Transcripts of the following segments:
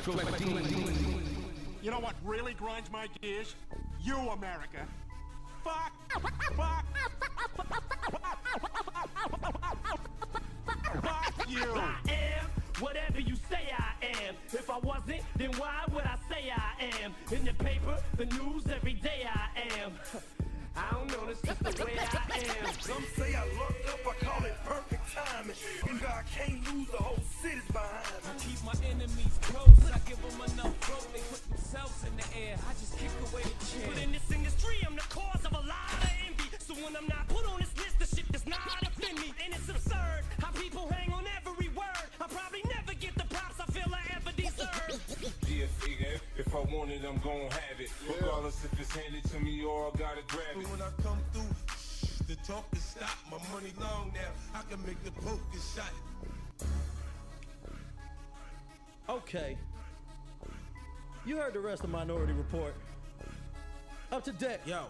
You know what really grinds my gears? You, America. Fuck you. I am whatever you say I am. If I wasn't, then why would I say I am? In the paper, the news, every day I am. I don't know, that's just the way I am. Some say I lucked up, I call it perfect timing. And I can't lose, the whole city's behind me. I keep my enemies close, I give them enough rope. They put themselves in the air, I just kick away the chair. But in this industry, I'm the cause of a lot of envy. So when I'm not put on this list, the shit does not offend me. And it's absurd how people hang on every word. I probably never get the props I feel I ever deserve. Yeah, figure, if I want it, I'm gon' have it. Regardless if it's handed to me or I gotta grab it. When I come through, the talk is stop. My money long now, I can make the boat get shot. Okay. You heard the rest of Minority Report. Up to deck. Yo.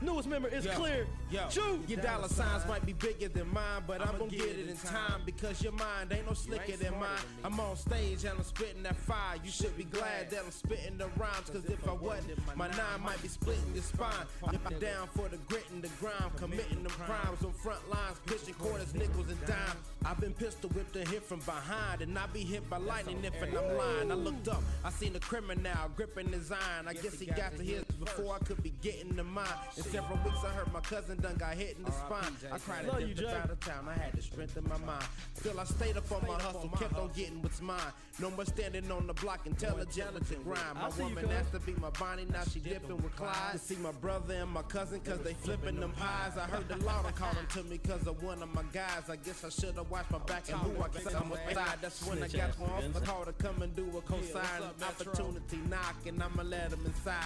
Newest member is clear. Yo, your dollar signs might be bigger than mine, but I'm gonna get it in time because your mind ain't no slicker than mine. I'm on stage and I'm spitting that fire. You should be glad that I'm spitting the rhymes, cause if I wasn't, my nine might be splitting your spine. If I'm down for the grit and the grind, committing them crimes on front lines, pitching quarters, nickels, and dimes. I've been pistol whipped and hit from behind, and I be hit by lightning if I'm lying. I looked up, I seen the criminal gripping his iron. I guess he got to his before I could be getting to mine. In several weeks I heard my cousin done got hit in the spine. I cried at different out of town, I had to strengthen my mind. Still I stayed up on my hustle, kept on getting what's mine. No more standing on the block, intelligent and grind. My woman asked to be my Bonnie, now she dipping with Clyde. To see my brother and my cousin, cause they flipping them pies. I heard the law done called them to me cause of one of my guys. I guess I should've watched my back and who I guess I'm side. That's when I got my off the call to come and do a cosign. Opportunity knock and I'ma let them inside.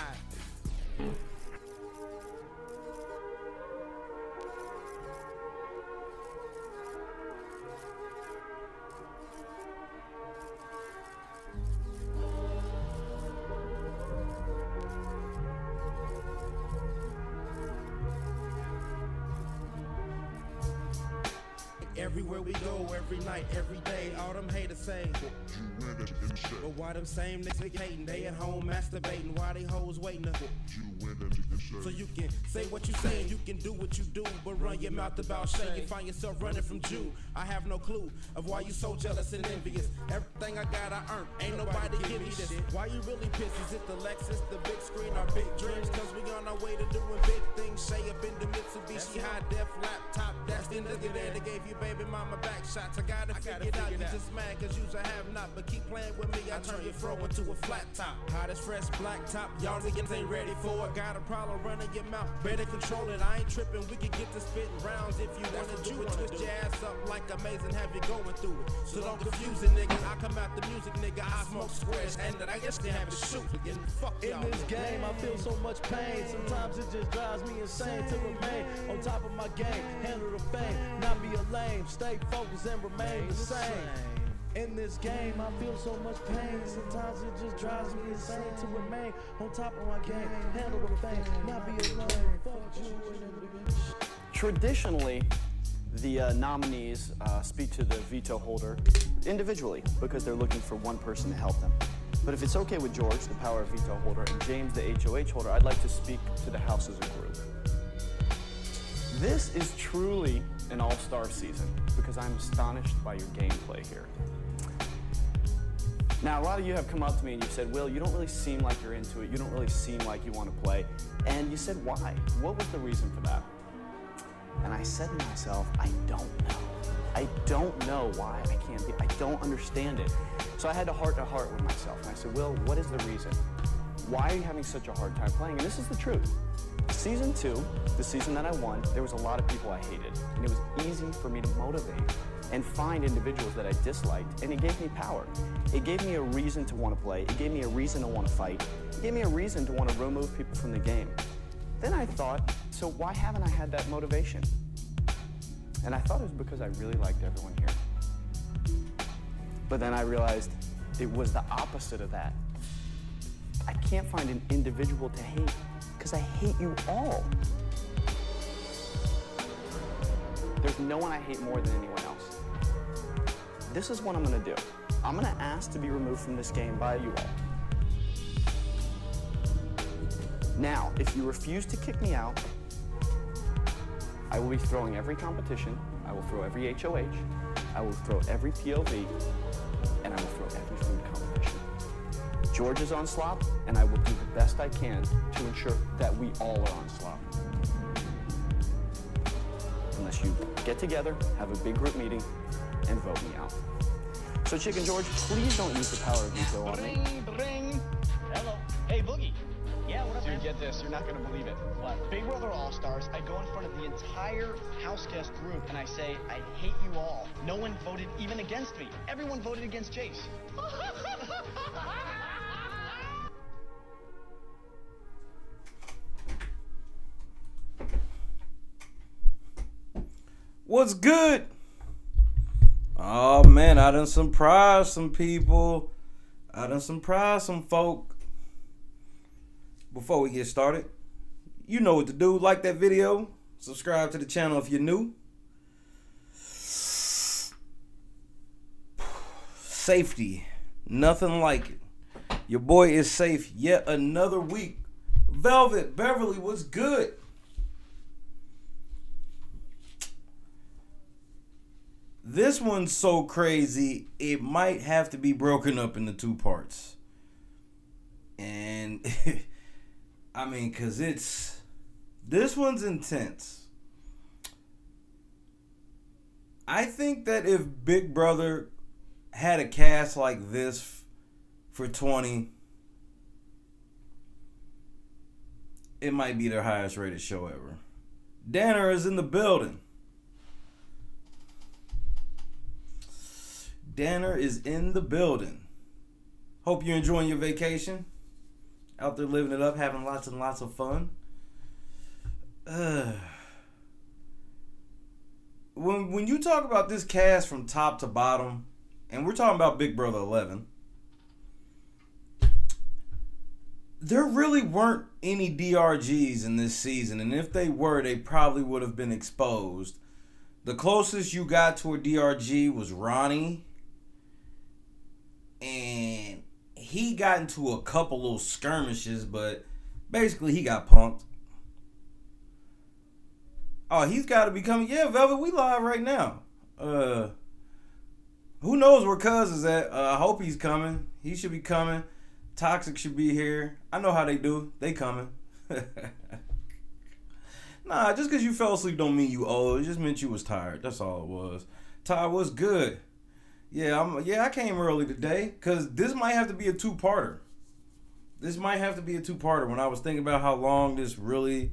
Everywhere we go, every night, every day, all them haters say, but why them same niggas hating? They at home masturbating, why they hoes waiting to so you can say what you say and you can do what you do, but run your mouth about Shay. You find yourself running from Jew. I have no clue of why you so jealous and envious. Everything I got, I earned. Ain't nobody give me this. Why you really pissed? Is it the Lexus, the big screen, our big dreams? Cause we on our way to doing big things. Shay up in the Mitsubishi high def laptop. That's the end of the day. They gave you baby mama back shots. I gotta figure it out. You just mad cause you's a have not, but keep playing with me. I turn your fro into a flat top. Hottest fresh black top. Y'all niggas ain't ready for it. Got a problem running your mouth. Better control it. I ain't tripping. We can get to spitting rounds if you wanna do it. Twist your ass up like amazing. Have you going through it? So don't confuse it, nigga. I come out the music, nigga. I smoke squares, and I guess they have to shoot. Fuck in this game, I feel so much pain. Sometimes it just drives me insane to remain on top of my game. Handle the fame, not be a lame. Stay focused and remain the same. In this game, I feel so much pain. Sometimes it just drives me insane to remain on top of my game. Handle the fame, not be a lame. Fuck you. Traditionally, the nominees speak to the veto holder individually because they're looking for one person to help them. But if it's okay with George, the power of veto holder, and James, the HOH holder, I'd like to speak to the House as a group. This is truly an all-star season because I'm astonished by your gameplay here. Now, a lot of you have come up to me and you've said, Will, you don't really seem like you're into it. You don't really seem like you want to play. And you said, why? What was the reason for that? And I said to myself, I don't know. I don't know why I can't be. I don't understand it. So I had a heart-to-heart with myself. And I said, Will, what is the reason? Why are you having such a hard time playing? And this is the truth. Season 2, the season that I won, there was a lot of people I hated. And it was easy for me to motivate and find individuals that I disliked. And it gave me power. It gave me a reason to want to play. It gave me a reason to want to fight. It gave me a reason to want to remove people from the game. Then I thought, so why haven't I had that motivation? And I thought it was because I really liked everyone here. But then I realized it was the opposite of that. I can't find an individual to hate because I hate you all. There's no one I hate more than anyone else. This is what I'm gonna do. I'm gonna ask to be removed from this game by you all. Now, if you refuse to kick me out, I will be throwing every competition, I will throw every HOH, I will throw every POV, and I will throw every food competition. George is on slop, and I will do the best I can to ensure that we all are on slop. Unless you get together, have a big group meeting, and vote me out. So Chicken George, please don't use the power of veto on me. Bring. Hello. Hey, Boogie. Yeah, what up, Dude, man? get this, you're not gonna believe it. What? Big Brother All-Stars, I go in front of the entire house guest group and I say, I hate you all. No one voted even against me. Everyone voted against Chase. What's good? Oh man, I done surprised some people. I done surprised some folk. Before we get started, you know what to do. Like that video. Subscribe to the channel if you're new. Safety. Nothing like it. Your boy is safe yet another week. Velvet, Beverly, what's good? This one's so crazy, it might have to be broken up into 2 parts. And I mean, cause this one's intense. I think that if Big Brother had a cast like this for 20, it might be their highest rated show ever. Danner is in the building. Danner is in the building. Hope you're enjoying your vacation. Out there living it up, having lots and lots of fun. When you talk about this cast from top to bottom, and we're talking about Big Brother 11, there really weren't any DRGs in this season, and if they were, they probably would have been exposed. The closest you got to a DRG was Ronnie, and he got into a couple little skirmishes, but basically he got punked. Oh, he's got to be coming. Yeah, Velvet, we live right now. Who knows where Cuz is at? I hope he's coming. He should be coming. Toxic should be here. I know how they do. They coming. Nah, just because you fell asleep don't mean you old. It just meant you was tired. That's all it was. Ty, was good? Yeah, I came early today because this might have to be a 2-parter. This might have to be a 2-parter. When I was thinking about how long this really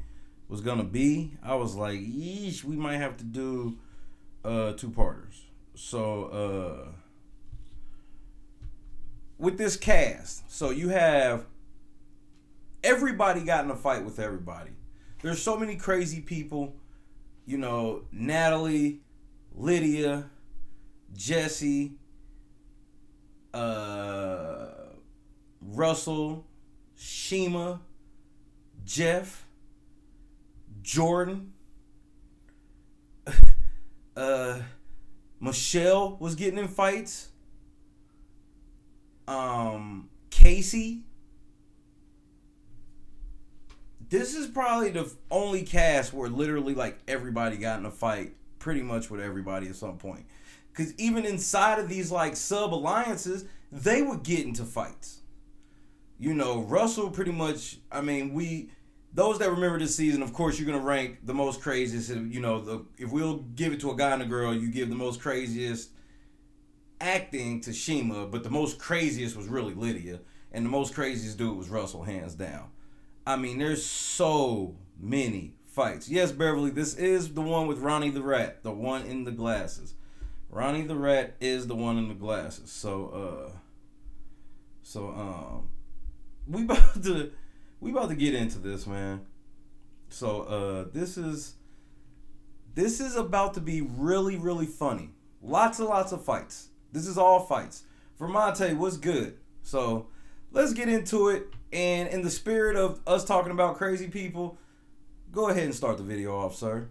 was going to be, I was like, yeesh, we might have to do 2-parters. So, with this cast, so you have everybody got in a fight with everybody. There's so many crazy people, you know, Natalie, Lydia, Jesse, Russell, Shima, Jeff, Jordan, Michelle was getting in fights, Casey. This is probably the only cast where literally like everybody got in a fight pretty much with everybody at some point. Because even inside of these like sub-alliances, they would get into fights. You know, Russell pretty much, I mean, those that remember this season, of course, you're going to rank the most craziest. You know, if we'll give it to a guy and a girl, you give the most craziest acting to Shima, but the most craziest was really Lydia. And the most craziest dude was Russell, hands down. I mean, there's so many fights. Yes, Beverly, this is the one with Ronnie the Rat, the one in the glasses. Ronnie the Rat is the one in the glasses. So we about to get into this, man. So this is about to be really, really funny. Lots and lots of fights. This is all fights. Vermonte, what's good? So let's get into it. And in the spirit of us talking about crazy people, go ahead and start the video off, sir.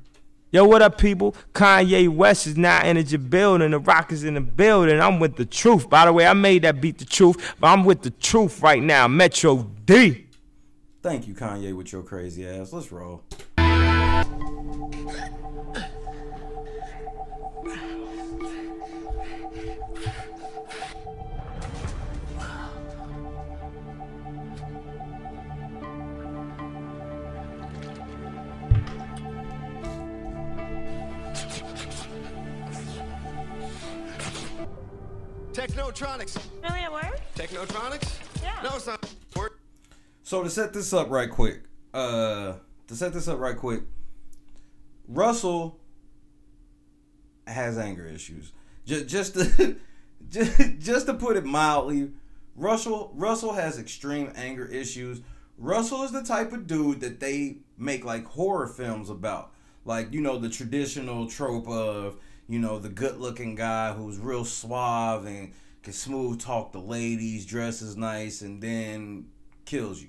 Yo, what up, people? Kanye West is now in the building. The Rock is in the building. I'm with the truth. By the way, I made that beat the truth, but I'm with the truth right now. Metro D. Thank you, Kanye, with your crazy ass. Let's roll. Technotronics. Really a word? Technotronics? Yeah. No, it's not a word. So to set this up right quick, Russell has anger issues. Just to put it mildly, Russell has extreme anger issues. Russell is the type of dude that they make like horror films about. Like, you know, the traditional trope of, you know, the good-looking guy who's real suave and can smooth talk the ladies, dresses nice, and then kills you.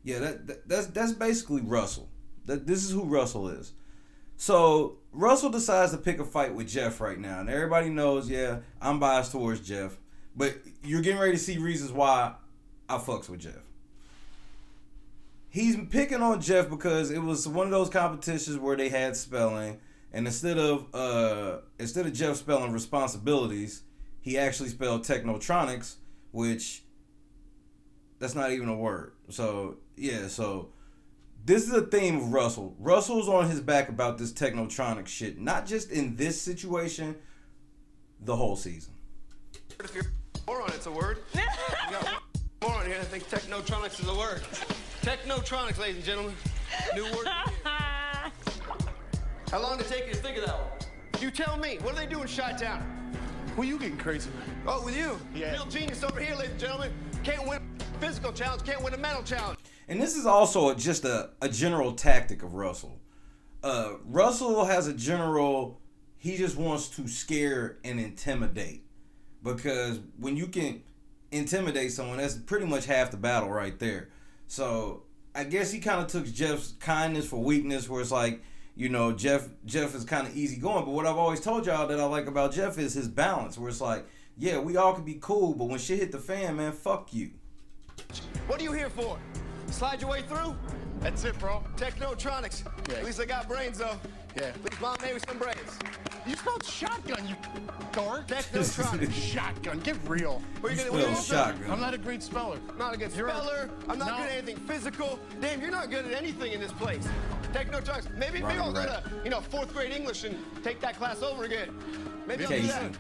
Yeah, that's basically Russell. This is who Russell is. So Russell decides to pick a fight with Jeff right now, and everybody knows, yeah, I'm biased towards Jeff, but you're getting ready to see reasons why I fucks with Jeff. He's picking on Jeff because it was one of those competitions where they had spelling, and instead of Jeff spelling responsibilities, he actually spelled Technotronics, which that's not even a word. So yeah, so this is a theme of Russell. Russell's on his back about this Technotronics shit, not just in this situation, the whole season. If you're moron, it's a word. You got one moron here that thinks Technotronics is a word. Technotronics, ladies and gentlemen. New word. How long did it take you to think of that one? You tell me. What do they do in Chi-Town? Who you getting crazy with? Oh, with you? Yeah. Real genius over here, ladies and gentlemen. Can't win a physical challenge, can't win a mental challenge. And this is also just a general tactic of Russell. Russell has a general, he just wants to scare and intimidate. Because when you can intimidate someone, that's pretty much half the battle right there. So I guess he kind of took Jeff's kindness for weakness, where it's like, you know, Jeff is kind of easygoing. But what I've always told y'all that I like about Jeff is his balance, where it's like, yeah, we all can be cool, but when shit hit the fan, man, fuck you. What are you here for? Slide your way through? That's it, bro. Technotronics. Yeah. At least I got brains, though. Yeah. At least mom made me some brains. You spelled shotgun, you dork. Technotronics. Shotgun. Get real. What are you spelled gonna shotgun. I'm not a great speller. Not a good speller. I'm not good at anything physical. Damn, you're not good at anything in this place. Technotronics. Maybe I'll go to, you know, 4th grade English and take that class over again. Maybe I'll do that.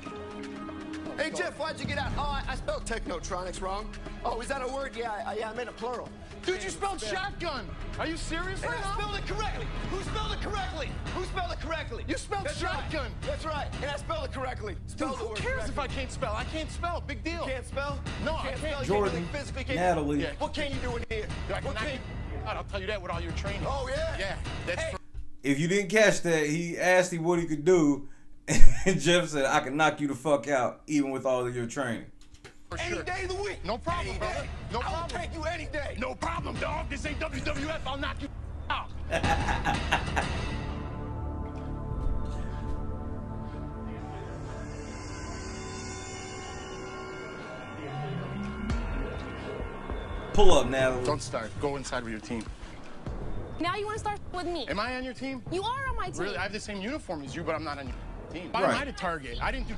Hey, Jeff, why'd you get out? Oh, I spelled Technotronics wrong. Oh, is that a word? Yeah, I meant a plural. Dude, you spelled shotgun. Are you serious right now? I spelled it correctly. Who spelled it correctly? Who spelled it correctly? You spelled shotgun. Right. That's right. And I spelled it correctly. Dude, who cares if I can't spell? I can't spell. Big deal. You can't spell? No, I can't. Jordan, Natalie. Yeah. What can you do in here? I'll tell you that with all your training. Oh, yeah? Yeah. That's If you didn't catch that, he asked him what he could do, and Jeff said, I can knock you the fuck out, even with all of your training. For any day of the week. No problem, brother. No problem. I'll take you any day. No problem, dog. This ain't WWF. I'll knock you out. Pull up, Natalie. Don't start. Go inside with your team. Now you want to start with me? Am I on your team? You are on my team. Really? I have the same uniform as you, but I'm not on your team. Why Right. am I the target? I didn't do...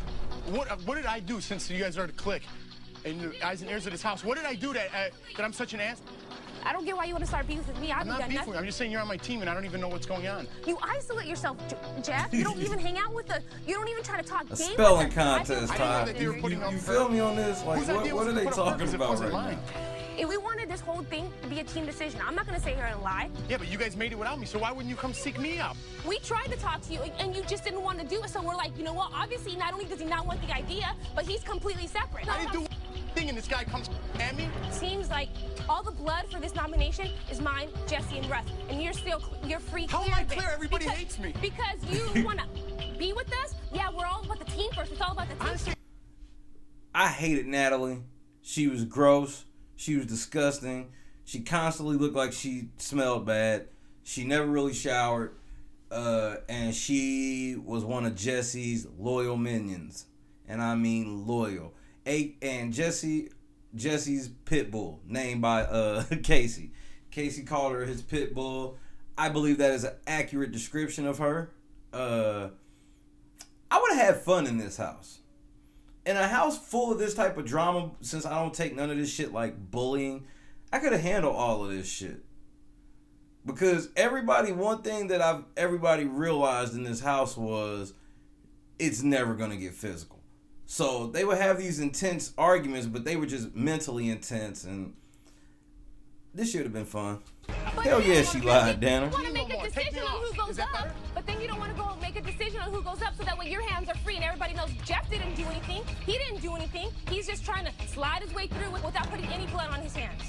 What did I do since you guys are to click? And the eyes and ears of this house. What did I do that I'm such an ass? I don't get why you want to start beefing with me. I'm not beefing. I'm just saying you're on my team and I don't even know what's going on. You isolate yourself, Jeff. You don't even hang out with the. You don't even try to talk A game spelling with contest, Ty. You feel me on this? Like, what are they talking about right now? If we wanted this whole thing to be a team decision, I'm not going to sit here and lie. Yeah, but you guys made it without me, so why wouldn't you come seek me out? We tried to talk to you, and you just didn't want to do it. So we're like, you know what? Obviously, not only does he not want the idea, but he's completely separate. I didn't do thing, and this guy comes at me. Seems like all the blood for this nomination is mine, Jesse, and Russ, and you're free. How am I clear? Everybody hates me. Because you want to be with us. Yeah, we're all about the team first. It's all about the team. Honestly, I hated Natalie. She was gross. She was disgusting. She constantly looked like she smelled bad. She never really showered. And she was one of Jesse's loyal minions. And I mean loyal. And Jesse's pit bull, named by Casey. Casey called her his pit bull. I believe that is an accurate description of her. I would have had fun in this house. In a house full of this type of drama, since I don't take none of this shit like bullying, I could have handled all of this shit. Because one thing that everybody realized in this house was it's never going to get physical. So they would have these intense arguments, but they were just mentally intense, and this should have been fun. But Hell yeah, she lied, Dana. You want to make a decision on who goes up, but then you don't want to go make a decision on who goes up so that way your hands are free and everybody knows Jeff didn't do anything. He didn't do anything. He's just trying to slide his way through without putting any blood on his hands.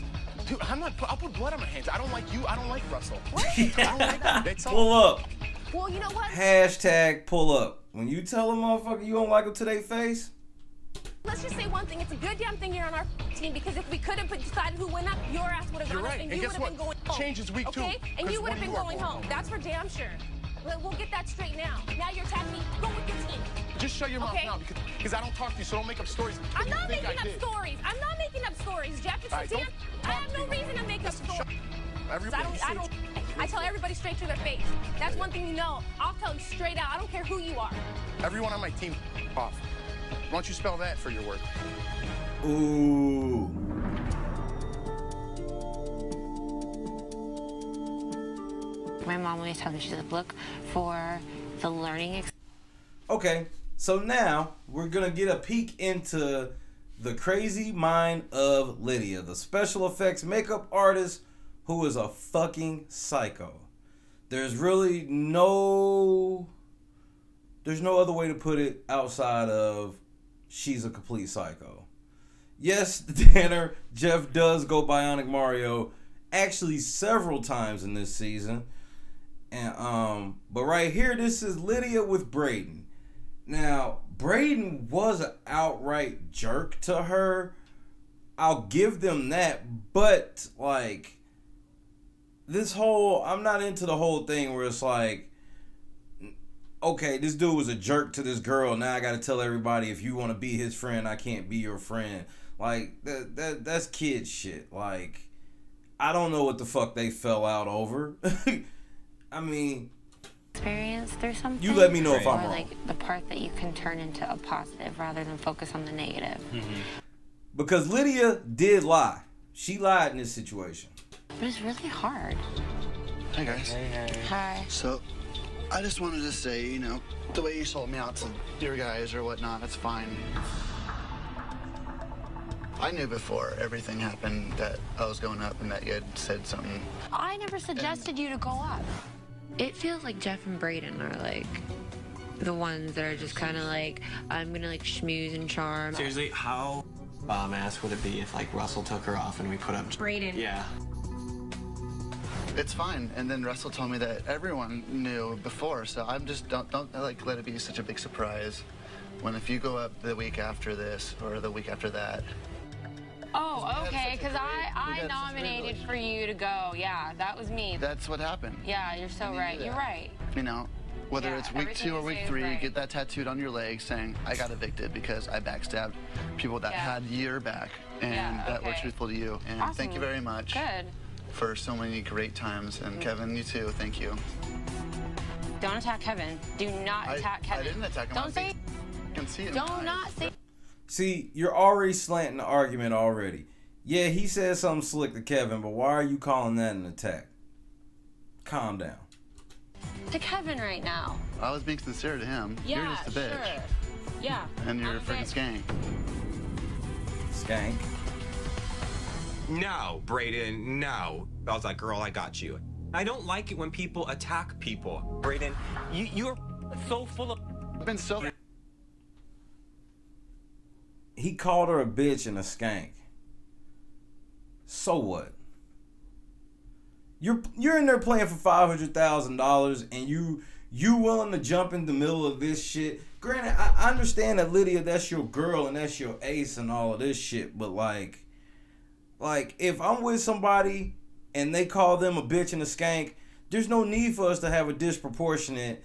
Dude, I'll put blood on my hands. I don't like you. I don't like Russell. What? I don't like that. That's all. Pull up. Well, you know what? Hashtag pull up. When you tell a motherfucker you don't like them to their face. Let's just say one thing. It's a good damn thing you're on our team because if we could have decided who went up, your ass would have gone up and you would have been going home. Change is week 2. Okay? And you would have been going home. That's for damn sure. We'll get that straight now. Now you're attacking me. Go with your team. Just shut your mouth now because I don't talk to you, so don't make up stories. I'm not making up stories. I'm not making up stories, Jeff. It's a damn. I have no reason to make up stories. I tell everybody straight to their face. That's one thing you know. I'll tell you straight out. I don't care who you are. Everyone on my team off. Why don't you spell that for your work? Ooh. My mom always tells me, she's like, look for the learning. Okay, so now we're going to get a peek into the crazy mind of Lydia, the special effects makeup artist who is a fucking psycho. There's really no other way to put it outside of she's a complete psycho. Yes, Tanner, Jeff does go Bionic Mario actually several times in this season. And but right here, this is Lydia with Braden. Now, Braden was an outright jerk to her. I'll give them that, but like I'm not into the whole thing where it's like, okay, this dude was a jerk to this girl. Now I got to tell everybody if you want to be his friend, I can't be your friend. Like that's kid shit. Like I don't know what the fuck they fell out over. I mean, Experience through something. You let me know if I'm or wrong. like the part that you can turn into a positive rather than focus on the negative. Because Lydia did lie. She lied in this situation. But it's really hard. Hey guys. Hi. So, I just wanted to say, you know, the way you sold me out to your guys or whatnot, that's fine. I knew before everything happened that I was going up and that you had said something. I never suggested you to go up. It feels like Jeff and Braden are like the ones that are just kind of like, I'm gonna like schmooze and charm. Seriously, how bomb-ass would it be if like Russell took her off and we put up Braden? Yeah. It's fine. And then Russell told me that everyone knew before, so I'm just don't like let it be such a big surprise when if you go up the week after this or the week after that. Oh, okay, because I nominated for you to go. Yeah, that was me. That's what happened. Yeah, you're so right. You're right. You know, whether it's week 2 or everything you week say is 3, right. get that tattooed on your leg saying, I got evicted because I backstabbed people that had your back and that were truthful to you. And thank you very much for so many great times. And Kevin, you too, thank you. Don't attack Kevin. Do not attack Kevin. I didn't attack him. Don't say. I can see him. Don't not say. See, you're already slanting the argument already. Yeah, he said something slick to Kevin, but why are you calling that an attack? Calm down. To Kevin right now. I was being sincere to him. Yeah, you're just a bitch. sure. Yeah. And you're a freaking skank. Skank? No, Braden, no. I was like, girl, I got you. I don't like it when people attack people. Braden, you're so full of... I've been so... He called her a bitch and a skank. So what? You're in there playing for $500,000 and you willing to jump in the middle of this shit. Granted, I understand that Lydia, that's your girl and that's your ace and all of this shit, but like if I'm with somebody and they call them a bitch and a skank, There's no need for us to have a disproportionate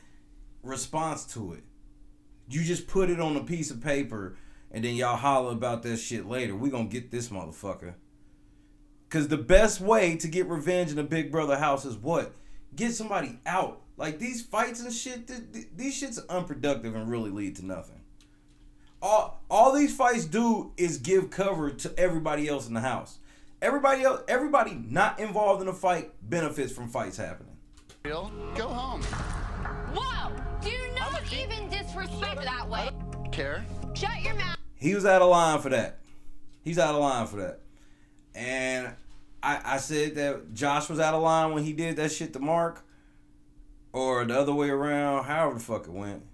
response to it. You just put it on a piece of paper and then y'all holler about that shit later. We gonna get this motherfucker. Because the best way to get revenge in a Big Brother house is what? Get somebody out. Like, these fights and shit, these shits are unproductive and really lead to nothing. All these fights do is give cover to everybody else in the house. Everybody not involved in a fight benefits from fights happening. Go home. Whoa! Do not even disrespect that way. Care? Shut your mouth. He was out of line for that. He's out of line for that. And I said that Josh was out of line when he did that shit to Mark. Or the other way around, however the fuck it went.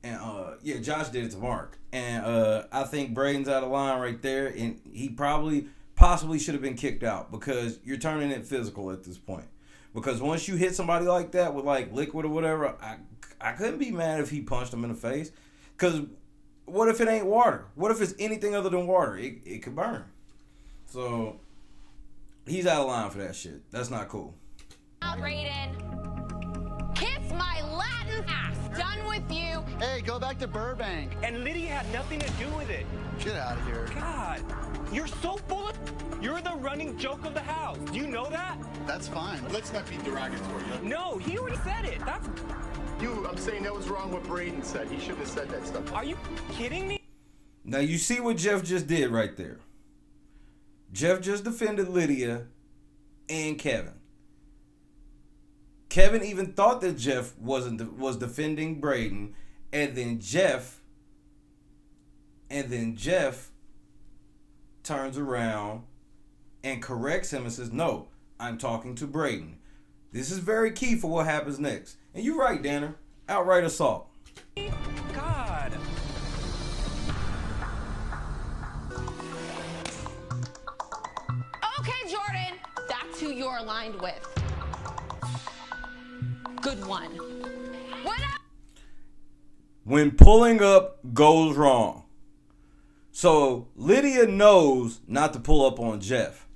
And yeah, Josh did it to Mark. And I think Braden's out of line right there. And he possibly should have been kicked out, because you're turning it physical at this point. Because once you hit somebody like that with like liquid or whatever, I couldn't be mad if he punched him in the face. Because what if it ain't water? What if it's anything other than water? It could burn. So he's out of line for that shit. That's not cool. Brayden, kiss my Latin ass. Done with you. Hey, go back to Burbank. And Lydia had nothing to do with it. Get out of here. God, you're so full of... You're the running joke of the house. Do you know that? That's fine. Let's not be derogatory. No, he already said it. That's... I'm saying that was wrong what Brayden said. He shouldn't have said that stuff. Are you kidding me? Now you see what Jeff just did right there. Jeff just defended Lydia and Kevin. Kevin even thought that Jeff was defending Brayden, and then Jeff turns around and corrects him and says, "No, I'm talking to Brayden." This is very key for what happens next. And you're right, Danner. Outright assault. God. Okay, Jordan. That's who you're aligned with. Good one. What up? When pulling up goes wrong. So Lydia knows not to pull up on Jeff.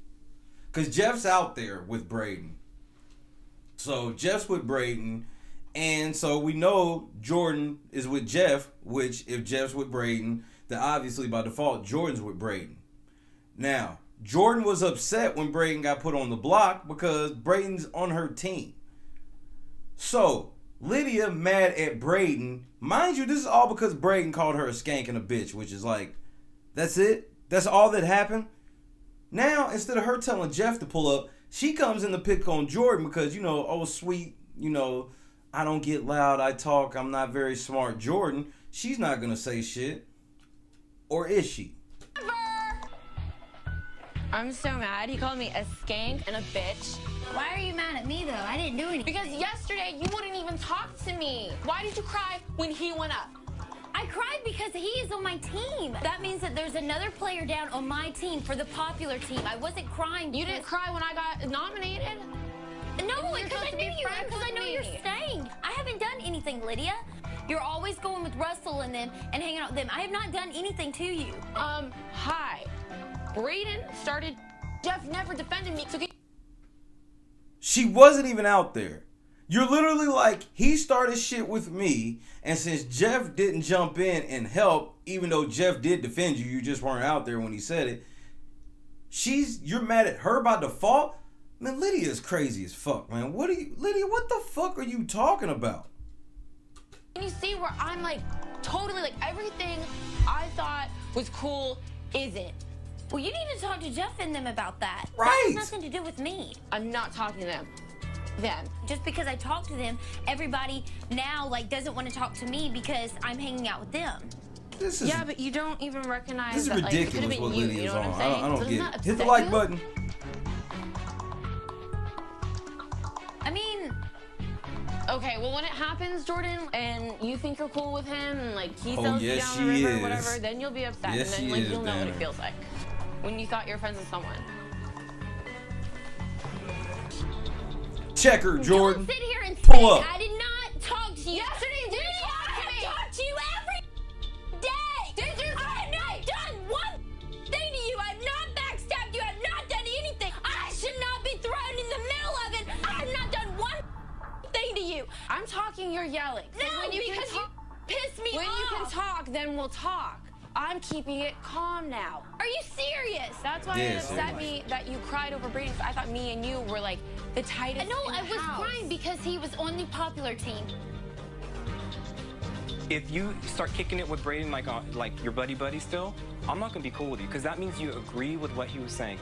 Because Jeff's out there with Brayden. So Jeff's with Brayden. And so we know Jordan is with Jeff. Which, if Jeff's with Brayden, then obviously by default Jordan's with Brayden. Now, Jordan was upset when Brayden got put on the block because Brayden's on her team. So, Lydia mad at Brayden. Mind you, this is all because Brayden called her a skank and a bitch, which is like, that's it? That's all that happened? Now, instead of her telling Jeff to pull up, she comes in to pick on Jordan because, you know, oh, sweet, you know, I don't get loud, I talk, I'm not very smart. Jordan, she's not going to say shit. Or is she? I'm so mad. He called me a skank and a bitch. Why are you mad at me, though? I didn't do anything. Because yesterday you wouldn't even talk to me. Why did you cry when he went up? I cried because he is on my team. That means that there's another player down on my team for the popular team. I wasn't crying. You didn't cry when I got nominated? No, because I knew you. Because I know you're staying. I haven't done anything, Lydia. You're always going with Russell and them and hanging out with them. I have not done anything to you. Hi. Brayden started. Jeff never defended me. So She wasn't even out there. You're literally like, he started shit with me, and since Jeff didn't jump in and help, even though Jeff did defend you, you just weren't out there when he said it. You're mad at her by default? Man, Lydia's crazy as fuck, man. Lydia, what the fuck are you talking about? you see where I'm like, totally like everything I thought was cool isn't. Well, you need to talk to Jeff and them about that. Right. That has nothing to do with me. I'm not talking to them. Just because I talk to them, everybody now like doesn't want to talk to me because I'm hanging out with them. Yeah, but you don't even recognize this is that, ridiculous like, what you, Lydia's you know on. what I'm saying? I don't Doesn't get that it. Hit the upset like you? button. I mean, okay, well, when it happens, Jordan, and you think you're cool with him, and like he sells you down the river or whatever, then you'll be upset, Yes, and then she like you'll know what Danner. it feels like when you thought you were friends with someone. Checker, Jordan. Don't sit here and Pull say up. I did not talk to you yesterday. Did you talk to me? I talk to you every day. Did you? I have not done one thing to you. I have not backstabbed you. I have not done anything. I should not be thrown in the middle of it. I I'm talking, you're yelling. No, when you because you piss me when off. you can talk, then we'll talk. I'm keeping it calm now. Are you serious? That's why it upset me that you cried over Brady. I thought me and you were like the tightest. No, in I the was house. crying because he was on the popular team. If you start kicking it with Braden like your buddy still, I'm not gonna be cool with you because that means you agree with what he was saying.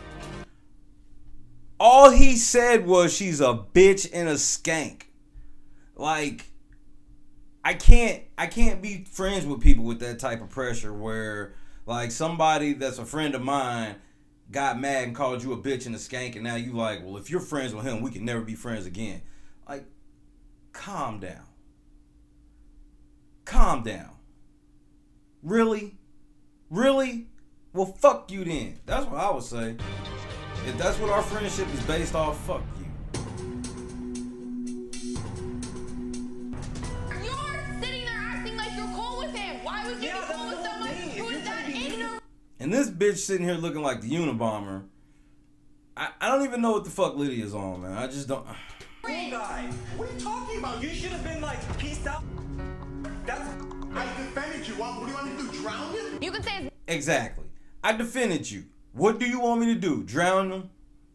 All he said was she's a bitch and a skank. Like, I can't be friends with people with that type of pressure where like somebody that's a friend of mine got mad and called you a bitch and a skank, and now you like, well, if you're friends with him, we can never be friends again. Like, calm down. Calm down. Really? Really? Well, fuck you then. That's what I would say. If that's what our friendship is based off, fuck you. You're sitting there acting like you're cool with him. Why would you be cool with someone who's that ignorant? And this bitch sitting here looking like the Unabomber. I don't even know what the fuck Lydia's on, man. I just don't. Cool guy. What are you talking about? You should have been like, peace out. I defended you. What do you want me to do? Drown you? You can say Exactly. I defended you. What do you want me to do? Drown him?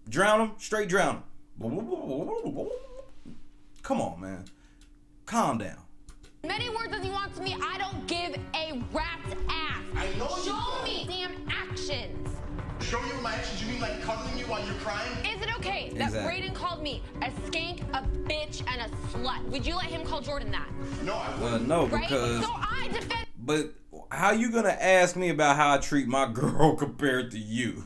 Drown him? Straight drown him. Come on, man. Calm down. many words as you want to me. I don't give a rat's ass. I know you Show don't. me damn actions. Show you my actions? You mean like cuddling you while you're crying? Is it okay that Exactly. Braden called me a skank, a bitch, and a slut? Would you let him call Jordan that? No, I wouldn't. No, Right? because. So I defend. But how you gonna ask me about how I treat my girl compared to you?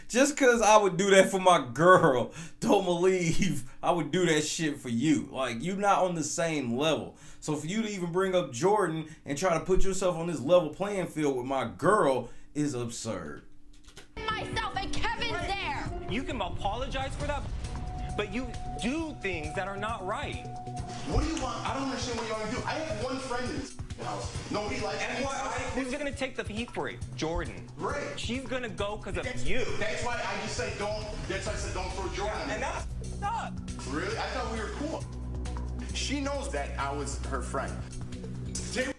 Just cause I would do that for my girl, don't believe I would do that shit for you. Like, you not on the same level. So for you to even bring up Jordan and try to put yourself on this level playing field with my girl is absurd. Myself and Kevin's there. You can apologize for that, but you do things that are not right. What do you want? I don't understand what you want to do. I have one friend in this house. Nobody likes me. Who's gonna take the heat for it? Jordan. Great. She's gonna go because of you. That's why I just say don't. That's why I said don't throw Jordan. Yeah, and that's up. Really? I thought we were cool. She knows that I was her friend.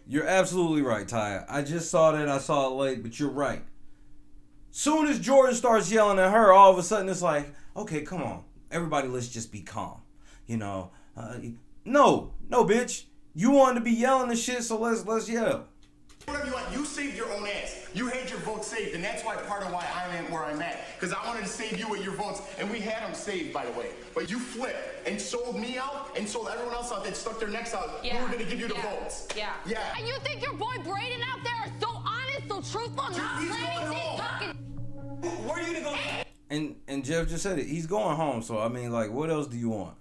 You're absolutely right, Ty. I just saw that. I saw it late, but you're right. Soon as Jordan starts yelling at her, all of a sudden it's like, okay, come on. Everybody, let's just be calm. You know, no, bitch. You wanted to be yelling and shit, so let's yell. Whatever you want. You saved your own ass. You had your vote saved, and that's why part of why I am where I'm at. Because I wanted to save you with your votes, and we had them saved, by the way. But you flipped and sold me out and sold everyone else out that stuck their necks out. Yeah. We were going to give you the votes. Yeah. Yeah. And you think your boy Braden out there is so honest, so truthful, not he's playing going these home. talking. Where are you gonna go? And Jeff just said it. He's going home, so I mean, like, what else do you want?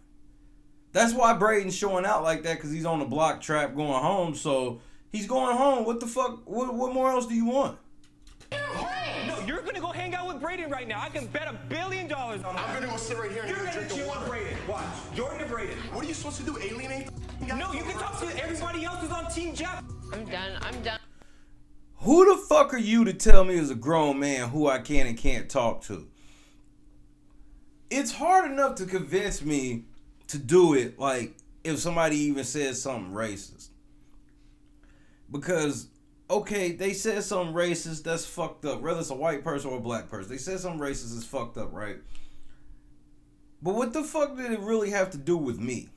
That's why Braden's showing out like that, because he's on the block trap going home, so he's going home. What the fuck? What more else do you want? No, you're gonna go hang out with Braden right now. I can bet $1 billion on that. I'm going to go sit right here and You're gonna drink the chill water. with Braden. Watch. Jordan to Braden. What are you supposed to do? Alienate? No, you can talk to everybody else who's on Team Jeff. I'm done. Who the fuck are you to tell me as a grown man who I can and can't talk to? It's hard enough to convince me to do it, like, if somebody even says something racist. Because, okay, they said something racist, that's fucked up. Whether it's a white person or a black person. They said something racist, is fucked up, right? But what the fuck did it really have to do with me?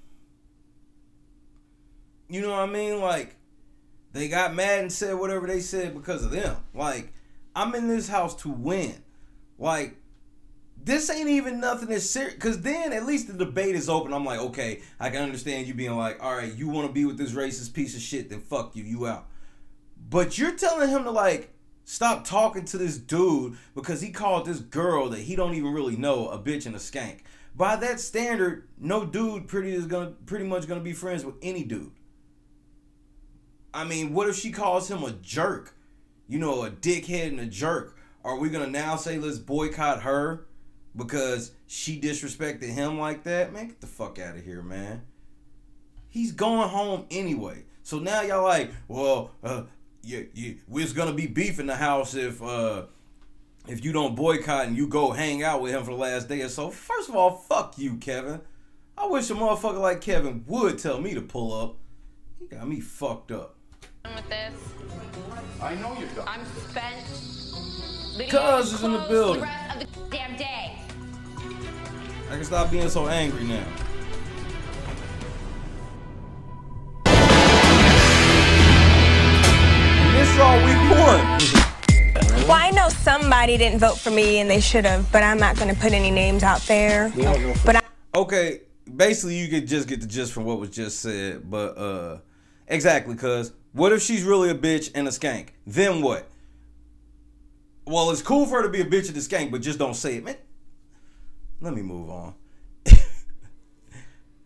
You know what I mean? Like, they got mad and said whatever they said because of them. Like, I'm in this house to win. Like, this ain't even nothing that's serious. Because then at least the debate is open. I'm like, okay, I can understand you being like, all right, you want to be with this racist piece of shit, then fuck you, you out. But you're telling him to, like, stop talking to this dude because he called this girl that he don't even really know a bitch and a skank. By that standard, no dude pretty much gonna be friends with any dude. I mean, what if she calls him a jerk? You know, a dickhead and a jerk. Are we gonna now say let's boycott her because she disrespected him like that? Man, get the fuck out of here, man. He's going home anyway. So now y'all like, well, we're gonna be beef in the house if you don't boycott and you go hang out with him for the last day or so. First of all, fuck you, Kevin. I wish a motherfucker like Kevin would tell me to pull up. He got me fucked up. With this. I know you're done. I'm spent. Cuz is in the building. The rest of the damn day. I can stop being so angry now. And this is all we won. Well, I know somebody didn't vote for me and they should have, but I'm not going to put any names out there. But okay, basically you could just get the gist from what was just said, but exactly, cuz what if she's really a bitch and a skank? Then what? Well, it's cool for her to be a bitch and a skank, but just don't say it, man. Let me move on.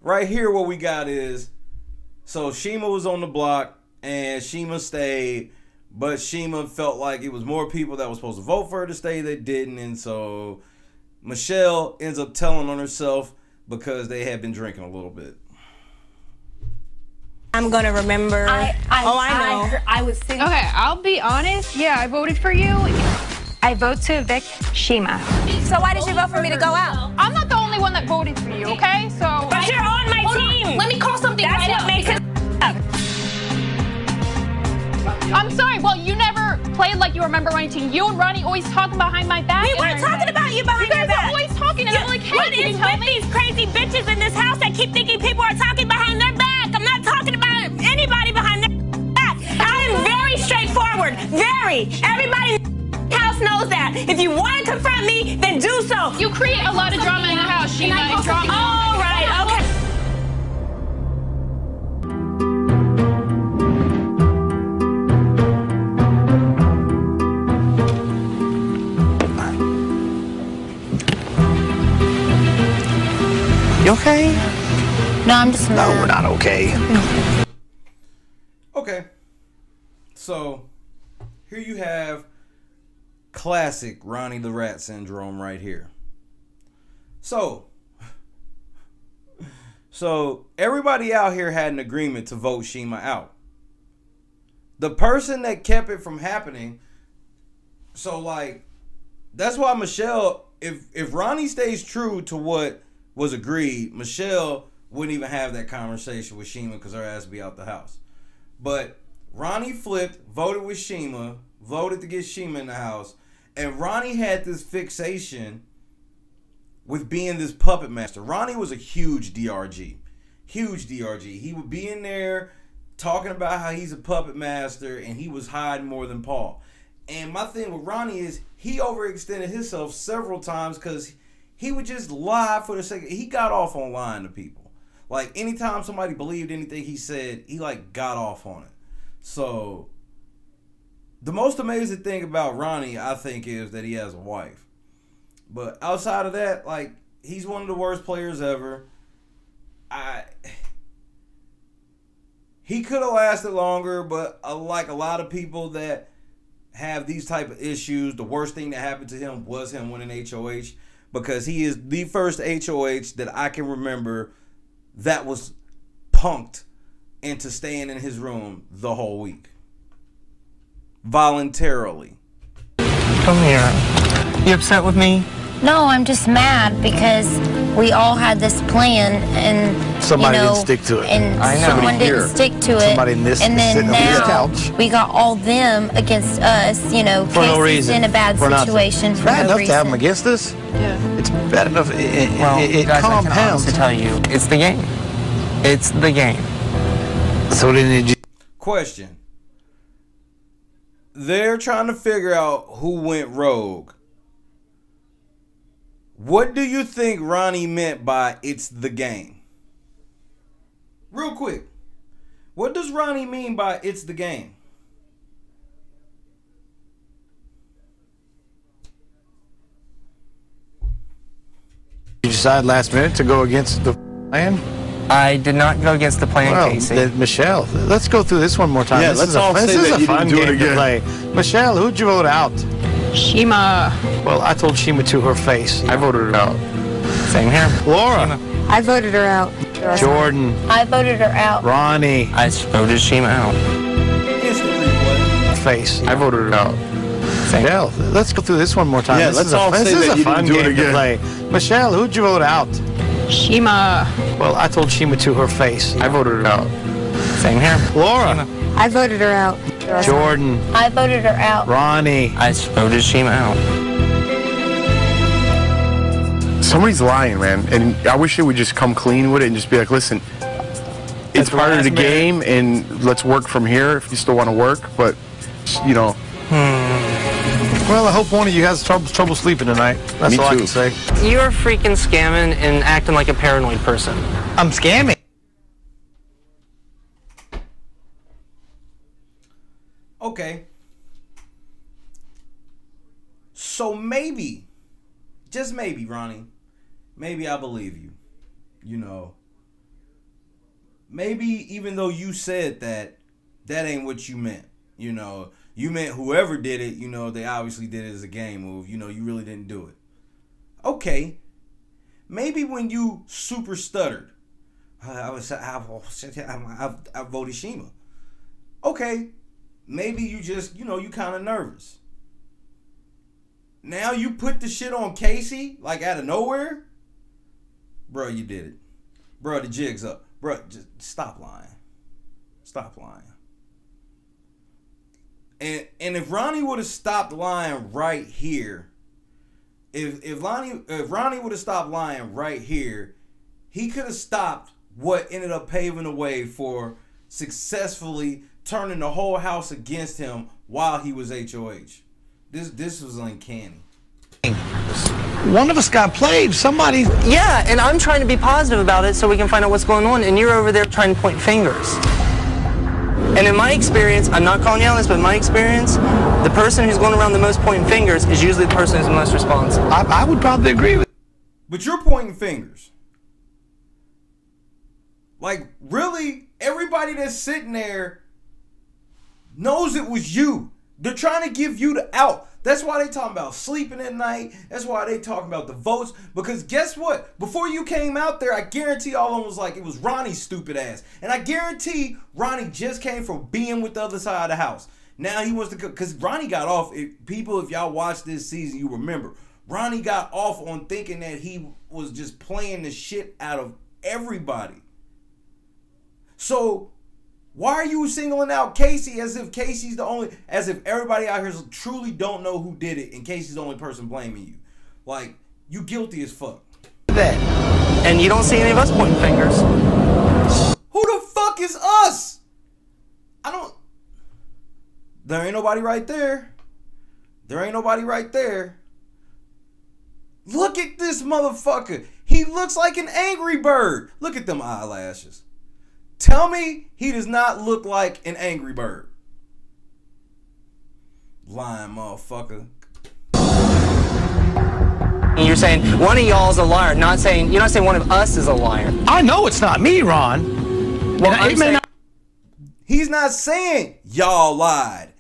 Right here, what we got is, so Shima was on the block and Shima stayed, but Shima felt like it was more people that were supposed to vote for her to stay that didn't, and so Michelle ends up telling on herself because they had been drinking a little bit. I'm gonna remember. I know. I was thinking. Okay, I'll be honest. Yeah, I voted for you. I vote to evict Shima. So why did you vote for me to go out? I'm not the only one that voted for you, okay? So. But you're on my team. Let me call something. That's right what up. makes it. I'm sorry. Well, you never played like you remember my team. You and Ronnie always talking behind my back. We weren't talking about you behind your back. You guys are always talking, and I'm like, hey, what is with these crazy bitches in this house that keep thinking people are talking behind their back? I'm not talking about anybody behind their back. I am very straightforward. Very. Everybody in the house knows that. If you want to confront me, then do so. You create a lot of drama in the house, Shima. All right. Okay. You okay? No, I'm just No, we're not okay. Okay. So, here you have classic Ronnie the Rat syndrome right here. So everybody out here had an agreement to vote Shima out. The person that kept it from happening, so like, that's why Michelle, if Ronnie stays true to what was agreed, Michelle wouldn't even have that conversation with Shima because her ass would be out the house. But Ronnie flipped, voted with Shima, voted to get Shima in the house, and Ronnie had this fixation with being this puppet master. Ronnie was a huge DRG. Huge DRG. He would be in there talking about how he's a puppet master and he was hiding more than Paul. And my thing with Ronnie is he overextended himself several times because he would just lie for the sake of, he got off on lying to people. Like anytime somebody believed anything he said, he like got off on it. So the most amazing thing about Ronnie, I think, is that he has a wife. But outside of that, like, he's one of the worst players ever. He could have lasted longer, but like a lot of people that have these type of issues, the worst thing that happened to him was him winning HOH, because he is the first HOH that I can remember that was punked into staying in his room the whole week. Voluntarily. Come here. You upset with me? No, I'm just mad because we all had this plan and Somebody didn't stick to it. And I know. someone didn't stick to it. Somebody in this and then sitting on this now couch. we got all them against us, you know, For no Casey's reason. in a bad For nothing. situation It's for bad no enough to have them reason. against us. Yeah. It's bad enough. It guys, I can compounds. honestly tell you, it's the game. It's the game. So then you Question. They're trying to figure out who went rogue. What do you think Ronnie meant by "it's the game"? Real quick. What does Ronnie mean by "it's the game"? You decide last minute to go against the plan? I did not go against the plan, Well, Casey. then, Michelle, let's go through this one more time. Yeah, this let's is all this say is that a you fun didn't do it game to again. play. Michelle, who'd you vote out? Shima. Well, I told Shima to her face. I voted her out. Same here. Laura. I voted her out. Jordan. I voted her out. Ronnie. I voted Shima out. Face. I voted her out. Michelle, let's go through this one more time. Yeah, this let's is all this say is that a you fun didn't do it game to again. play. Michelle, who'd you vote out? Shima. Well, I told Shima to her face. I voted her out. Same here. Laura. Shima. I voted her out. Jordan. I voted her out. Ronnie. I voted Shima out. Somebody's lying, man, and I wish they would just come clean with it and just be like, listen, it's part of the game, and let's work from here if you still want to work, but, you know. Well, I hope one of you has trouble sleeping tonight. That's all I can say. You're freaking scamming and acting like a paranoid person. I'm scamming. Okay. So maybe, just maybe, Ronnie, maybe I believe you. You know, maybe even though you said that ain't what you meant. You know, you meant whoever did it, you know, they obviously did it as a game move. You know, you really didn't do it. Okay. Maybe when you super stuttered, I voted Shima. Okay. Maybe you just, you know, you kind of nervous. Now you put the shit on Casey, like out of nowhere? Bro, you did it. Bro, the jig's up. Bro, just stop lying. Stop lying. And if Ronnie would have stopped lying right here, if Ronnie would have stopped lying right here, he could have stopped what ended up paving the way for successfully turning the whole house against him while he was HOH. This was uncanny. One of us got played. Somebody. Yeah, and I'm trying to be positive about it so we can find out what's going on, and you're over there trying to point fingers. And in my experience, I'm not calling you out on this, but in my experience, the person who's going around the most pointing fingers is usually the person who's the most responsive. I would probably agree with. But you're pointing fingers. Like, really, everybody that's sitting there knows it was you. They're trying to give you the out. That's why they talking about sleeping at night. That's why they talking about the votes. Because guess what? Before you came out there, I guarantee all of them was like, it was Ronnie's stupid ass. And I guarantee Ronnie just came from being with the other side of the house. Now he wants to go, because Ronnie got off. People, if y'all watch this season, you remember. Ronnie got off on thinking that he was just playing the shit out of everybody. So why are you singling out Casey as if Casey's the only, as if everybody out here truly don't know who did it and Casey's the only person blaming you? Like, you guilty as fuck. That. And you don't see any of us pointing fingers. Who the fuck is us? There ain't nobody right there. There ain't nobody right there. Look at this motherfucker. He looks like an Angry Bird. Look at them eyelashes. Tell me he does not look like an Angry Bird. Lying motherfucker. And you're saying one of y'all is a liar, you're not saying one of us is a liar. I know it's not me, Ron. Well, he's not saying y'all lied.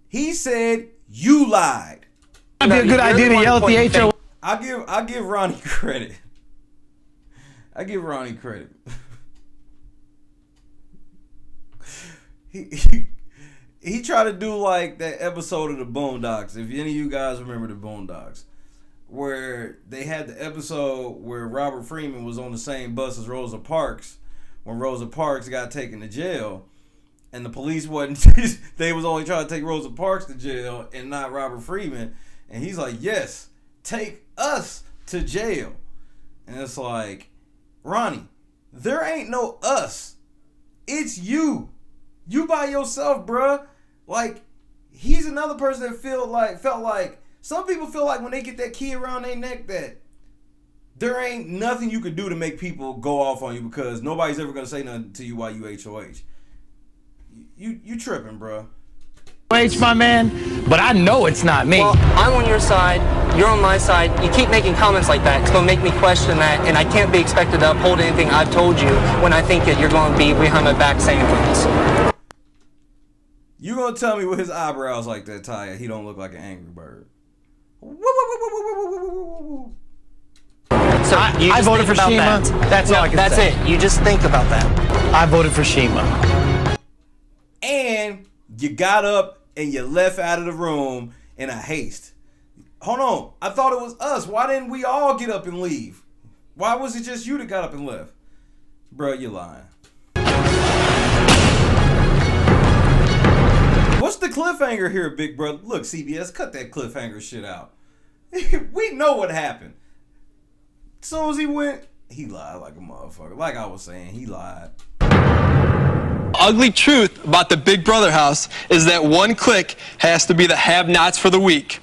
He said you lied. That'd be a good idea to yell at the HO. I give Ronnie credit. I give Ronnie credit. He tried to do like that episode of the Boondocks. If any of you guys remember the Boondocks, where they had the episode where Robert Freeman was on the same bus as Rosa Parks when Rosa Parks got taken to jail, and the police wasn't. They was only trying to take Rosa Parks to jail and not Robert Freeman. And he's like, "Yes, take us to jail." And it's like, Ronnie, there ain't no us. It's you. You by yourself, bruh. Like, he's another person that felt like some people feel like when they get that key around their neck that there ain't nothing you could do to make people go off on you because nobody's ever gonna say nothing to you while you HOH. You tripping, bruh. My man, but I know it's not me. Well, I'm on your side, you're on my side. You keep making comments like that. It's going to make me question that, and I can't be expected to uphold anything I've told you when I think that you're going to be behind my back saying things. You gonna tell me with his eyebrows like that, Taya, he don't look like an Angry Bird? So I voted for Shima. That's all I can say. That's it. You just think about that. I voted for Shima. And you got up and you left out of the room in a haste. Hold on. I thought it was us. Why didn't we all get up and leave? Why was it just you that got up and left? Bro, you lying. What's the cliffhanger here, big brother? Look, CBS, cut that cliffhanger shit out. We know what happened. As soon as he went, he lied like a motherfucker. Like I was saying, he lied. Ugly truth about the Big Brother house is that one clique has to be the have-nots for the week.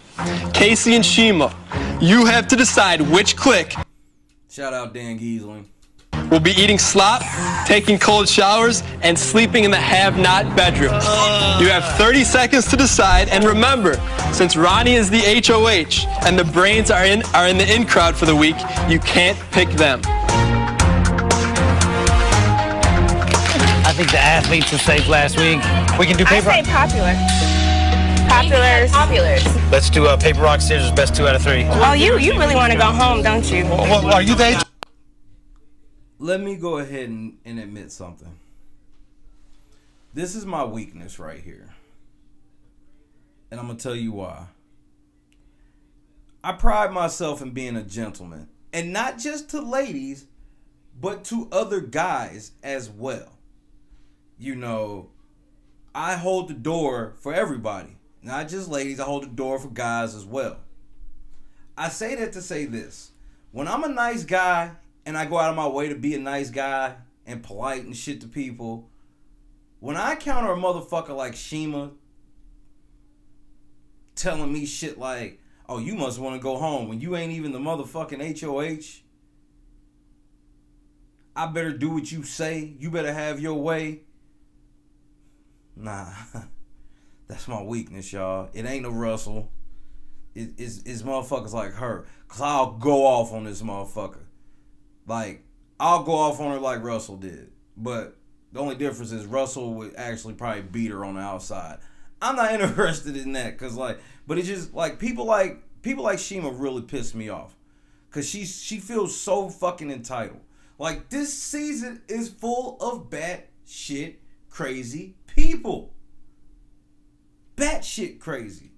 Casey and Shima, you have to decide which clique. Shout out Dan Giesling. Will be eating slop, taking cold showers, and sleeping in the have-not bedroom. You have 30 seconds to decide, and remember, since Ronnie is the HOH and the brains are in the in crowd for the week, you can't pick them. I think the athletes were safe last week. We can do paper. I say popular. Populars. Let's do paper, rock, scissors, best 2 out of 3. Oh, you really want to go home, don't you? Well, are you the Let me go ahead and admit something. This is my weakness right here. And I'm going to tell you why. I pride myself in being a gentleman. And not just to ladies, but to other guys as well. You know, I hold the door for everybody. Not just ladies, I hold the door for guys as well. I say that to say this. When I'm a nice guy and I go out of my way to be a nice guy and polite and shit to people, when I encounter a motherfucker like Shima telling me shit like, oh, you must want to go home when you ain't even the motherfucking HOH, I better do what you say. You better have your way. Nah, that's my weakness, y'all. It ain't a Russell. It's motherfuckers like her. Because I'll go off on this motherfucker. Like, I'll go off on her like Russell did. But the only difference is Russell would actually probably beat her on the outside. I'm not interested in that. Cause like, but it's just like people like Shima really piss me off. Cause she feels so fucking entitled. Like, this season is full of batshit crazy people. Batshit crazy.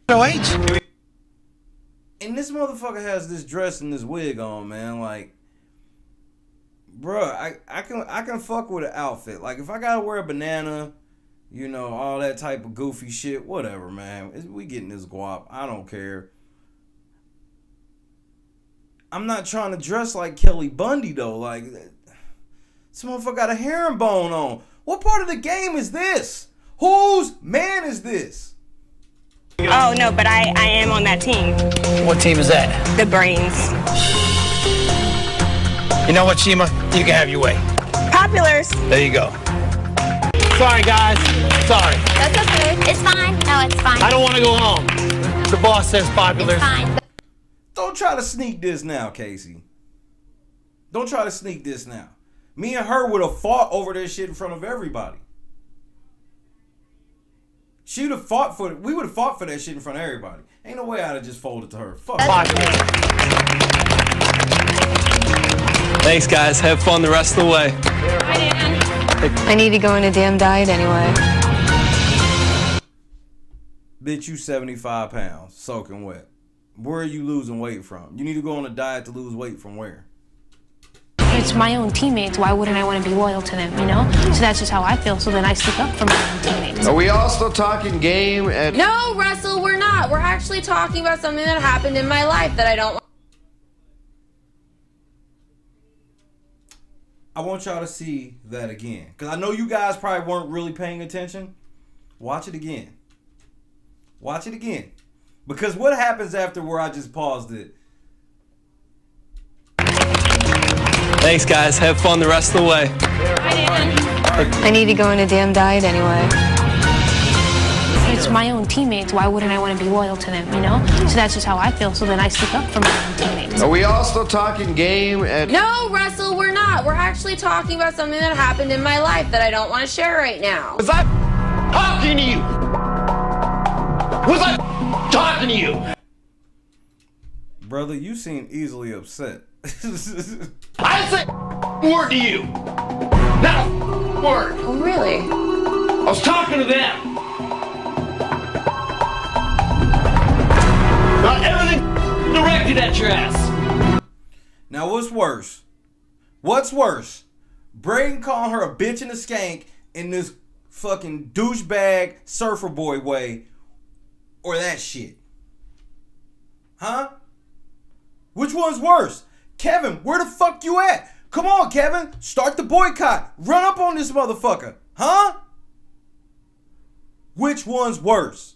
And this motherfucker has this dress and this wig on, man. Like, bruh, I can fuck with an outfit. Like, if I gotta wear a banana, you know, all that type of goofy shit, whatever, man. We getting this guap. I don't care. I'm not trying to dress like Kelly Bundy, though. Like, this motherfucker got a herringbone on. What part of the game is this? Whose man is this? Oh, no, but I am on that team. What team is that? The Brains. You know what, Shima? You can have your way. Populars. There you go. Sorry, guys. Sorry. That's okay. It's fine. No, it's fine. I don't want to go home. The boss says popular. It's fine. Don't try to sneak this now, Casey. Don't try to sneak this now. Me and her would have fought over this shit in front of everybody. She would have fought for it. We would have fought for that shit in front of everybody. Ain't no way I'd have just folded to her. Fuck. Thanks, guys. Have fun the rest of the way. I need to go on a damn diet anyway. Bitch, you 75 pounds, soaking wet. Where are you losing weight from? You need to go on a diet to lose weight from where? It's my own teammates. Why wouldn't I want to be loyal to them, you know? So that's just how I feel. So then I stick up for my own teammates. Are we all still talking game? And No, Russell, we're not. We're actually talking about something that happened in my life that I don't want. I want y'all to see that again. Because I know you guys probably weren't really paying attention. Watch it again. Watch it again. Because what happens after where I just paused it? Thanks, guys. Have fun the rest of the way. I need to go on a damn diet anyway. It's my own teammates. Why wouldn't I want to be loyal to them, you know? So that's just how I feel. So then I stick up for my own teammates. are we all still talking game? And No, Russell, we're not. We're actually talking about something that happened in my life that I don't want to share right now. was I talking to you? Was I talking to you? Brother, you seem easily upset. I said word to you. Not a word. Oh, really? I was talking to them. Not everything directed at your ass. Now, what's worse? What's worse? Brayden calling her a bitch and a skank in this fucking douchebag surfer boy way, or that shit? Huh? Which one's worse? Kevin, where the fuck you at? Come on, Kevin. Start the boycott. Run up on this motherfucker. Huh? Which one's worse?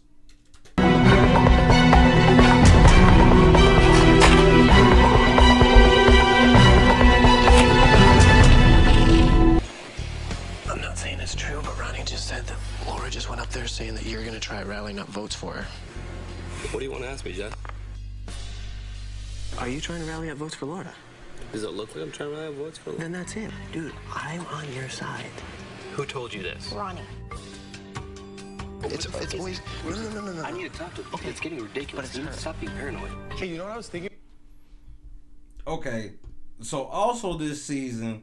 I'm not saying it's true, but Ronnie just said that Laura just went up there saying that you're gonna try rallying up votes for her. What do you want to ask me, Jeff? Are you trying to rally up votes for Laura? Does it look like I'm trying to rally up votes for Laura? Then that's it. Dude, I'm on your side. Who told you this? Ronnie. It's always... No. I need to talk to him. Okay. It's getting ridiculous. But it's stop being paranoid. Hey, you know what I was thinking? Okay, so also this season,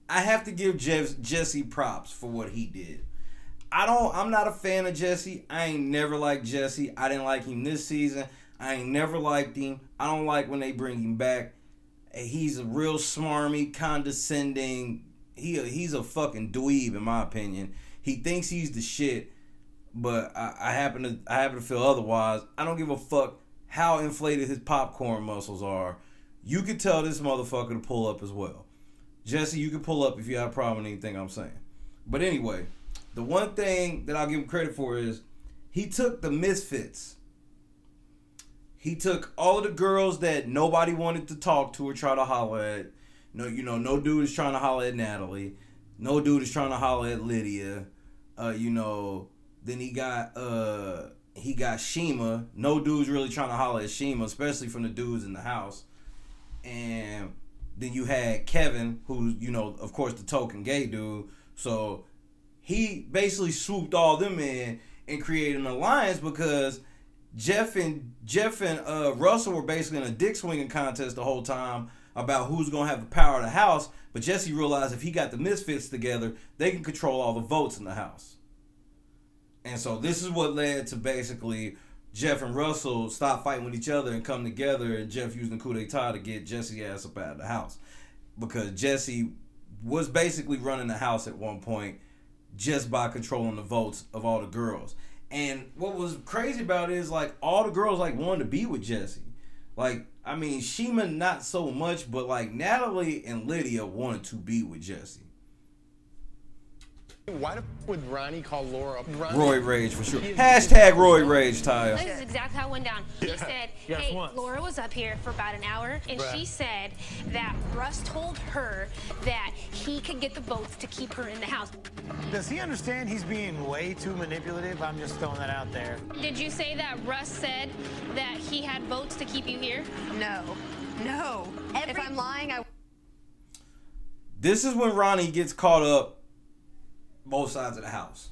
I have to give Jesse props for what he did. I'm not a fan of Jesse. I ain't never liked Jesse. I didn't like him this season. I ain't never liked him. I don't like when they bring him back. He's a real smarmy, condescending. He's a fucking dweeb in my opinion. He thinks he's the shit, but I happen to feel otherwise. I don't give a fuck how inflated his popcorn muscles are. You could tell this motherfucker to pull up as well. Jesse, you can pull up if you have a problem with anything I'm saying. But anyway, the one thing that I'll give him credit for is he took the misfits. He took all of the girls that nobody wanted to talk to or try to holler at. No dude is trying to holler at Natalie. No dude is trying to holler at Lydia. Then he got Shima. No dude's really trying to holler at Shima, especially from the dudes in the house. And then you had Kevin, who's, of course, the token gay dude. So he basically swooped all them in and created an alliance because Jeff and Russell were basically in a dick swinging contest the whole time about who's going to have the power of the house. But Jesse realized if he got the misfits together, they can control all the votes in the house. And so this is what led to basically Jeff and Russell stop fighting with each other and come together, and Jeff using the coup d'etat to get Jesse's ass up out of the house. Because Jesse was basically running the house at one point just by controlling the votes of all the girls. And what was crazy about it is, like, all the girls, like, wanted to be with Jesse. Like, I mean, Shima not so much, but, like, Natalie and Lydia wanted to be with Jesse. Why the f would Ronnie call Laura up? Roy Rage for sure. Hashtag Roy Rage, Tyler. This is exactly how it went down. He said, hey, Laura was up here for about an hour, and she said that Russ told her that he could get the votes to keep her in the house. Does he understand he's being way too manipulative? I'm just throwing that out there. Did you say that Russ said that he had votes to keep you here? No. If I'm lying, I... This is when Ronnie gets caught up both sides of the house.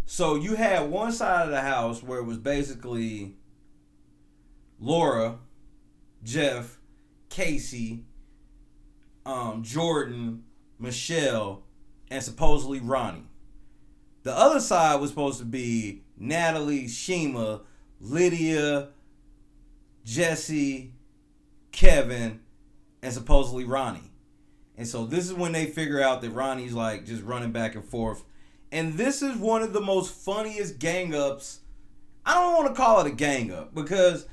So you had one side of the house where it was basically Laura, Jeff, Casey, Jordan, Michelle, and supposedly Ronnie. The other side was supposed to be Natalie, Shima, Lydia, Jesse, Kevin, and supposedly Ronnie. And so this is when they figure out that Ronnie's like just running back and forth. And this is one of the most funniest gang ups. I don't want to call it a gang up because,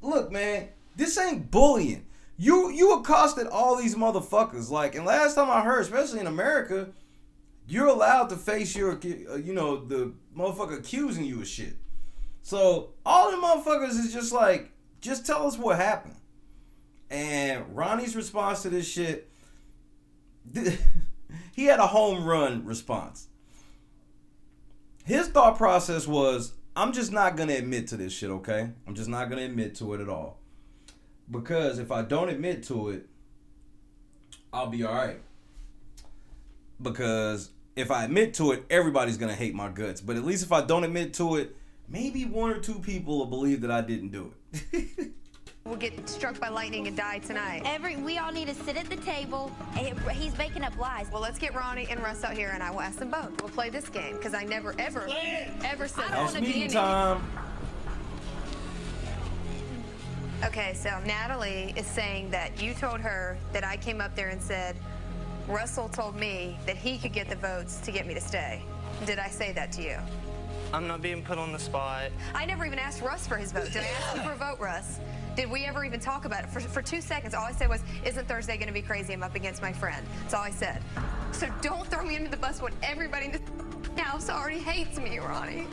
look, man, this ain't bullying. You accosted all these motherfuckers. Like, and last time I heard, especially in America, you're allowed to face your, the motherfucker accusing you of shit. So all the motherfuckers is just like, just tell us what happened. And Ronnie's response to this shit, he had a home run response. His thought process was, I'm just not going to admit to this shit, okay? I'm just not going to admit to it at all. Because if I don't admit to it, I'll be all right. Because if I admit to it, everybody's going to hate my guts. But at least if I don't admit to it, maybe one or two people will believe that I didn't do it. We'll get struck by lightning and die tonight. We all need to sit at the table. He's making up lies. Well, let's get Ronnie and Russ out here, and I will ask them both. We'll play this game, because I never, ever said I don't want to be in time. Okay, so Natalie is saying that you told her that I came up there and said, Russell told me that he could get the votes to get me to stay. Did I say that to you? I'm not being put on the spot. I never even asked Russ for his vote. Did I ask you for a vote, Russ? Did we ever even talk about it? For 2 seconds, all I said was, isn't Thursday going to be crazy? I'm up against my friend. That's all I said. So don't throw me under the bus when everybody in this house already hates me, Ronnie.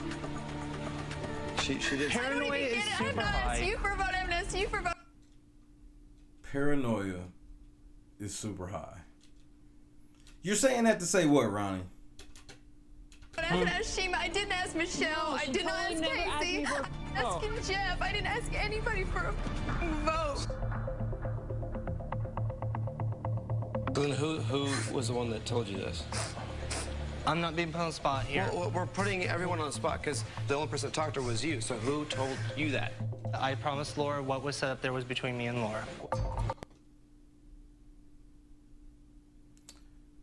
She did. Paranoia is super high. You for vote evidence. You for vote. Paranoia is super high. You're saying that to say what, Ronnie? I didn't ask Shima. I didn't ask Michelle. I didn't ask Casey. I didn't ask Jeff. I didn't ask anybody for a vote. Then who was the one that told you this? I'm not being put on the spot here. Well, we're putting everyone on the spot because the only person that talked to her was you. So who told you that? I promised Laura what was set up there was between me and Laura.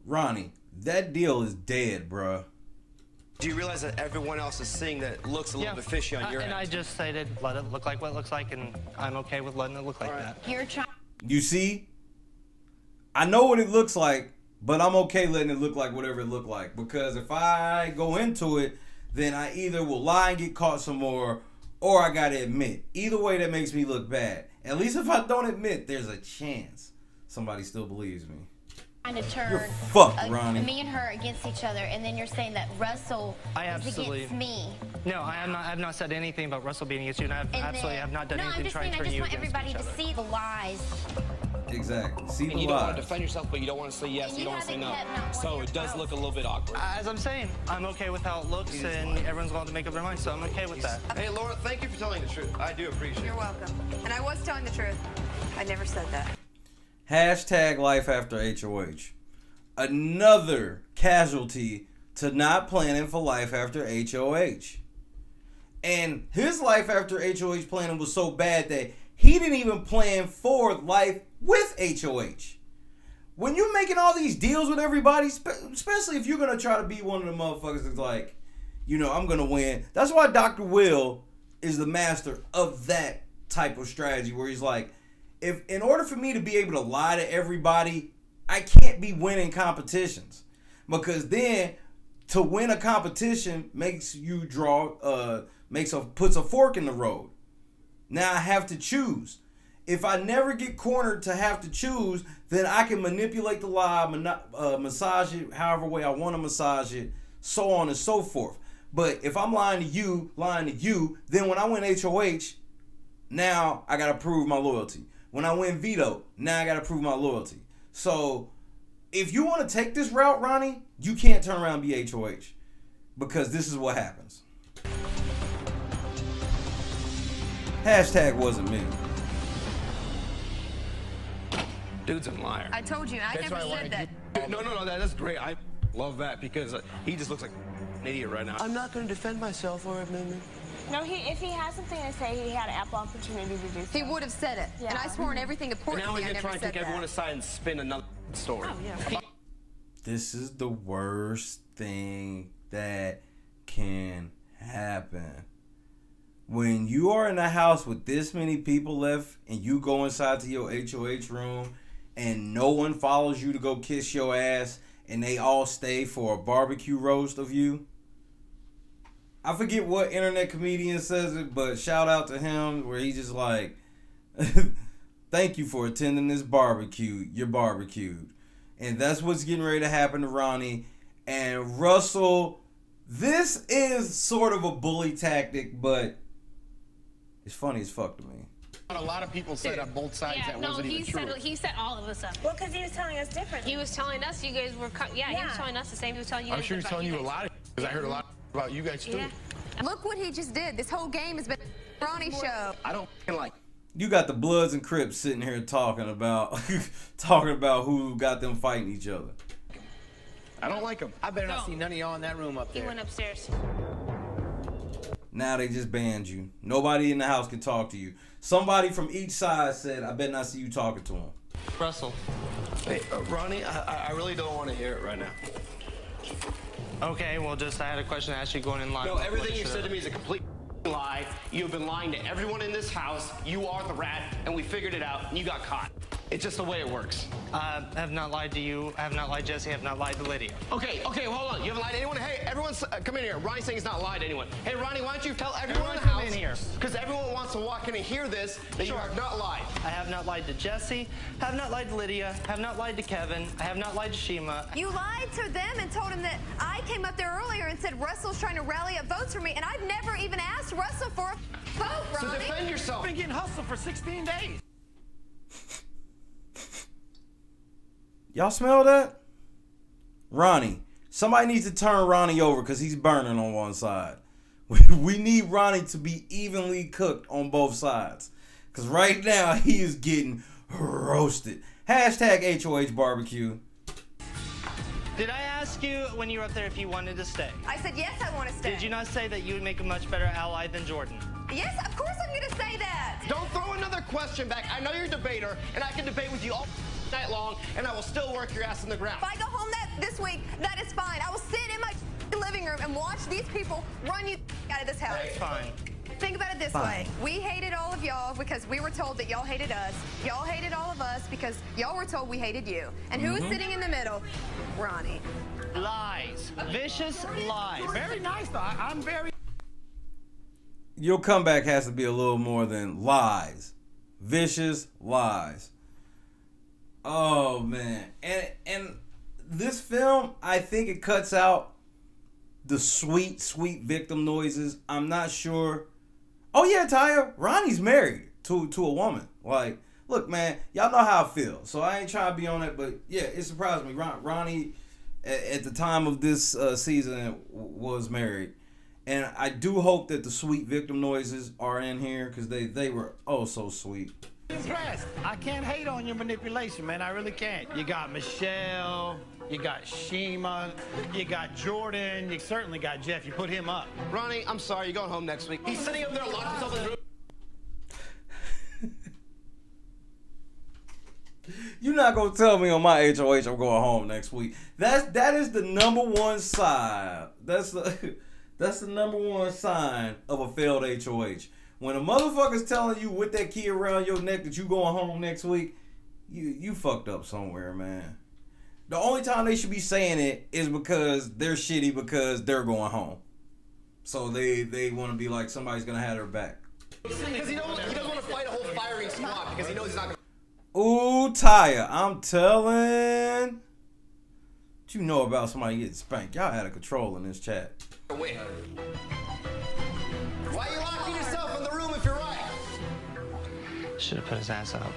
Ronnie, that deal is dead, bruh. Do you realize that everyone else is seeing that it looks a little bit fishy on your end? And I just stated, let it look like what it looks like, and I'm okay with letting it look like that. You're trying. You see? I know what it looks like, but I'm okay letting it look like whatever it looked like. Because if I go into it, then I either will lie and get caught some more, or I gotta admit. Either way, that makes me look bad. At least if I don't admit, there's a chance somebody still believes me. Trying to turn You're fucked, Ronnie. me and her against each other, and then you're saying that Russell is against me. No, I have not said anything about Russell being against you, and I absolutely have not done anything trying to turn you against each other. I just want everybody to see the lies. Exactly. See the And you don't want lies. to defend yourself, but you don't want to say yes, you don't want to say no. So it does look a little bit awkward. As I'm saying, I'm okay with how it looks, and everyone's going to make up their mind, so I'm okay with that. Hey, Laura, thank you for telling the truth. I do appreciate it. You're welcome. And I was telling the truth. I never said that. Hashtag life after HOH. Another casualty to not planning for life after HOH. And his life after HOH planning was so bad that he didn't even plan for life with HOH. When you're making all these deals with everybody, especially if you're going to try to be one of the motherfuckers that's like, you know, I'm going to win. That's why Dr. Will is the master of that type of strategy where he's like, if in order for me to be able to lie to everybody, I can't be winning competitions. Because then to win a competition makes you puts a fork in the road. Now I have to choose. If I never get cornered to have to choose, then I can manipulate the lie, massage it however way I want to massage it, so on and so forth. But if I'm lying to you, then when I win HOH, now I got to prove my loyalty. When I win veto, now I got to prove my loyalty. So if you want to take this route, Ronnie, you can't turn around and be HOH. Because this is what happens. Hashtag wasn't me. Dude's a liar. I told you. I never said that. No, that's great. I love that because he just looks like an idiot right now. I'm not going to defend myself or anything. No, if he had something to say, he had an ample opportunity to do so. He would have said it. Yeah. And I swore on everything important. Now he's going to try and take everyone aside and spin another story. Oh, yeah. This is the worst thing that can happen. When you are in a house with this many people left and you go inside to your HOH room and no one follows you to go kiss your ass and they all stay for a barbecue roast of you. I forget what internet comedian says it, but shout out to him where he's just like, thank you for attending this barbecue. You're barbecued. And that's what's getting ready to happen to Ronnie. And Russell, this is sort of a bully tactic, but it's funny as fuck to me. A lot of people said on both sides that wasn't even true. He set all of us up. Well, because he was telling us different. He was telling us you guys were, he was telling us the same. He was telling you I'm guys sure he's telling you a lot of because I heard a lot about you guys too. Yeah. Look what he just did. This whole game has been a Ronnie show. I don't like. You got the Bloods and Crips sitting here talking about who got them fighting each other. I don't like him. I better not see none of y'all in that room up there. He went upstairs. Now they just banned you. Nobody in the house can talk to you. Somebody from each side said, I better not see you talking to him. Russell. Hey, Ronnie, I really don't want to hear it right now. Okay, well, I had a question to ask you going in line. No, everything you said to me is a complete lie. You've been lying to everyone in this house. You are the rat, and we figured it out, and you got caught. It's just the way it works. I have not lied to you. I have not lied to Jesse. I have not lied to Lydia. Okay, well, hold on. You haven't lied to anyone? Hey, everyone's come in here. Ronnie's saying he's not lied to anyone. Hey, Ronnie, why don't you tell everyone in the house? Come in here. Because everyone wants to walk in and hear this, that you have not lied. I have not lied to Jesse. Have not lied to Lydia. Have not lied to Kevin. I have not lied to Shima. You lied to them and told them that I came up there earlier and said Russell's trying to rally up votes for me, and I've never even asked Russell for a vote, Ronnie. So defend yourself. I've been getting hustled for 16 days. Y'all smell that? Ronnie. Somebody needs to turn Ronnie over because he's burning on one side. We need Ronnie to be evenly cooked on both sides. Because right now, he is getting roasted. Hashtag HOH barbecue. Did I ask you when you were up there if you wanted to stay? I said, yes, I want to stay. Did you not say that you would make a much better ally than Jordan? Yes, of course I'm going to say that. Don't throw another question back. I know you're a debater, and I can debate with you all night long, and I will still work your ass in the ground. If I go home this week, that is fine. I will sit in my living room and watch these people run you out of this house. That's fine. Think about it this way. We hated all of y'all because we were told that y'all hated us. Y'all hated all of us because y'all were told we hated you. And who is sitting in the middle? Ronnie. Lies. Vicious lies. Very nice, though. I'm very... Your comeback has to be a little more than lies. Vicious lies. Oh, man. And this film, I think it cuts out the sweet, sweet victim noises. I'm not sure. Oh, yeah, Taya, Ronnie's married to a woman. Like, look, man, y'all know how I feel. So I ain't trying to be on it, but, yeah, it surprised me. Ronnie, at the time of this season, was married. And I do hope that the sweet victim noises are in here because they were oh so sweet. Impressed. I can't hate on your manipulation, man. I really can't. You got Michelle, you got Shima, you got Jordan, you certainly got Jeff. You put him up. Ronnie, I'm sorry. You're going home next week. He's sitting up there locked himself in his room. You're not gonna tell me on my HOH I'm going home next week. That is the number one sign. That's the number one sign of a failed HOH. When a motherfucker's telling you with that key around your neck that you going home next week, you fucked up somewhere, man. The only time they should be saying it is because they're shitty because they're going home. So they want to be like somebody's gonna have their back. Because he doesn't want to fight a whole firing squad because he knows he's not gonna. Ooh, Taya, I'm telling. What you know about somebody getting spanked? Y'all out of control in this chat. Win. Why are you locking yourself in the room if you're right? Should have put his ass up.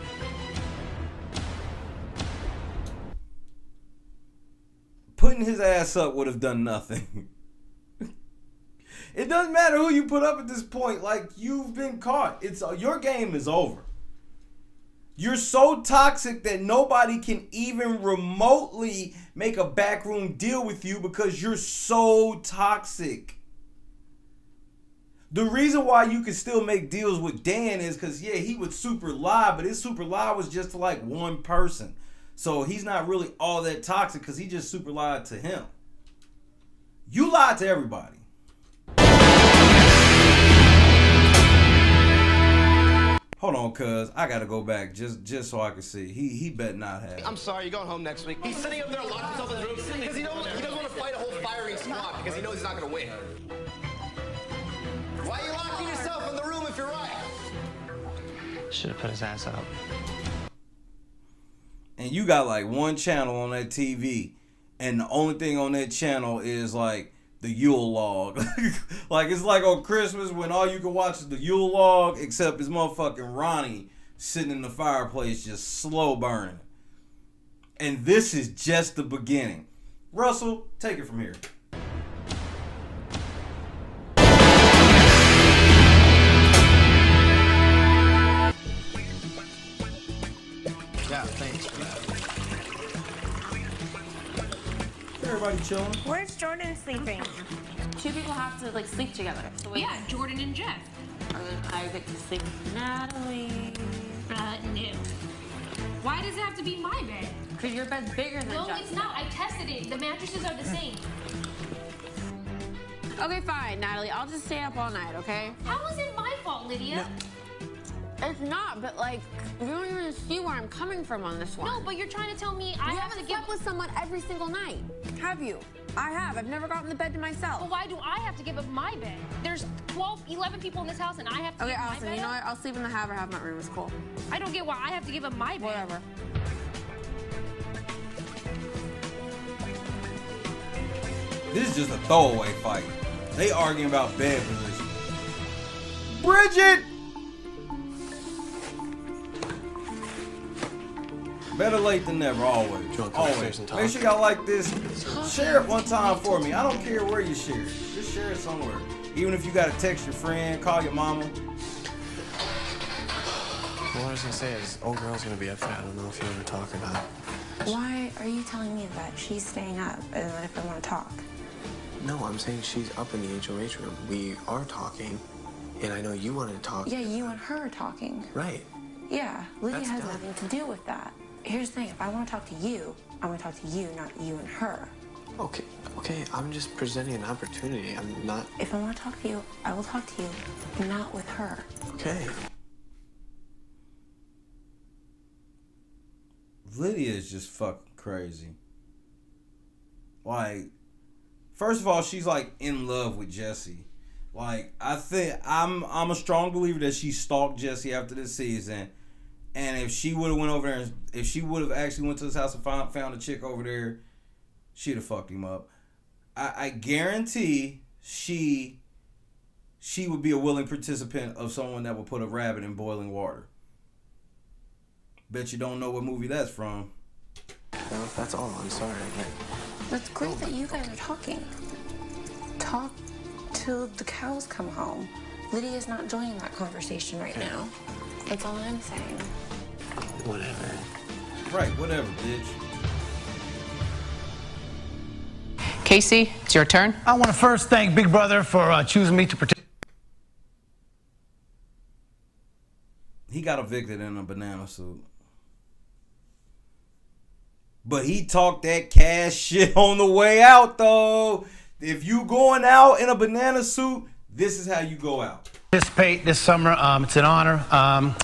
Putting his ass up would have done nothing. It doesn't matter who you put up at this point. Like, you've been caught. Your game is over. You're so toxic that nobody can even remotely make a backroom deal with you because you're so toxic. The reason why you can still make deals with Dan is because, yeah, he would super lie, but his super lie was just to like one person. So he's not really all that toxic because he just super lied to him. You lied to everybody. Hold on, cuz I gotta go back just so I can see. He better not have. I'm sorry, you're going home next week. He's sitting up there locked himself in his room because he doesn't want to fight a whole firing squad because he knows he's not gonna win. Why are you locking yourself in the room if you're right? Should have put his ass up. And you got like one channel on that TV, and the only thing on that channel is like the Yule log. Like it's like on Christmas when all you can watch is the Yule log, except it's motherfucking Ronnie sitting in the fireplace just slow burning. And this is just the beginning. Russell, take it from here. Yeah, thanks for that. Everybody chilling. Where's Jordan sleeping? Two people have to like sleep together. So Yeah, Jordan and Jeff. I get to sleep with Natalie. No. Why does it have to be my bed? Because your bed's bigger than No, Jeff's. it's not. I tested it. The mattresses are the same. Okay, fine, Natalie. I'll just stay up all night, okay? How is it my fault, Lydia? No. It's not, but like, you don't even see where I'm coming from on this one. No, but you're trying to tell me I have to get with someone every single night. Have you? I have. I've never gotten the bed to myself. Well, why do I have to give up my bed? There's 11 people in this house, and I have to give up my bed. Okay, Allison, you know what? I'll sleep in the have or have not room. It's cool. I don't get why I have to give up my bed. Whatever. This is just a throwaway fight. They arguing about bed position. Bridget! Better late than never, always. Always. Make sure y'all like this. Share it one time for me. I don't care where you share it. Just share it somewhere. Even if you gotta text your friend, call your mama. What I was gonna say is, old girl's gonna be upset. I don't know if you want to talk or not. Why are you telling me that she's staying up and then if I want to talk? No, I'm saying she's up in the HOH room. We are talking, and I know you wanted to talk. Yeah, you and her are talking. Right. Yeah, Lydia That's has done. nothing to do with that. Here's the thing, if I want to talk to you, I want to talk to you, not you and her. Okay, I'm just presenting an opportunity. I'm not... If I want to talk to you, I will talk to you, not with her. Okay. Lydia is just fucking crazy. Like, first of all, she's like in love with Jesse. Like, I think I'm a strong believer that she stalked Jesse after this season. And if she would have went over there, and if she would have actually went to his house and found a chick over there, she'd have fucked him up. I guarantee she would be a willing participant of someone that would put a rabbit in boiling water. Bet you don't know what movie that's from. No, that's all. I'm sorry. That's great that you guys are talking. Talk till the cows come home. Lydia's not joining that conversation right now. That's all I'm saying. Whatever. Right, whatever, bitch. Casey, it's your turn. I want to first thank Big Brother for choosing me to participate. He got evicted in a banana suit. But he talked that cash shit on the way out, though. If you going out in a banana suit, this is how you go out. Participate this summer. It's an honor.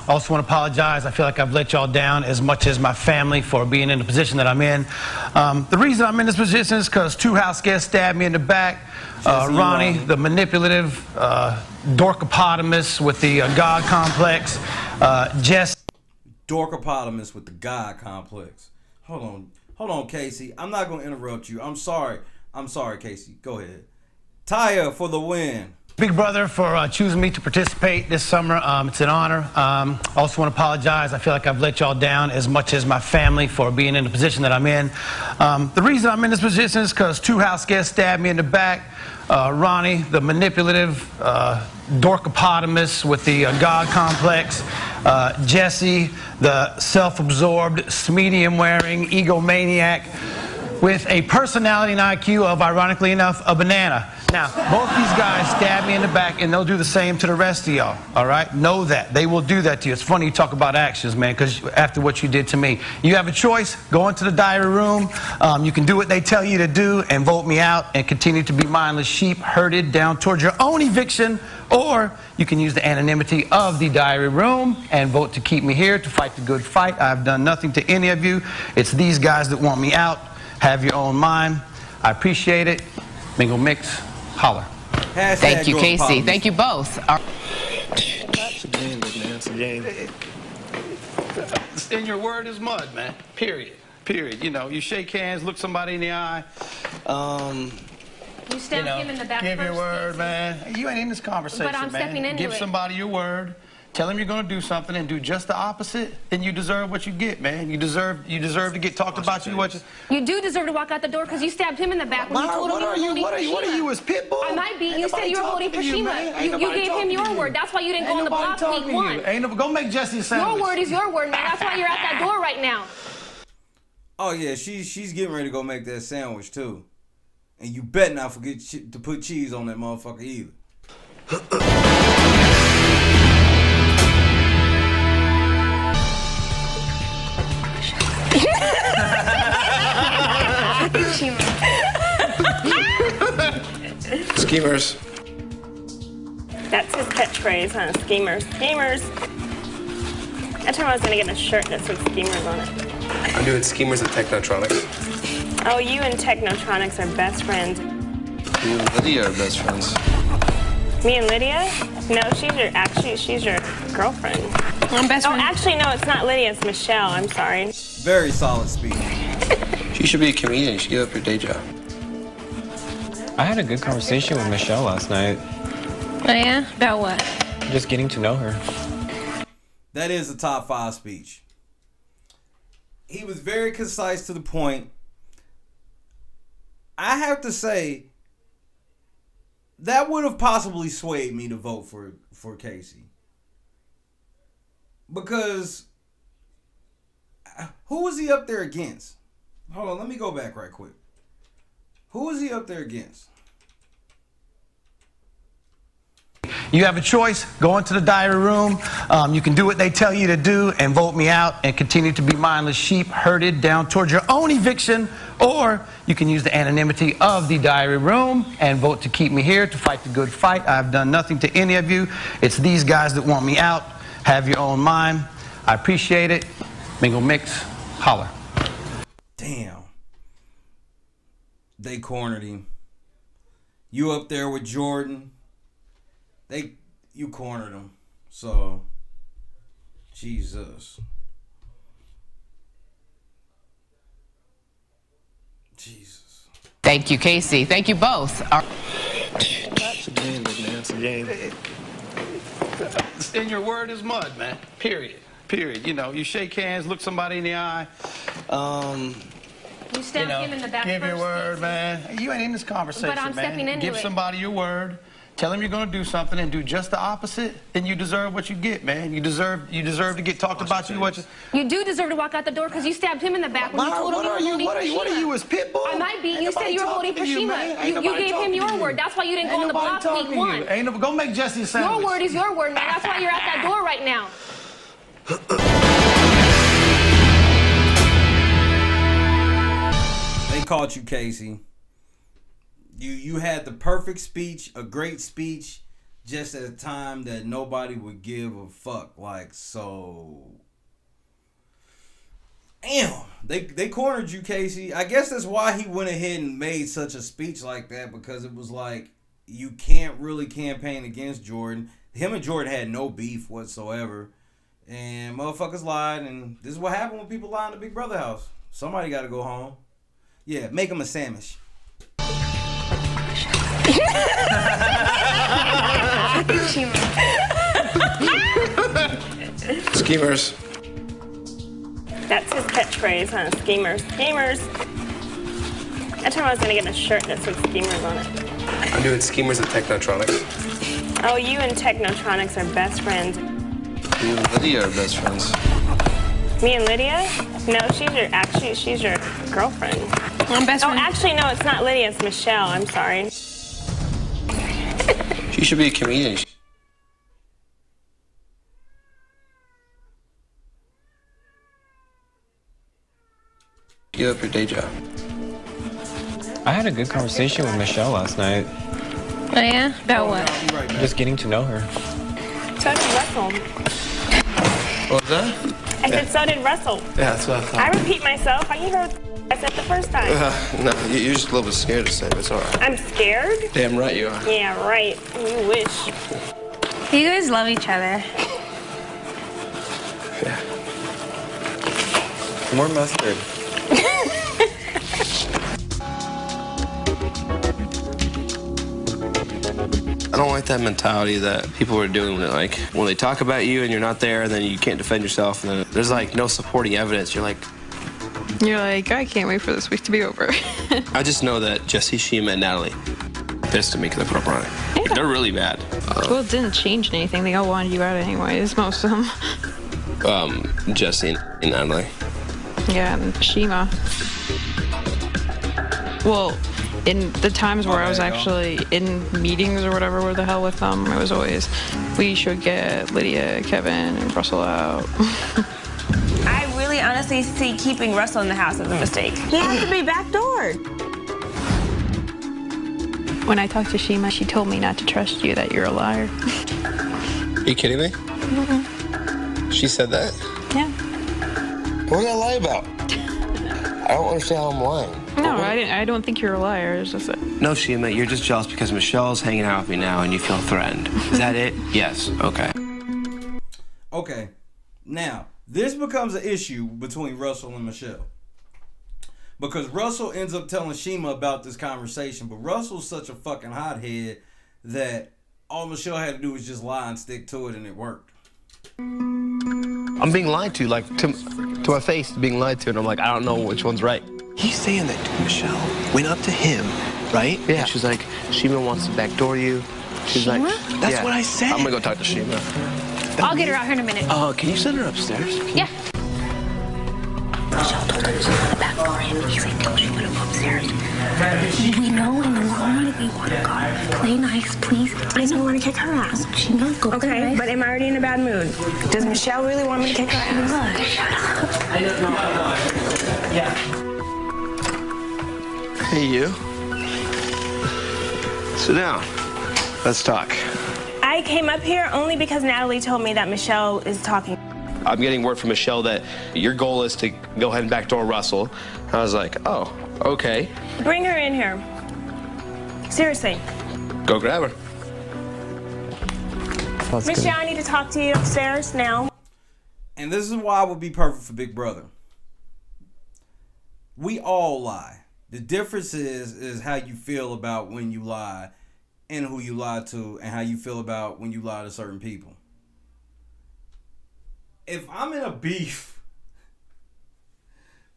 Also want to apologize. I feel like I've let y'all down as much as my family for being in the position that I'm in. The reason I'm in this position is because 2 house guests stabbed me in the back. Ronnie, the manipulative dorkopotamus with the God complex. Jess. Dorkopotamus with the God complex. Hold on, Casey. I'm not going to interrupt you. I'm sorry, Casey. Go ahead. Taya for the win. Big Brother for choosing me to participate this summer. It's an honor. Also want to apologize. I feel like I've let y'all down as much as my family for being in the position that I'm in. The reason I'm in this position is because 2 house guests stabbed me in the back. Ronnie, the manipulative dorkopotamus with the God complex. Jesse, the self-absorbed, medium-wearing egomaniac with a personality and IQ of, ironically enough, a banana. Now, both these guys stab me in the back, and they'll do the same to the rest of y'all, all right? Know that. They will do that to you. It's funny you talk about actions, man, because after what you did to me. You have a choice. Go into the diary room. You can do what they tell you to do and vote me out and continue to be mindless sheep herded down towards your own eviction, or you can use the anonymity of the diary room and vote to keep me here to fight the good fight. I've done nothing to any of you. It's these guys that want me out. Have your own mind. I appreciate it. Mingle mix. Holler. Thank you, Casey. Thank you both. It's a game, big man. It's a game. And your word is mud, man. Period. Period. You know, you shake hands, look somebody in the eye. You stab him in the back give first, your word, Casey. man. You ain't in this conversation, But I'm stepping into Give it. somebody your word. Tell them you're going to do something and do just the opposite, then you deserve what you get, man. You deserve to get talked about. You do deserve to walk out the door because you stabbed him in the back when you told him you were voting for Shima. What are you, his pit bull? I might be. Ain't You said nobody you were talking voting to for you, Shima. man. Ain't You nobody gave him talking to your you. word. That's why you didn't Ain't go on the nobody block talking week to you. 1. Go make Jesse a sandwich. Your word is your word, man. That's why you're at that door right now. Oh yeah, she's getting ready to go make that sandwich too, and you better not forget to put cheese on that motherfucker either. Schemers. That's his catchphrase, huh? Schemers. Schemers. I told him I was going to get a shirt that said Schemers on it. I'm doing Schemers at Technotronics. Oh, you and Technotronics are best friends. You and Lydia are best friends. Me and Lydia? No, she's your girlfriend. I'm best friend. Oh, actually, no, it's not Lydia, it's Michelle. I'm sorry. Very solid speech. You should be a comedian. You should give up your day job. I had a good conversation with Michelle last night. Oh, yeah? About what? Just getting to know her. That is a top 5 speech. He was very concise to the point. I have to say, that would have possibly swayed me to vote for Casey. Because who was he up there against? Hold on, let me go back right quick. Who was he up there against? You have a choice. Go into the diary room. You can do what they tell you to do and vote me out and continue to be mindless sheep herded down towards your own eviction. Or you can use the anonymity of the diary room and vote to keep me here to fight the good fight. I've done nothing to any of you. It's these guys that want me out. Have your own mind. I appreciate it. Mingle, mix, holler. Damn. They cornered him. You up there with Jordan. You cornered him. So, Jesus. Jesus. Thank you, Casey. Thank you both. It's a game, man. It's a game. In your word is mud, man. Period. Period. You know, you shake hands, look somebody in the eye. You stabbed him in the back give first. your word, man. You ain't in this conversation, But I'm stepping into Give it. somebody your word. Tell them you're going to do something and do just the opposite, then you deserve what you get, man. You deserve to get talked about. You do deserve to walk out the door because you stabbed him in the back when you told him you were voting for Shima. What are you, his pit bull? I might be. You said you were voting for Shima. man. You gave him your word. That's why you didn't go on the block week 1. Go make Jesse a sandwich. Your word is your word, man. That's why you're out that door right now. They caught you, Casey. You had the perfect speech, a great speech, just at a time that nobody would give a fuck. Like, so... Damn. They cornered you, Casey. I guess that's why he went ahead and made such a speech like that, because it was like, you can't really campaign against Jordan. Him and Jordan had no beef whatsoever. And motherfuckers lied, and this is what happened when people lie in the Big Brother house. Somebody got to go home. Yeah, make him a sandwich. Schemers. That's his catchphrase, huh? Schemers. Schemers. I told him I was going to get a shirt that said Schemers on it. I'm doing Schemers at Technotronics. Oh, you and Technotronics are best friends. You and Lydia are best friends. Me and Lydia? No, she's your girlfriend. I'm best friend. Oh, actually, no, it's not Lydia, it's Michelle. I'm sorry. You should be a comedian. Give up your day job. I had a good conversation with Michelle last night. Oh, yeah? About what? Just getting to know her. So did Russell. What was that? I said, so did Russell. Yeah, that's what I thought. I repeat myself. You heard what I said the first time. No, you're just a little bit scared to say, but it's all right. I'm scared? Damn right you are. Yeah, right. You wish. You guys love each other. Yeah. More mustard. I don't like that mentality that people are doing when they talk about you and you're not there, and then you can't defend yourself, and then there's like no supporting evidence. You're like, I can't wait for this week to be over. I just know that Jesse, Shima, and Natalie pissed at me because I put up on it. Yeah. They're really bad. Well, it didn't change anything. They all wanted you out anyways, most of them. Jesse and Natalie. Yeah, and Shima. Well, in the times where I was actually in meetings or whatever, where the hell with them, it was always, we should get Lydia, Kevin, and Russell out. I really honestly see keeping Russell in the house as a mistake. He has to be backdoored. When I talked to Shima, she told me not to trust you, that you're a liar. Are you kidding me? Mm-mm. She said that? Yeah. What did I lie about? I don't understand how I'm lying. No, I don't think you're a liar. It's just that. No, Shima, you're just jealous because Michelle's hanging out with me now and you feel threatened. Is that it? Yes. Okay. Okay. Now, this becomes an issue between Russell and Michelle. Because Russell ends up telling Shima about this conversation, but Russell's such a fucking hothead that all Michelle had to do was just lie and stick to it, and it worked. I'm being lied to, like, to my face, being lied to, and I'm like, I don't know which one's right. He's saying that Michelle went up to him, right? Yeah. And she's like, Shima wants to backdoor you. She's Shima? like, that's Yeah. what I said. I'm gonna go talk to Shima. I'll get her out here in a minute. Can you send her upstairs? Yeah. Michelle told her to go to back door and he's like, no, she put him upstairs. We know in the long run we want to go. Play nice, please. I don't want to kick her ass. She knows go. Okay, but am I already in a bad mood? Does Michelle really want me to kick her ass? Hey, you. Sit down. Let's talk. I came up here only because Natalie told me that Michelle is talking. I'm getting word from Michelle that your goal is to go ahead and backdoor Russell. I was like, oh, okay. Bring her in here. Seriously. Go grab her. Michelle, I need to talk to you upstairs now. And this is why I would be perfect for Big Brother. We all lie. The difference is how you feel about when you lie and who you lie to and how you feel about when you lie to certain people. If I'm in a beef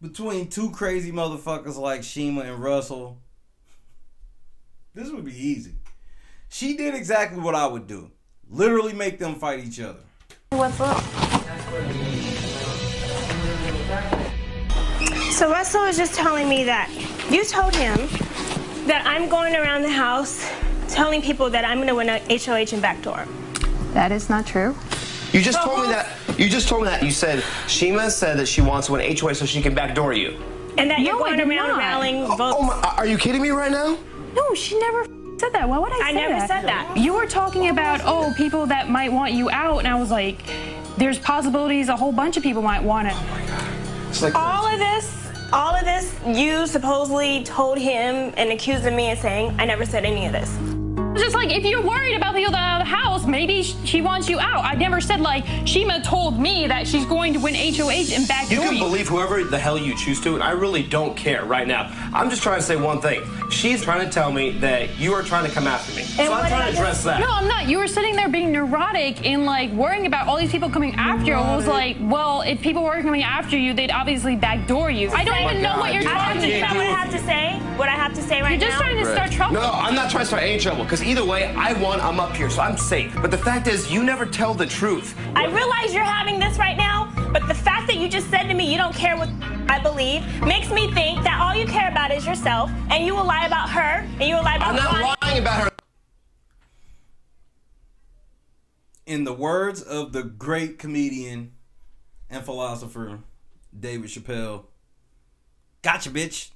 between two crazy motherfuckers like Shima and Russell, this would be easy. She did exactly what I would do. Literally make them fight each other. What's up? So Russell was just telling me that you told him that I'm going around the house telling people that I'm going to win a HOH and backdoor. That is not true. You just told me that. You just told me that. You said Shima said that she wants to win HOH so she can backdoor you. And that you're going around rallying votes. Oh my, are you kidding me right now? No, she never said that. Why would I say that? I never said that. You were talking about, oh, people that might want you out, and I was like, there's possibilities a whole bunch of people might want it. It's like all of this, you supposedly told him and accused me of saying I never said any of this. Just like, if you're worried about the other house, maybe she wants you out. I never said, like, Shima told me that she's going to win HOH and backdoor you. You can believe whoever the hell you choose to, and I really don't care right now. I'm just trying to say one thing. She's trying to tell me that you are trying to come after me. So I'm trying to address that. No, I'm not. You were sitting there being neurotic and, like, worrying about all these people coming after you. I was like, well, if people were coming after you, they'd obviously backdoor you. I don't even know what you're talking about. What I have to say? What I have to say right now? You're just trying to start trouble. No, I'm not trying to start any trouble, because either way, I won, I'm up here, so I'm safe. But the fact is, you never tell the truth. I realize you're having this right now, but the fact that you just said to me you don't care what I believe makes me think that all you care about is yourself, and you will lie about her, and you will lie about I'm not lying about her. In the words of the great comedian and philosopher David Chappelle, gotcha, bitch.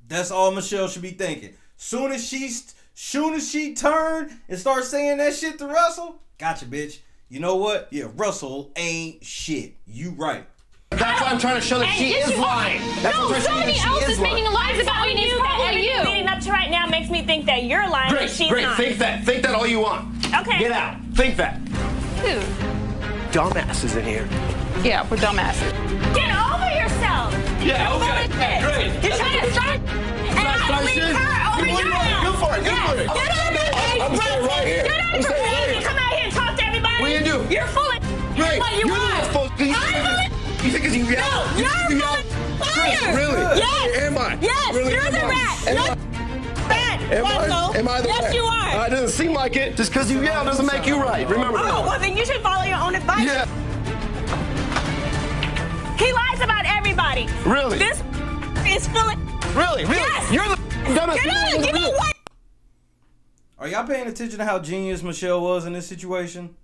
That's all Michelle should be thinking. Soon as she turn and start saying that shit to Russell, gotcha, bitch. You know what? Yeah, Russell ain't shit. You right. That's why I'm trying to show that she is lying. That's no, what I'm trying to somebody show else that she is is making lying. lies about me. It's probably you. Leading up to right now makes me think that you're lying and she's Great, not. think that. Think that all you want. Okay. Get out. Think that. Dude. Dumbasses in here. Yeah, we're dumbasses. Get over yourself. Yeah, okay. Great. You're trying to start and I leave her over your house. Go for it. Go for it. Get out of here. I'm staying right here. Get out I'm of staying right here. here. Come out here and talk to everybody. What are you gonna do? You're full of Great. what you You're the one want. supposed to. You think because you yell? No, you're fire. Really? Yes. Am I? Yes, really? you're the rat. Am I the yes, rat? you are. It doesn't seem like it. Just because you yell doesn't make you right. Remember that. Oh, well, then you should follow your own advice. Yeah. He lies about everybody. Really? This is full of... Really? Yes. You're the dumbest Get out. You know what? Are y'all paying attention to how genius Michelle was in this situation?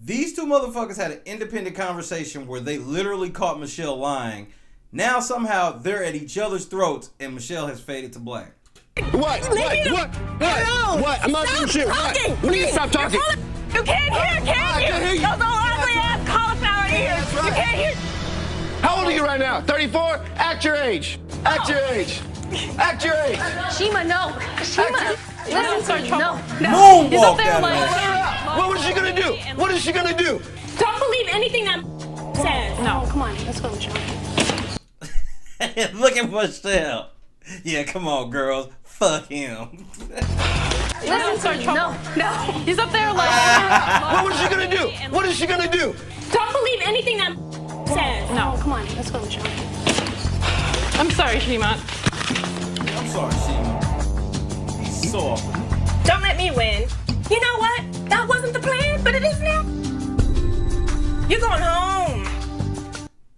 These two motherfuckers had an independent conversation where they literally caught Michelle lying. Now somehow they're at each other's throats and Michelle has faded to black. What? I'm not doing shit. What? We need to stop talking. You can't hear, can you? Those old ugly ass cauliflower ears. You can't hear. How old are you right now? 34? Act your age. Act your age. Act your age. Shima, no. Shima, listen to me. No. Moonwalk out of What is she gonna do? What is she gonna do? Don't believe anything that says. No, come on, let's go, Michelle. Look at Michelle. Yeah, come on, girls. Fuck him. Listen to me. No. He's up there like. What is she gonna do? What is she gonna do? Don't believe anything that says. No, come on, let's go, Michelle. I'm sorry, Shima. I'm sorry, Shima. He's so awkward. Don't let me win. You know what? That wasn't the plan, but it is now. You're going home.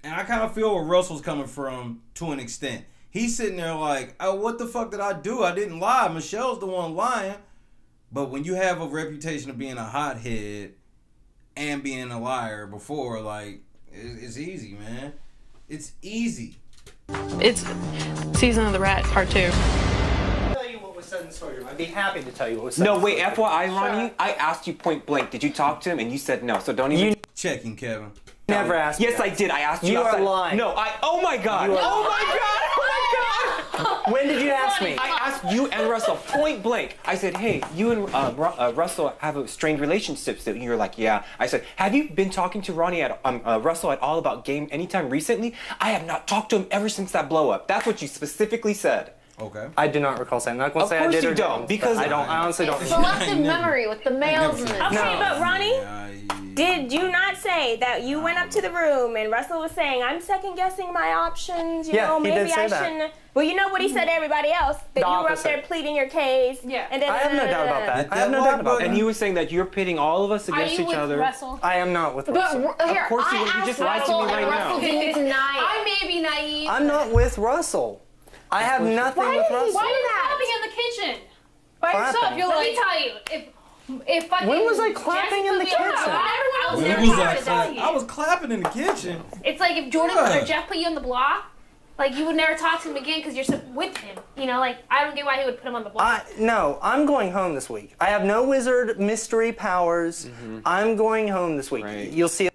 And I kind of feel where Russell's coming from to an extent. He's sitting there like, oh, what the fuck did I do? I didn't lie. Michelle's the one lying. But when you have a reputation of being a hothead and being a liar before, like, it's easy, man. It's easy. It's Season of the Rat Part 2. Tell you what was said in the story room. I'd be happy to tell you what was said. No, wait, FYI, Ronnie, I asked you point blank. Did you talk to him? And you said no, so don't even... You checking, Kevin. Never asked me. Yes, I did. I asked you. You are lying. No, oh my God. Oh my God. When did you ask me? I asked you and Russell point blank. I said, hey, you and Russell have a strained relationship. So you're like, yeah. I said, have you been talking to Russell at all about game anytime recently? I have not talked to him ever since that blow up. That's what you specifically said. Okay. I do not recall saying. I'm not going to say I did or don't, because I don't. I honestly don't. Selective memory with the males in this. Okay, but Ronnie, did you not say that you went up to the room and Russell was saying, I'm second guessing my options, you know, maybe I shouldn't. Well, you know what he said to everybody else? That you were up there pleading your case. Yeah. And then, I have no doubt about that. I have no doubt about that. And he was saying that you're pitting all of us against each other. Russell? I am not with Russell. But here, of course you just lied to me right now. I may be naive. I'm not with Russell. I have nothing with Russell. Why are you clapping in the kitchen? By yourself. Let me tell you, if fucking when was I clapping in the kitchen? I was clapping in the kitchen. It's like if Jordan or Jeff put you on the block, like you would never talk to him again because you're with him. You know, like I don't get why he would put him on the block. No, I'm going home this week. I have no wizard mystery powers. I'm going home this week. Right. You'll see.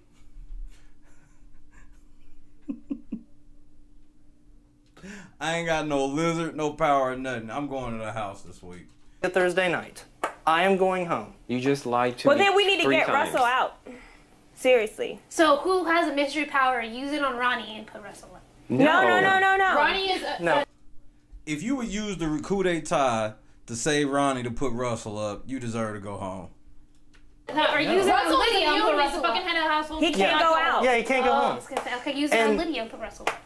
I ain't got no lizard, no power, or nothing. I'm going to the house this week. Thursday night. I am going home. You just lied to me. Well, then we need to get 3 times. Russell out. Seriously. So who has a mystery power? Use it on Ronnie and put Russell up. No. Ronnie is no. If you would use the coup d'etat to save Ronnie to put Russell up, you deserve to go home. No, or use it on Lydia and put Russell fucking head of household. He can't go out. Yeah, he can't go home. I was gonna say, okay, use it on Lydia and put Russell up.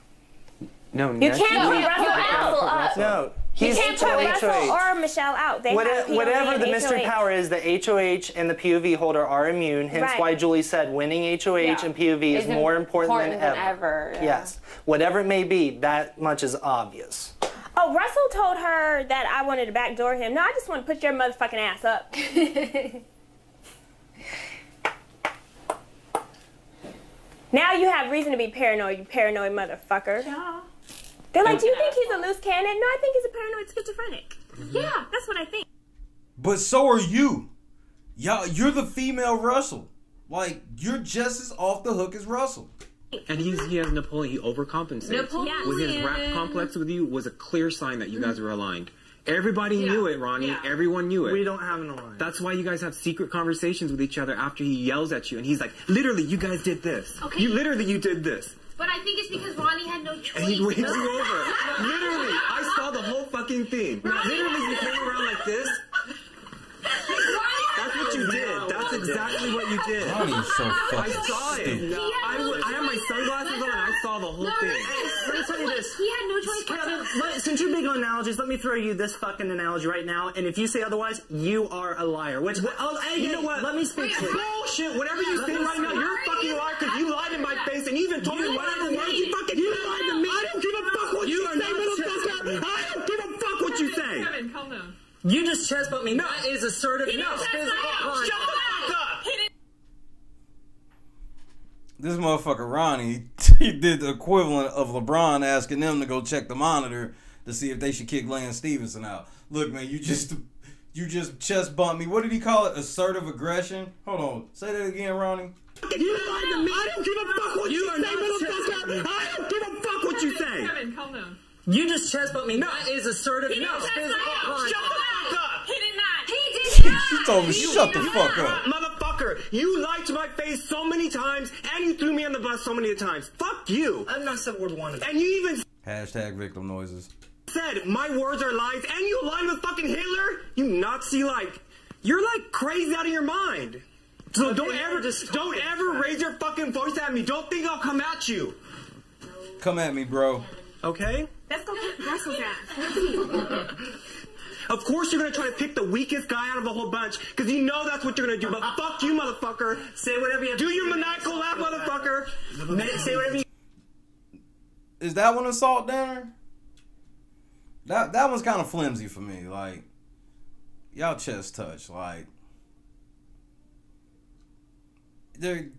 No, you can't put Russell out. No. You can't put Russell or Michelle out. They have POV whatever and the mystery HOH. power is, the HOH and the POV holder are immune. Hence why Julie said winning HOH and POV is more important than ever. Yeah. Yes. Whatever it may be, that much is obvious. Oh, Russell told her that I wanted to backdoor him. No, I just want to put your motherfucking ass up. Now you have reason to be paranoid, you paranoid motherfucker. Yeah. They're like, do you think he's a loose cannon? No, I think he's a paranoid schizophrenic. Yeah, that's what I think. But so are you. Y'all, you're the female Russell. Like, you're just as off the hook as Russell. And he has Napoleon. He overcompensates. Napoleon. With his rap complex with you was a clear sign that you guys were aligned. Everybody knew it, Ronnie. Yeah. Everyone knew it. We don't have an alliance. That's why you guys have secret conversations with each other after he yells at you. And he's like, literally, you guys did this. Okay. You did this. But I think it's because Ronnie had no choice. And he waves you over. Literally, I saw the whole fucking thing. Literally, you came around like this. That's what you did. That's exactly what you did. Ronnie's so fucking I saw it. stupid. I had my sunglasses on and I saw the whole thing. Let me tell you this. He had no choice. Since you're big on analogies, let me throw you this fucking analogy right now. And if you say otherwise, you are a liar. Which, you know what? Let me speak to you. Bullshit. Whatever you say right now, you're a fucking liar because you lied in my face and you even told me whatever words you fucking lied to me. I don't give a fuck what you say, motherfucker. I don't give a fuck what you say. Kevin, calm down. You just chest bumped me. No, that is assertive. No, Shut the fuck up. This motherfucker Ronnie, he did the equivalent of LeBron asking them to go check the monitor to see if they should kick Lance Stevenson out. Look, man, you just chest bumped me. What did he call it? Assertive aggression? Hold on. Say that again, Ronnie. You lied to me. I don't give a fuck what you say, motherfucker. I don't give a fuck what you say. Kevin, calm down. You just chest bumped me. No, that is assertive. He No, didn't physical. Shut the fuck up. He did not. He did not. She told me shut the fuck up. Motherfucker, you lied to my face so many times, and you threw me on the bus so many times. Fuck you. I've not said word one of that. And you even Hashtag victim noises. said my words are lies, and you lied with fucking Hitler. You Nazi, you're like crazy out of your mind. So don't ever raise your fucking voice at me. Don't think I'll come at you. Come at me, bro. Okay? Let's go kick Russell's ass. Of course you're gonna try to pick the weakest guy out of the whole bunch, because you know that's what you're gonna do, but fuck you, motherfucker. Say whatever you have. Do your maniacal laugh, motherfucker. Say whatever you... Is that one assault dinner? That one's kind of flimsy for me. Like, y'all chest touch. Like, the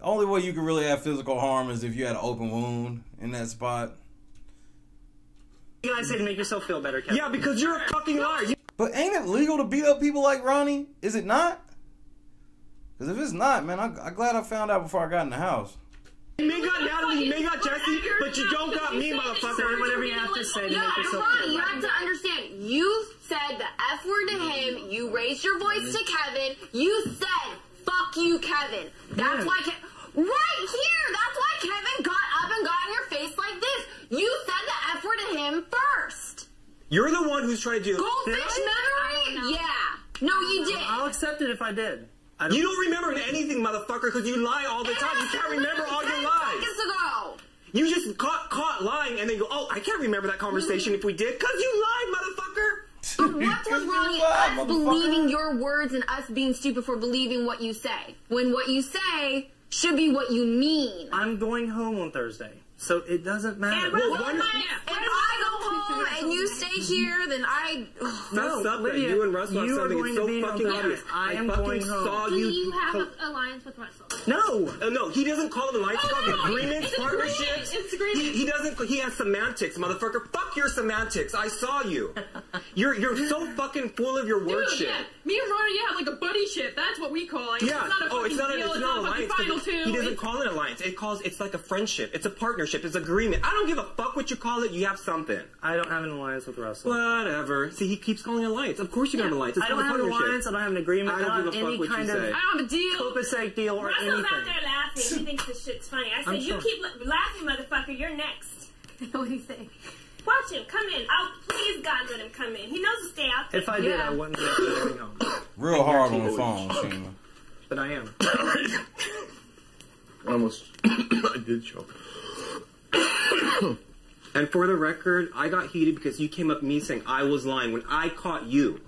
only way you can really have physical harm is if you had an open wound in that spot. You guys say to make yourself feel better, Kevin. Yeah, because you're a fucking liar. But ain't it legal to beat up people like Ronnie? Is it not? Because if it's not, man, I'm glad I found out before I got in the house. You may got Natalie, you may got Jesse, but you don't got me, motherfucker. Say whatever you have to say to make yourself Ronnie, feel you better. have to understand. You said the F word to him. You raised your voice to Kevin. You said, fuck you, Kevin. That's why right here, that's why Kevin got up and got in your face like this. You said the F word to him first. You're the one who's trying to do Goldfish memory? Yeah. No, you did. I'll accept it if I did. You don't remember anything, motherfucker, because you lie all the time. You can't remember all your lies. Seconds ago. You just caught lying and then go, oh, I can't remember that conversation if we did, because you lied, motherfucker. But what was wrong with us believing your words and us being stupid for believing what you say? When what you say should be what you mean. I'm going home on Thursday, so it doesn't matter. If I go home and you stay here, then I... That's up that you and Russell have something. It's so fucking obvious. I am fucking going home. saw Do you... you have an alliance with Russell? No, no, he doesn't call it alliance. He calls it agreements, It's partnerships. It's agreement. He doesn't. He has semantics, motherfucker. Fuck your semantics. I saw you. You're so fucking full of your word shit. Yeah. Me and Ronnie, have like a buddy ship. That's what we call it. Yeah. It's not a It's not deal. it's not alliance. Final two. He doesn't call it alliance. It's like a friendship. It's a partnership. It's agreement. I don't give a fuck what you call it. You have something. I don't have an alliance with Russell. Whatever. See, he keeps calling it alliance. Of course you got an alliance. It's I don't have an alliance. I don't have an agreement. I don't give a fuck any what you kind of say. I don't have a deal. copacetic deal or Russell's anything. out there laughing. He thinks this shit's funny. I said, you keep laughing, motherfucker. You're next. What do you say? Watch him. Come in. Oh, please, God, let him come in. He knows to stay out there. If I did, I wouldn't be going home. Real hard on the phone, Shima. But I am. Almost. I did choke. And for the record, I got heated because you came up to me saying I was lying when I caught you.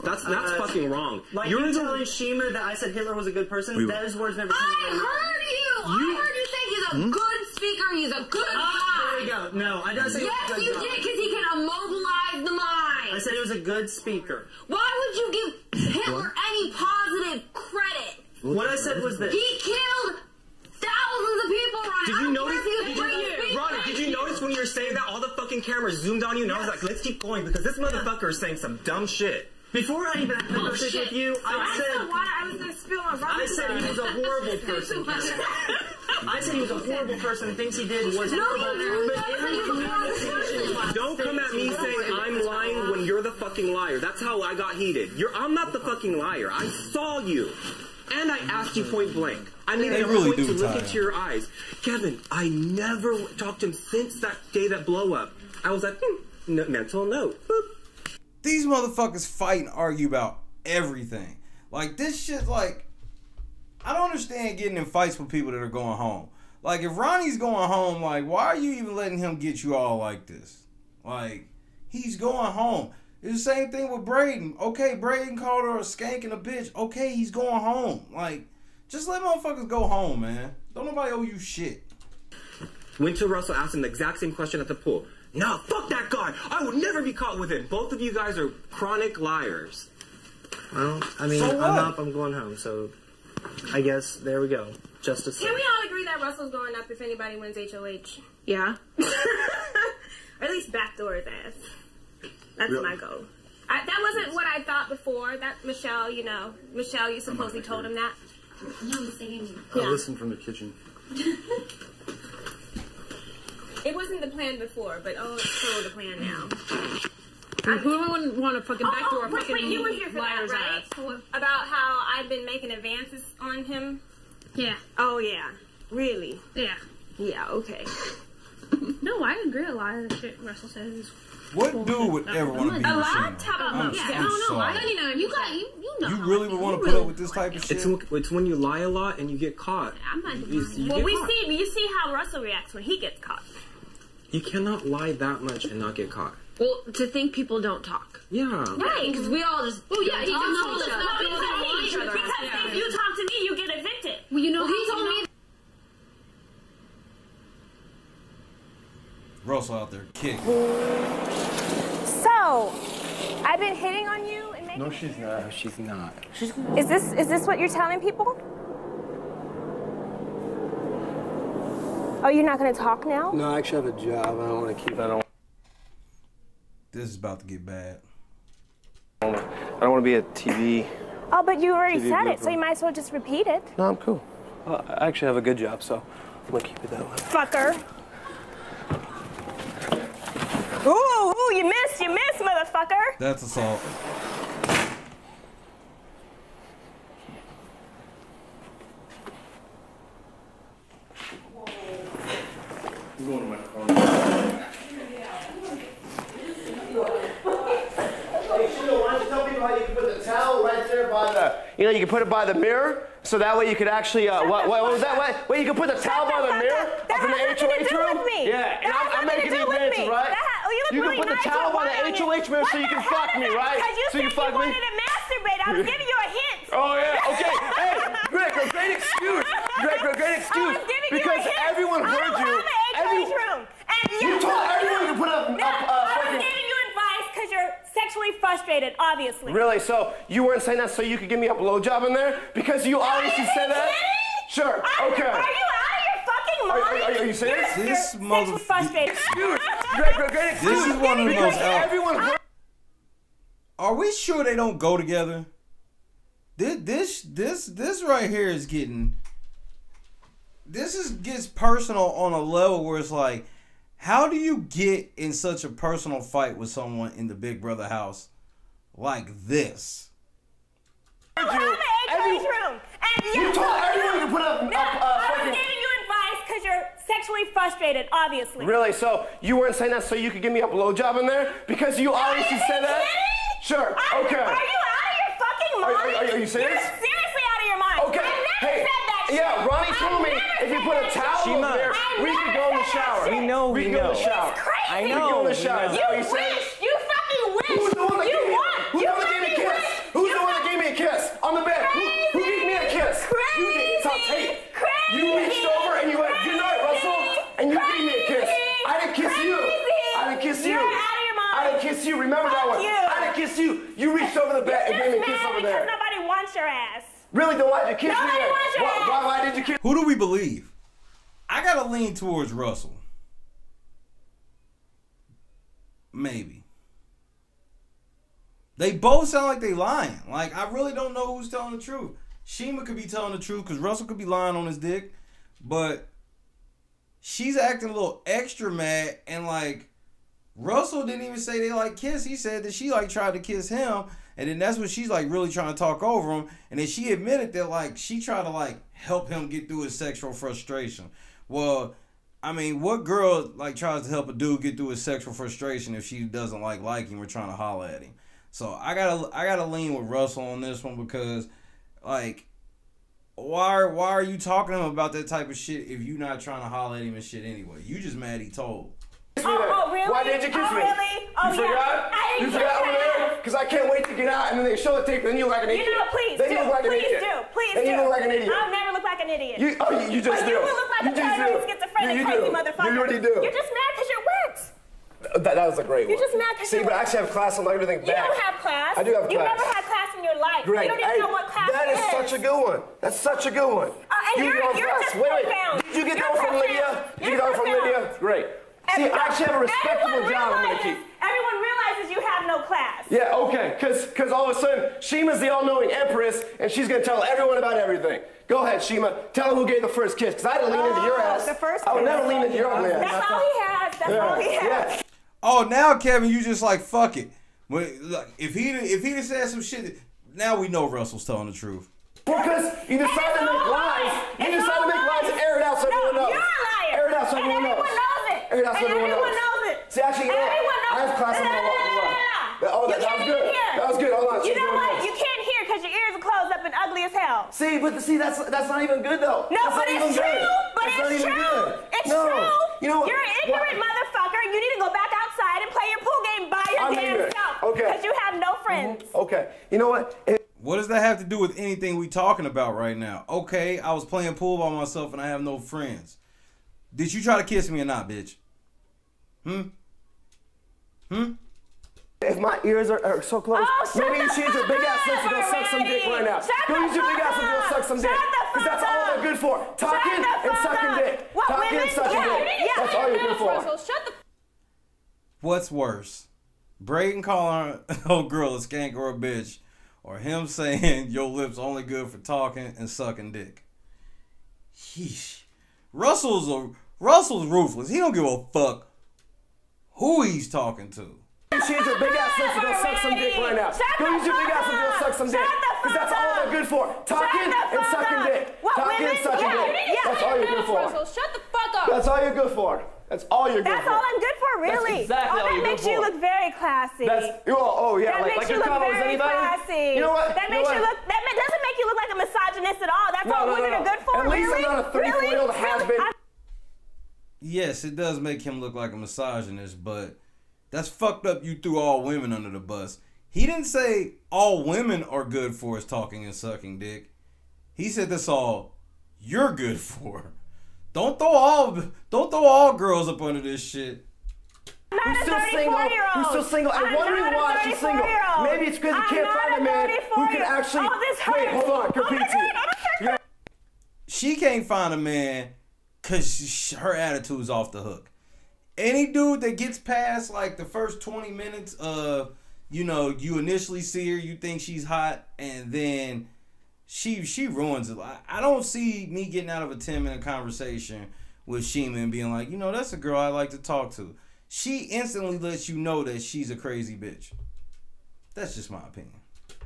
That's fucking wrong. Like You're you telling Shima that I said Hitler was a good person, those words never came I heard you! I heard you say he's a good speaker, he's a good guy. There you go. No, I didn't say Yes, you did, because he can immobilize the mind. I said he was a good speaker. Why would you give Hitler any positive credit? What I said was this. He killed thousands of people, Ronnie. Did you notice? Ronnie, did you notice when you were saying that all the fucking cameras zoomed on you? And I was like, let's keep going because this motherfucker is saying some dumb shit. Before I even had a conversation with you, I I was going to spill on Ronnie. I said he was a horrible person. I said he was a horrible person. The things he did was Don't come at me saying I'm lying when you're the fucking liar. That's how I got heated. I'm not the fucking liar. I saw you. And I asked you point blank. I made a point to look into your eyes. Kevin, I never talked to him since that day, that blow up. I was like, mental note. Boop. These motherfuckers fight and argue about everything. Like, this shit, like, I don't understand getting in fights with people that are going home. Like, if Ronnie's going home, like, why are you even letting him get you all like this? Like, he's going home. It's the same thing with Braden. Okay, Braden called her a skank and a bitch. Okay, he's going home. Like, just let motherfuckers go home, man. Don't nobody owe you shit. Went to Russell, asked him the exact same question at the pool. Nah, fuck that guy. I would never be caught with it. Both of you guys are chronic liars. Well, I mean, So what? I'm going home, so I guess there we go. Justice. Can we all agree that Russell's going up if anybody wins HOH? Yeah. Or at least backdoor his ass. That's Really? my goal. That wasn't what I thought before. That Michelle, you know, Michelle, you supposedly told him that. I listened from the kitchen. It wasn't the plan before, but oh, it's still the plan now. Who wouldn't want to fucking backdoor a fucking wait, you were here for that, liar's right? ass? About how I've been making advances on him? Yeah. Oh, yeah. Really? Yeah. Yeah, okay. No, I agree a lot of the shit Russell says. What dude would ever want to be A with lot? Shayna? How about I'm yeah, I don't know. sorry. You know. You really would want to put up with this type of shit? It's when you lie a lot and you get caught. I'm not You well, get caught. you see how Russell reacts when he gets caught. You cannot lie that much and not get caught. Well, to think people don't talk. Yeah. Right, because we all just. Oh, yeah, he all just know told us each other. not to We all know each other. Because if you talk to me, you get evicted. Well, you know, Well, he told me. Russell out there kicking. So, I've been hitting on you and making. No, she's not. No, she's not. Is this what you're telling people? Oh, you're not going to talk now? No, I actually have a job. I don't want to keep. I don't This is about to get bad. want to be a TV. Oh, but you already TV said it, blooper. so you might as well just repeat it. No, I'm cool. I actually have a good job, so I'm going to keep it that way. Fucker. Ooh, you missed, motherfucker. That's assault. I'm going to my car. Why don't you tell people how you can put the towel right there by the, you can put it by the mirror, so that way you could actually, what was that? Wait, you can put the towel by the mirror up in the HOH room? Yeah, and I'm making the advances, right? You can put the towel by the HOH mirror so you can fuck me, right? Because you said you wanted to masturbate. I was giving you a hint. Oh, yeah, okay. Hey, Greg, a great excuse. Great excuse. Because everyone heard you. You told everyone to put up I was giving you advice because you're sexually frustrated, obviously. Really? So you weren't saying that so you could give me a blowjob in there? Because you obviously said that? Sure, okay. Are you out of your fucking mind? Are you serious? This mother. Frustrated. Excuse. Great excuse. This is one of the most. Everyone heard. Are we sure they don't go together? This right here is getting. Gets personal on a level where it's like, how do you get in such a personal fight with someone in the Big Brother house like this? You told everyone to put up. I was giving you advice because you're sexually frustrated, obviously. Really? So you weren't saying that so you could give me a blowjob in there? Because you obviously said that? Sure, okay. Are you out of your fucking mind? Are you serious? You're seriously out of your mind. Okay. I never Hey, said that shit. yeah, Ronnie told me if you put a towel over there, we could go in the shower. We know. We can go in the shower. It's crazy. I We can go in the shower. Is that what You you said? wish. You fucking wish. Who's the one that gave me? Who's the one that gave me a kiss? Who's the one that gave me a kiss on the bed? Who gave me a kiss? You did. It's on tape. You reached over and you went, "Good night, Russell," and you gave me a kiss. I didn't kiss you. I didn't kiss you. You're out of your mind. I didn't kiss you. Remember that one? You. I didn't kiss you. You reached over the bed and gave me a kiss over there. Nobody wants your ass. Really? Then why did you kiss me? Nobody then? wants your ass. Why did you kiss? Who do we believe? I gotta lean towards Russell. Maybe. They both sound like they lying. Like, I really don't know who's telling the truth. Shima could be telling the truth because Russell could be lying on his dick. But she's acting a little extra mad. And, like, Russell didn't even say they, like, kiss. He said that she, like, tried to kiss him. And then that's when she's, like, really trying to talk over him. And then she admitted that, like, she tried to, like, help him get through his sexual frustration. Well, I mean, what girl, like, tries to help a dude get through his sexual frustration if she doesn't, like him or trying to holler at him? So I gotta lean with Russell on this one because, like, why are you talking to him about that type of shit if you not trying to holler at him and shit anyway? You just mad he told. Oh, really? Why didn't you kiss me? Really? Oh, You forgot? yeah. You forgot over there? Because I can't wait to get out and then they show the tape and then you look like an idiot. You know, please Then do. you look like an Please idiot. do. Please Then do. you look like an idiot. I'll never look like an idiot. You just do. You will look like a paranoid schizophrenic crazy motherfucker. You already do. You're just mad because you're wet. That was a great one. You're just mad because See, you're but I wet. actually have class on everything You back. don't have class. I do have class. You never had class in your life. Greg, you don't even know what class that is such a good one. That's such a good one. And you're on just class. Wait, profound. did you get that You're one from Lydia? profound. Did you get that one from You're Lydia? Great. See, See, I actually have a respectable job I'm gonna keep. Everyone realizes you have no class. Yeah, okay, because all of a sudden, Shima's the all-knowing empress, and she's gonna tell everyone about everything. Go ahead, Shima. Tell him who gave the first kiss, because I didn't lean into your ass. The first I would kiss. never lean into your ugly ass. That's all he has. That's all he has. Yeah. Oh, now Kevin, you just like fuck it. Look, if he'd said some shit, now we know Russell's telling the truth. Because you decided to make lies. You decided to make lies and air it out so everyone knows. You're a liar. Air it out so everyone knows. Everyone knows it. Air it out so everyone knows. it. See, actually, you know what? I have classes on the law. Oh, that was good. That was good. Hold on. You know what? You can't hear because your ears are closed up and ugly as hell. See, that's not even good though. No, but it's true. But it's true. It's true. You know what? You're an ignorant motherfucker, and you need to go back outside and play your pool game by your damn self. Okay. Because you have no friends. Okay. You know what? What does that have to do with anything we talking about right now? Okay, I was playing pool by myself and I have no friends. Did you try to kiss me or not, bitch? If my ears are so close, maybe you should use your big ass lips to go suck some dick right now. Go use your big ass lips to go suck some dick. Because that's all they're good for. Talking and sucking dick. Talking and sucking dick. That's all you're good for. Shut the What's worse? Brayden calling a girl a skank or a bitch, or him saying your lips only good for talking and sucking dick? Yeesh. Russell's ruthless. He don't give a fuck who he's talking to. You should use your big ass lips to go suck some dick right now. Go use your big ass lips to go suck some dick. Because that's all they're good for. Talking and sucking dick. Talking and sucking dick. That's all you're good for. Shut the fuck up. That's all you're good for. That's all you're good for. That's all I'm good for, really. That's exactly all that you're makes good you for. look very classy. That makes you look very classy. You know what? That makes you look. That doesn't make you look like a misogynist at all. That's all women are good for. At least I'm not a 34-year-old has-been. Yes, it does make him look like a misogynist, but that's fucked up. You threw all women under the bus. He didn't say all women are good for is talking and sucking dick. He said that's all you're good for. Don't throw all girls up under this shit. Who's still single? Who's still single? I'm wondering why she's single. Maybe it's because you can't find a man who can actually. Wait, hold on, Kapiti. She can't find a man because her attitude's off the hook. Any dude that gets past like the first 20 minutes of, you know, you initially see her, you think she's hot, and then she ruins it. I don't see me getting out of a 10-minute conversation with Shima and being like, you know, that's a girl I like to talk to. She instantly lets you know that she's a crazy bitch. That's just my opinion.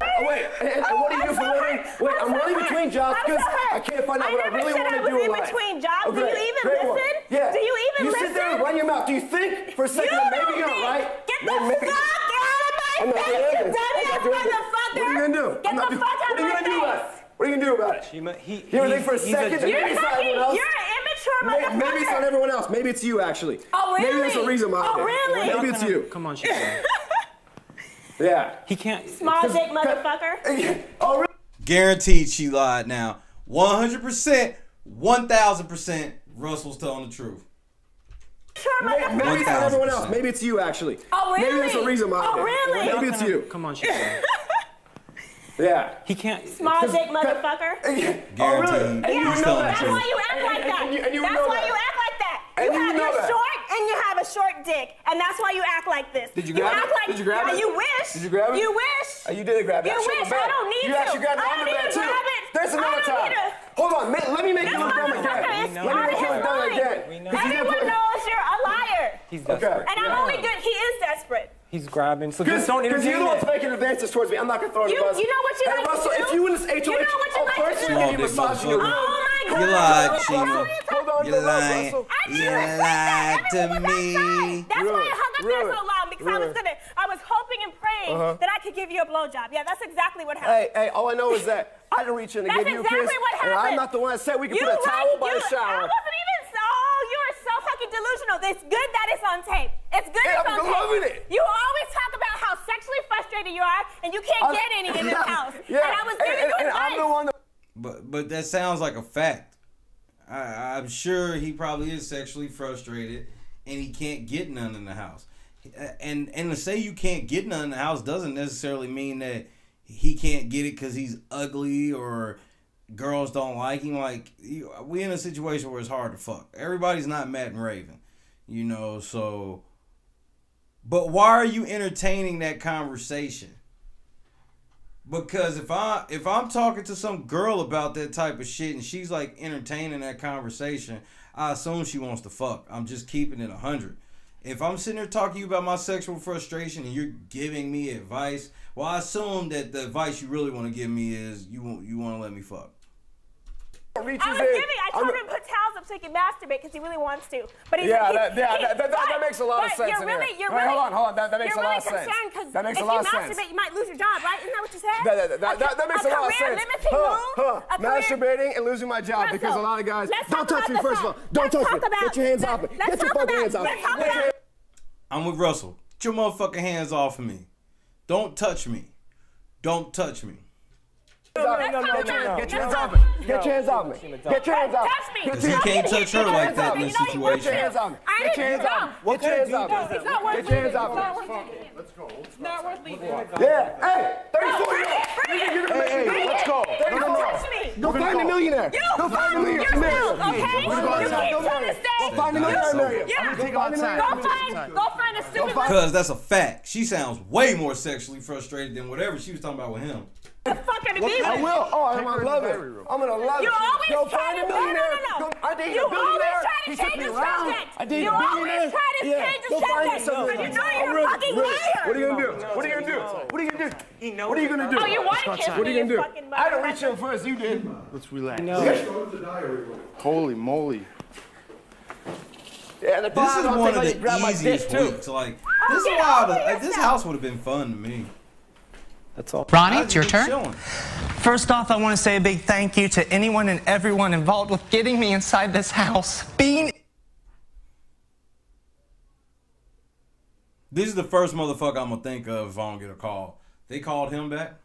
Oh, wait, and what do you do for a living? Wait, I'm really between jobs because I can't find out what I really want to do in life. between jobs. Do you even listen? Yeah. Do you even listen? You sit there and run your mouth. Do you think for a second that maybe you're right? Get the fuck out of my face, you dumbass motherfucker! What are you gonna do? Get the fuck out of my face! What are you gonna do about it? Shima, you ever think for a second that maybe it's not everyone else? You're an immature motherfucker. Maybe it's not everyone else. Maybe it's you actually. Oh really? Maybe there's a reason behind it. Oh really? Maybe it's you. Come on, Shima. Yeah. He can't. Small dick motherfucker. Oh really? Guaranteed she lied now. 100%, 1000%, Russell's telling the truth. Maybe it's not everyone else. Maybe it's you actually. Oh really? Maybe there's a reason behind it. Oh really? Maybe it's you. Come on, Shima. Yeah. He can't. Small dick motherfucker. Guaranteed. Yeah, He's telling the That's truth. why you act like that. That's why you act like that. You have your short and you have a short dick, and that's why you act like this. Did you grab it? Like, Did you grab it? You wish. Did you grab it? You wish. You did grab it. You wish. I don't need to. You actually grabbed the I don't underbed need to too. grab it. There's another time. Hold on, let me make you look dumb again. Let me make you look dumb again. Everyone knows you're a liar. He's desperate. And I'm only good. He is desperate. He's grabbing. So just don't Because intervene you're the it. one's making advances towards me. I'm not gonna throw the bus. You know what you hey, like Russell, to do? if you win this HOH, You know what you like first to you do? give me a massage in your room. Oh my God. You lied, Shima. Hold on, You lied. You lied to me. That's why I hung up there so long, because I was hoping and praying that I could give you a blowjob. Yeah, that's exactly what happened. Hey, all I know is that I didn't reach in to give you a kiss. Exactly what and happened. I'm not the one that said we could put a towel by the shower. I wasn't even you are so fucking delusional. It's good that it's on tape. It's good it's on tape. I'm loving it. You always talk about how sexually frustrated you are and you can't get any in this house. Yeah. And I was giving you advice. I'm the one that... But that sounds like a fact. I'm sure he probably is sexually frustrated and he can't get none in the house. And to say you can't get none in the house doesn't necessarily mean that he can't get it because he's ugly or girls don't like him. Like, we in a situation where it's hard to fuck. Everybody's not Matt and Raven. You know, so. But why are you entertaining that conversation? Because if I'm talking to some girl about that type of shit and she's like entertaining that conversation, I assume she wants to fuck. I'm just keeping it 100. If I'm sitting there talking to you about my sexual frustration and you're giving me advice, well, I assume that the advice you really want to give me is you want to let me fuck. I told him to put towels up so he can masturbate because he really wants to. But he's, that makes a lot of sense. You're really, hold on. That makes a lot of sense. That makes a lot of sense. If you masturbate, you might lose your job, right? Isn't that what you said? That makes a lot of sense. Masturbating and losing my job because a lot of guys. Don't touch me, first of all. Don't touch me. Get your hands off me. Get your fucking hands off me. I'm with Russell. Get your motherfucking hands off of me. Don't touch me. Don't touch me. No. Get your hands off me. Get your hands off me. Get your hands off me. Because he can't touch her like that in this situation. Get your hands off me. Get your hands off me. Get your hands off me. It's not worth Get your hands off me. Let's go. It's not worth leaving. Yeah. Hey, 34 years old. Hey, let's go. Go find a millionaire. Go find a millionaire. Okay? Go find a millionaire. Go find a stupid. Because that's a fact. She sounds way more sexually frustrated than whatever she was talking about with him. The fuck out of me. I will. Oh, I'm gonna love it. I'm gonna love it. You always Go try find to a millionaire. no. I dated You a billionaire. always try to change the subject. I dated you a billionaire. always try to change the subject. Because you know you're a fucking liar. What are you gonna do? What are you gonna do? What are you gonna do? What are you gonna do? Oh, you want to kiss me? What are you gonna do? Fucking I don't reach him first. You did. Let's relax. Holy moly. Yeah, this is one of the easiest weeks. Like, this house would have been fun to me. That's all. Ronnie, it's your turn. First off, I want to say a big thank you to anyone and everyone involved with getting me inside this house. This is the first motherfucker I'm gonna think of if I don't get a call. They called him back.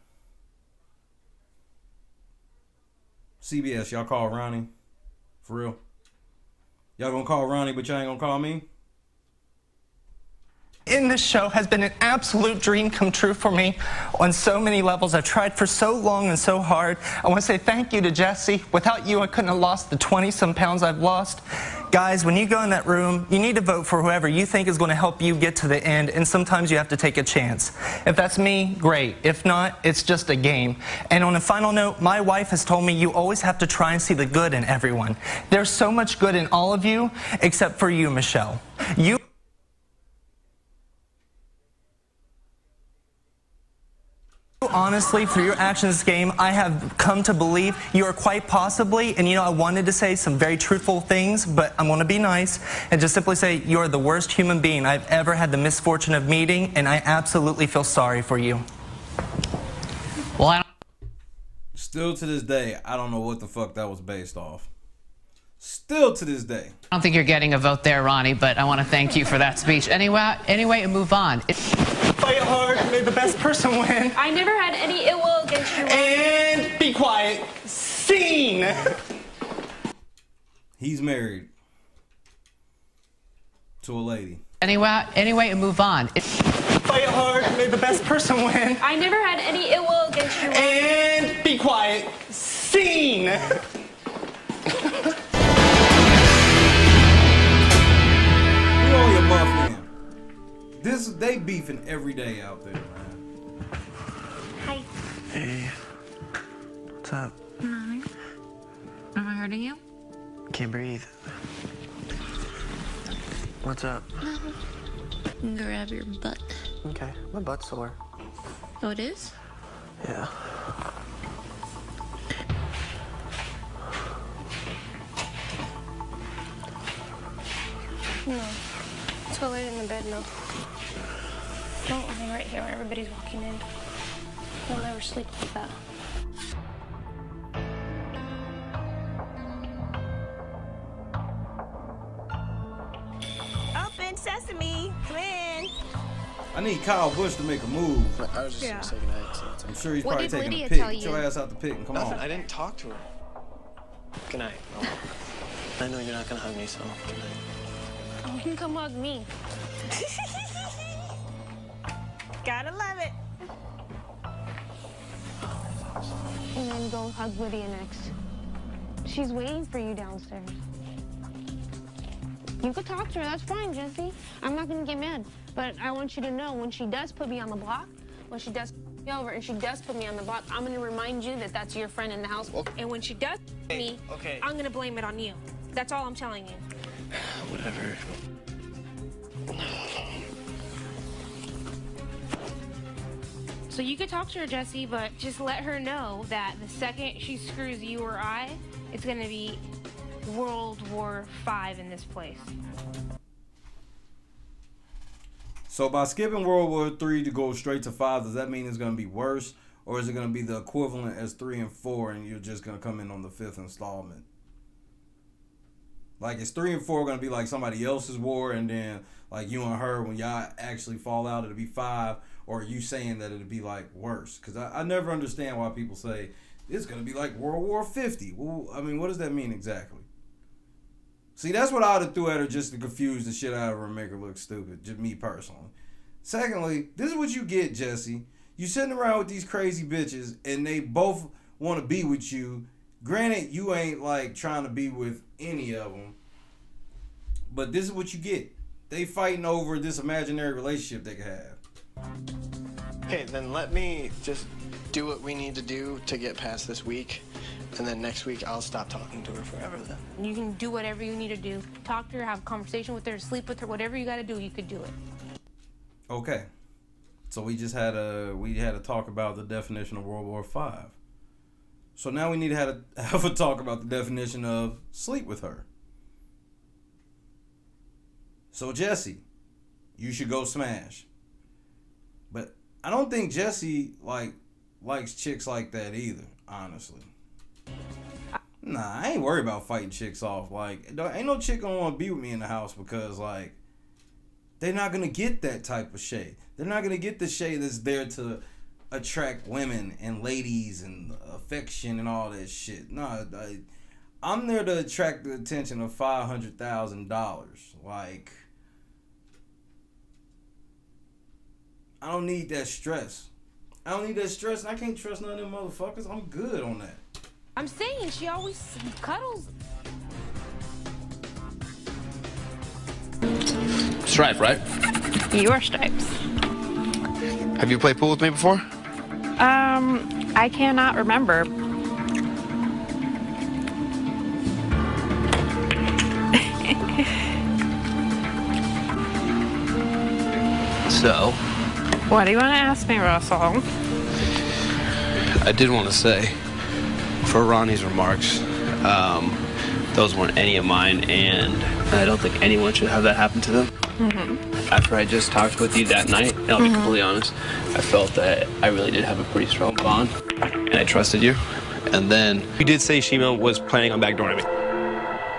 CBS, y'all call Ronnie? For real? Y'all gonna call Ronnie, but y'all ain't gonna call me? In this show has been an absolute dream come true for me on so many levels. I've tried for so long and so hard. I want to say thank you to Jesse. Without you, I couldn't have lost the 20-some pounds I've lost. Guys, when you go in that room, you need to vote for whoever you think is going to help you get to the end, and sometimes you have to take a chance. If that's me, great. If not, it's just a game. And on a final note, my wife has told me you always have to try and see the good in everyone. There's so much good in all of you, except for you, Michelle. You honestly, through your actions this game, I have come to believe you are quite possibly, and you know, I wanted to say some very truthful things, but I'm going to be nice and just simply say you are the worst human being I've ever had the misfortune of meeting, and I absolutely feel sorry for you. Well, still to this day, I don't know what the fuck that was based off. Still to this day. I don't think you're getting a vote there, Ronnie, but I want to thank you for that speech. Anyway, and move on. Fight hard, may the best person win. I never had any ill will against you. And be quiet. Scene. He's married to a lady. Anyway, and move on. Fight hard, may the best person win. I never had any ill will against you. And be quiet. Scene. They beefing every day out there, man. Hi. Hey. What's up? Nothing. Am I hurting you? Can't breathe. What's up? Grab your butt. Okay, my butt's sore. Oh, it is? Yeah. No. Let's go lay in the bed now. No, I'm right here when everybody's walking in. I'll never sleep like that. Open sesame, come in. I need Kyle Busch to make a move. I was just gonna say goodnight. I'm sure he's What probably did taking Lydia a pic. tell Get your you? ass out the pic and come Nothing. on. I didn't talk to her. Good night. I know you're not gonna hug me, so good night. Oh, you can come hug me. Gotta love it. And then go hug Lydia next. She's waiting for you downstairs. You could talk to her, that's fine, Jesse. I'm not gonna get mad. But I want you to know, when she does put me on the block, when she does me over and she does put me on the block, I'm gonna remind you that that's your friend in the house. And when she does me, I'm gonna blame it on you. That's all I'm telling you. Whatever. So you could talk to her, Jesse, but just let her know that the second she screws you or I, it's gonna be World War V in this place. So by skipping World War III to go straight to 5, does that mean it's going to be worse? Or is it going to be the equivalent as 3 and 4 and you're just going to come in on the 5th installment? Like, is 3 and 4 going to be like somebody else's war and then like you and her, when y'all actually fall out, it'll be 5? Or are you saying that it'll be like worse? Because I never understand why people say it's going to be like World War 50. Well, I mean, what does that mean exactly? See, that's what I would have threw at her just to confuse the shit out of her and make her look stupid. Just me personally. Secondly, this is what you get, Jesse. You sitting around with these crazy bitches and they both want to be with you. Granted, you ain't like trying to be with any of them. But this is what you get. They fighting over this imaginary relationship they could have. Okay, then let me just do what we need to do to get past this week. And then next week, I'll stop talking to her forever then. You can do whatever you need to do. Talk to her, have a conversation with her, sleep with her, whatever you got to do, you could do it. Okay. So we just had a talk about the definition of World War V. So now we need to have a talk about the definition of sleep with her. So Jesse, you should go smash. But I don't think Jesse likes chicks like that either, honestly. Nah, I ain't worried about fighting chicks off. Like, ain't no chick gonna want to be with me in the house because, like, they're not gonna get that type of Shay. They're not gonna get the Shay that's there to attract women and ladies and affection and all that shit. No, I'm there to attract the attention of $500,000. Like, I don't need that stress. I don't need that stress, and I can't trust none of them motherfuckers. I'm good on that. I'm saying she always cuddles. Stripe, right? Your stripes. Have you played pool with me before? I cannot remember. So? What do you want to ask me, Russell? I did want to say, for Ronnie's remarks, those weren't any of mine, and I don't think anyone should have that happen to them. Mm-hmm. After I just talked with you that night, and I'll be completely honest, I felt that I really did have a pretty strong bond, and I trusted you. And then you did say Shima was planning on backdooring me.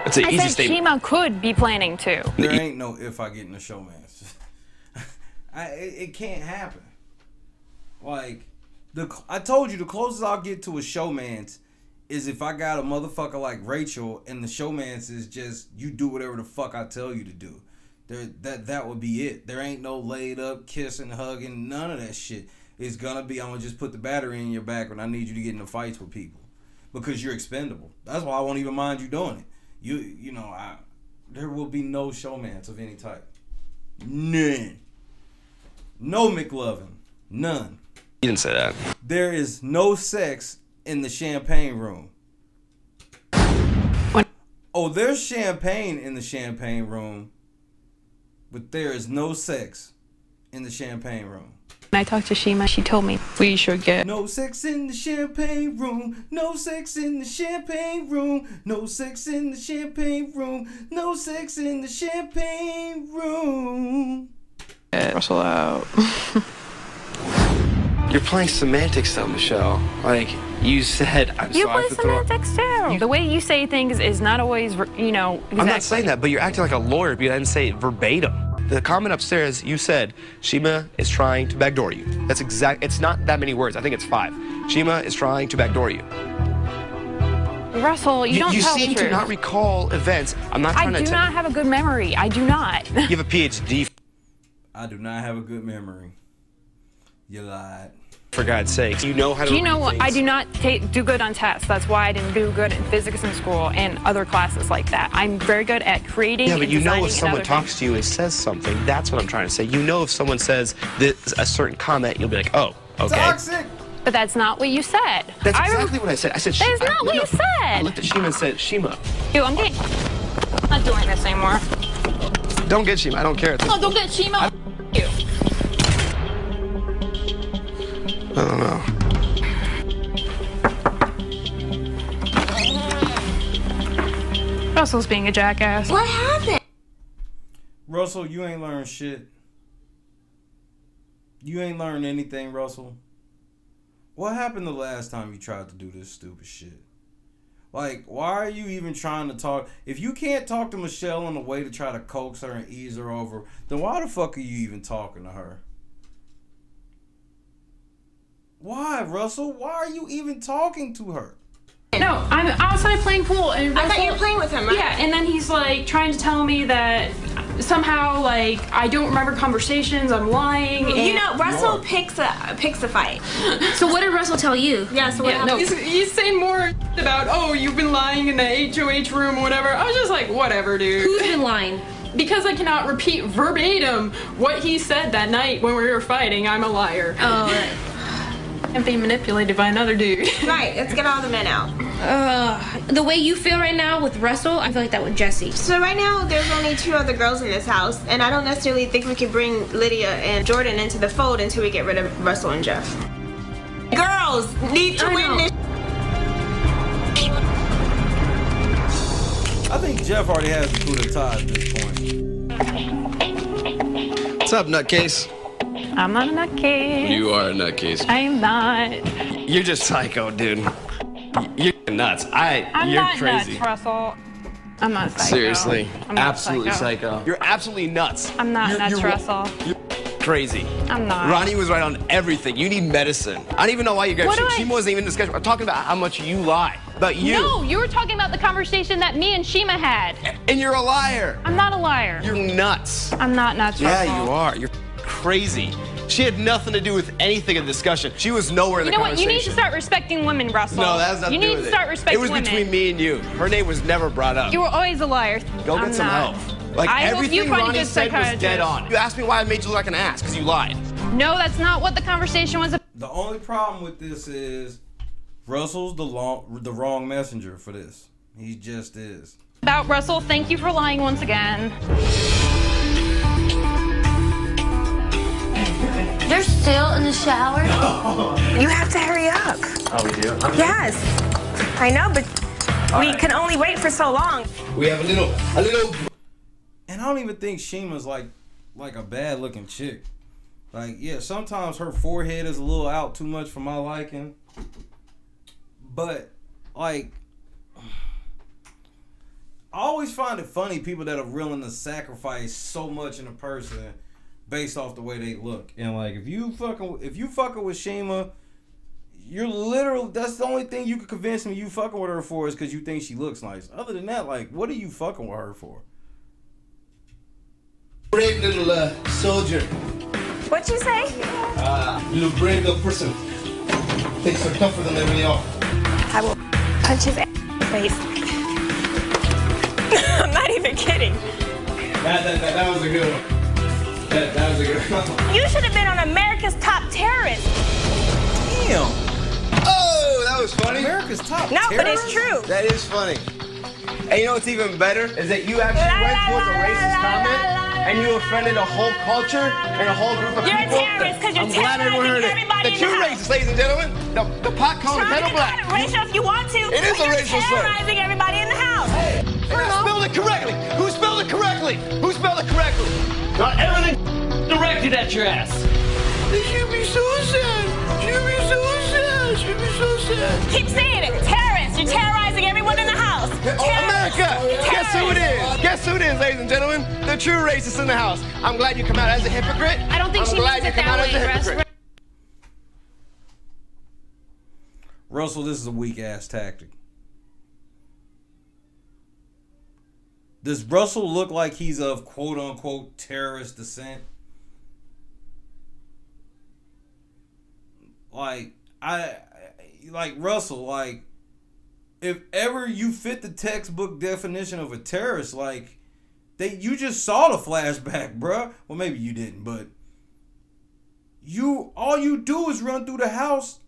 It's an easy statement. Shima could be planning to. There ain't no if I get in the showman. It can't happen. Like, I told you, the closest I'll get to a showman's is if I got a motherfucker like Rachel and the showman's is just you do whatever the fuck I tell you to do. That would be it. There ain't no laid up, kissing, hugging, none of that shit. It's gonna be, I'm gonna just put the battery in your back when I need you to get into fights with people. Because you're expendable. That's why I won't even mind you doing it. You know, there will be no showmans of any type. None. No McLovin. None. You didn't say that. There is no sex in the champagne room. What? Oh, there's champagne in the champagne room, but there is no sex in the champagne room. When I talked to Shima, she told me we should get no sex in the champagne room. No sex in the champagne room. No sex in the champagne room. No sex in the champagne room. Russell out. You're playing semantics though, Michelle. Like, you said, I'm you sorry play semantics too. The way you say things is not always, you know, exactly. I'm not saying that, but you're acting like a lawyer because I didn't say it verbatim. The comment upstairs, you said, Shima is trying to backdoor you. That's exact. It's not that many words. I think it's 5. Shima is trying to backdoor you. Russell, you don't tell the truth. You seem to not recall events. I'm not trying to... I do not have a good memory. I do not. You have a PhD. I do not have a good memory. You lied. For God's sakes, you know how to. Do you know read what? things. I do not do good on tests. That's why I didn't do good in physics in school and other classes like that. I'm very good at creating. Yeah, but and you know designing if someone and other talks to you and says something, that's what I'm trying to say. You know if someone says this, a certain comment, you'll be like, oh, okay. Toxic. But that's not what you said. That's exactly what I said. I said, That is not what you said. I looked at Shima and said, Shima. Ew, I'm getting. I'm not doing this anymore. Don't get Shima. I don't care. Oh, don't get Shima. You. I don't know. Russell's being a jackass. What happened? Russell, you ain't learned shit. You ain't learned anything, Russell. What happened the last time you tried to do this stupid shit? Like, why are you even trying to talk? If you can't talk to Michelle in a way to try to coax her and ease her over, then why the fuck are you even talking to her? Why, Russell? Why are you even talking to her? No, I'm outside playing pool, and I thought you were playing with him, right? Yeah, and then he's like trying to tell me that somehow like I don't remember conversations. I'm lying. You know, Russell picks a fight. So what did Russell tell you? Yeah. So what No, happened? he's saying more about you've been lying in the HOH room or whatever. I was just like, whatever, dude. Who's been lying? Because I cannot repeat verbatim what he said that night when we were fighting. I'm a liar. Oh. Right. And being manipulated by another dude. Right, let's get all the men out. The way you feel right now with Russell, I feel like that with Jesse. So right now, there's only 2 other girls in this house, and I don't necessarily think we can bring Lydia and Jordan into the fold until we get rid of Russell and Jeff. Girls need to win this. I think Jeff already has the coup d'etat at this point. What's up, nutcase? I'm not a nutcase. You are a nutcase. I am not. You're just psycho, dude. You're nuts. I'm you're not crazy. nuts, Russell. I'm not psycho. Seriously, I'm not absolutely psycho. You're absolutely nuts. I'm not nuts, Russell. You're crazy. I'm not. Ronnie was right on everything. You need medicine. I don't even know why you guys. She wasn't even discussing. I'm talking about how much you lie. About you. No, you were talking about the conversation that me and Shima had. And you're a liar. I'm not a liar. You're nuts. I'm not nuts, Russell. Yeah, you are. You're crazy. She had nothing to do with anything in the discussion. She was nowhere in the conversation. You know what? You need to start respecting women, Russell. No, that has nothing to do with it. You need to start respecting women. It was between me and you. Her name was never brought up. You were always a liar. Go get some help. Like everything Ronnie said was dead on. You asked me why I made you look like an ass because you lied. No, that's not what the conversation was about. The only problem with this is Russell's the wrong messenger for this. He just is. About Russell, thank you for lying once again. They're still in the shower? You have to hurry up. Oh, we do? Yes. I know, but we can only wait for so long. We have a little. And I don't even think Shima's like a bad looking chick. Like, yeah, sometimes her forehead is a little out too much for my liking. But, like, I always find it funny people that are willing to sacrifice so much in a person based off the way they look. And like, if you fucking with Shima, you're literally, that's the only thing you could convince me you fucking with her for is because you think she looks nice. Other than that, like, what are you fucking with her for? Brave little soldier. What'd you say? Little brave little person. Things are tougher than they really are. I will punch his face. I'm not even kidding. That was a good one. That was a good one. You should have been on America's Top Terrorist. Damn. Oh, that was funny. America's Top No, Terrorist? but it's true. That is funny. And you know what's even better is that you actually went towards a racist comment and you offended a whole culture and a whole group of people. You're a terrorist because you're terrorizing everybody The true racist, ladies and gentlemen. The pot calling the kettle black. Call it racial if you want to. It is a racial slur. You're terrorizing everybody in the house. Hey, and I spelled it correctly. Who spelled it correctly? Who spelled it correctly? Not everything directed at your ass. They should be so sad. Should be so sad. Should be so sad. Keep saying it. Terrorists. You're terrorizing everyone in the house. America! Guess who it is? Guess who it is, ladies and gentlemen? The true racist in the house. I'm glad you come out as a hypocrite. I don't think I'm she glad means you it come out that as a way, hypocrite. Russell, this is a weak ass tactic. Does Russell look like he's of quote unquote terrorist descent? Like Russell, like if ever you fit the textbook definition of a terrorist, like you just saw the flashback, bruh. Well, maybe you didn't, but all you do is run through the house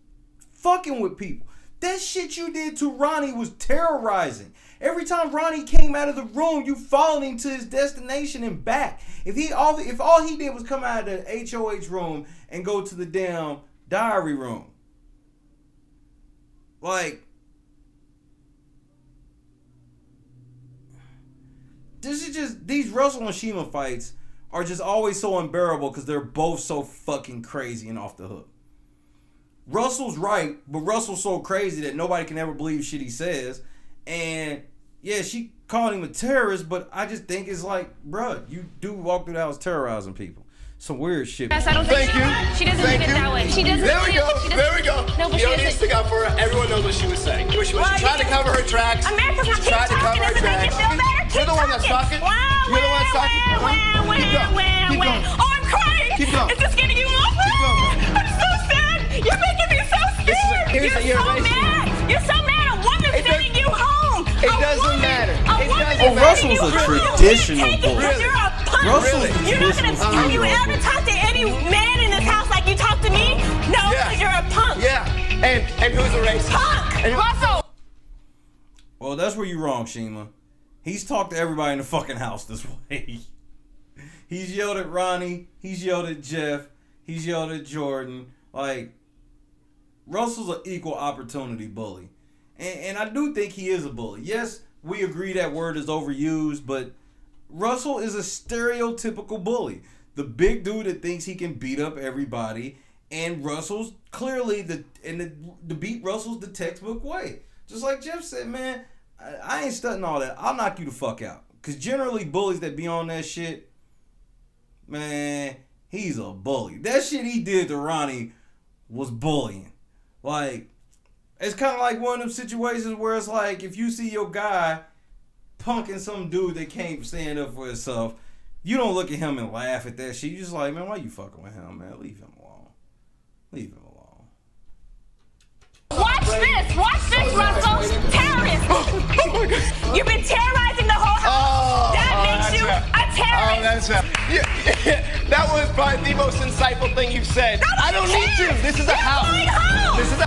fucking with people. That shit you did to Ronnie was terrorizing. Every time Ronnie came out of the room, you followed him to his destination and back. If all he did was come out of the HOH room and go to the damn diary room, like, these Russell and Shima fights are just always so unbearable because they're both so fucking crazy and off the hook. Russell's right, but Russell's so crazy that nobody can ever believe shit he says. And yeah, she called him a terrorist, but I just think it's like, bruh, you do walk through the house terrorizing people. Some weird shit. Yes, I don't think Thank you. She doesn't Thank mean it you. that way. She doesn't. There we go. There we go. No, but you she don't need to doesn't. stick up for her. Everyone knows what she was saying. She tried to cover her tracks. America's not She tried to cover her tracks. You're the one that's talking. You're the one that's talking. Keep going. Oh, I'm crying. Keep going. Is this getting you emotional? I'm so sad. You're making me so scared. You're so mad. You're so mad. A woman's sending you home. It doesn't matter. Russell's a traditional bully. You're a punk. Russell's You're not gonna. Have you ever talked to any man in this house like you talk to me? No, because you're a punk. Yeah. And who's a racist? Punk. Russell. Well, that's where you're wrong, Shima. He's talked to everybody in the fucking house this way. He's yelled at Ronnie. He's yelled at Jeff. He's yelled at Jordan. Like, Russell's an equal opportunity bully. And I do think he is a bully. Yes, we agree that word is overused, but Russell is a stereotypical bully. The big dude that thinks he can beat up everybody. And Russell's clearly the beat Russell's the textbook way. Just like Jeff said, man, I ain't stunting all that. I'll knock you the fuck out. Because generally bullies that be on that shit, man, he's a bully. That shit he did to Ronnie was bullying. Like, it's kind of like one of them situations where it's like, if you see your guy punking some dude that can't stand up for himself, you don't look at him and laugh at that shit. You just like, man, why you fucking with him, man? Leave him alone. Leave him alone. Watch this, Russell. Terrorist. You've been terrorizing the whole house. That makes you a terrorist. That was probably the most insightful thing you've said. I don't need to. This is a house.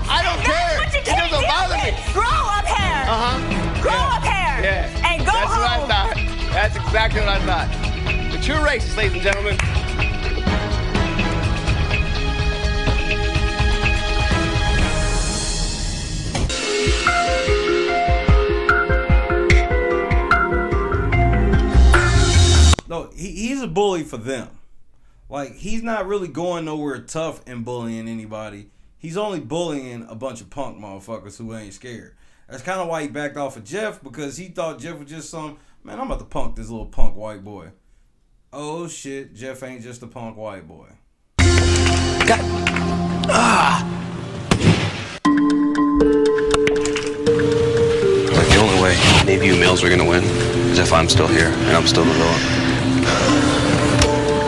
I don't care. It doesn't bother me. Grow up hair. Grow up hair. Yeah. And go That's home. what I thought. That's exactly what I thought. The true racist, ladies and gentlemen. No, he's a bully for them. Like, he's not really going nowhere tough and bullying anybody. He's only bullying a bunch of punk motherfuckers who ain't scared. That's kind of why he backed off of Jeff, because he thought Jeff was just some, man, I'm about to punk this little punk white boy. Oh shit, Jeff ain't just a punk white boy. The only way any of you males are gonna win is if I'm still here and I'm still the villain.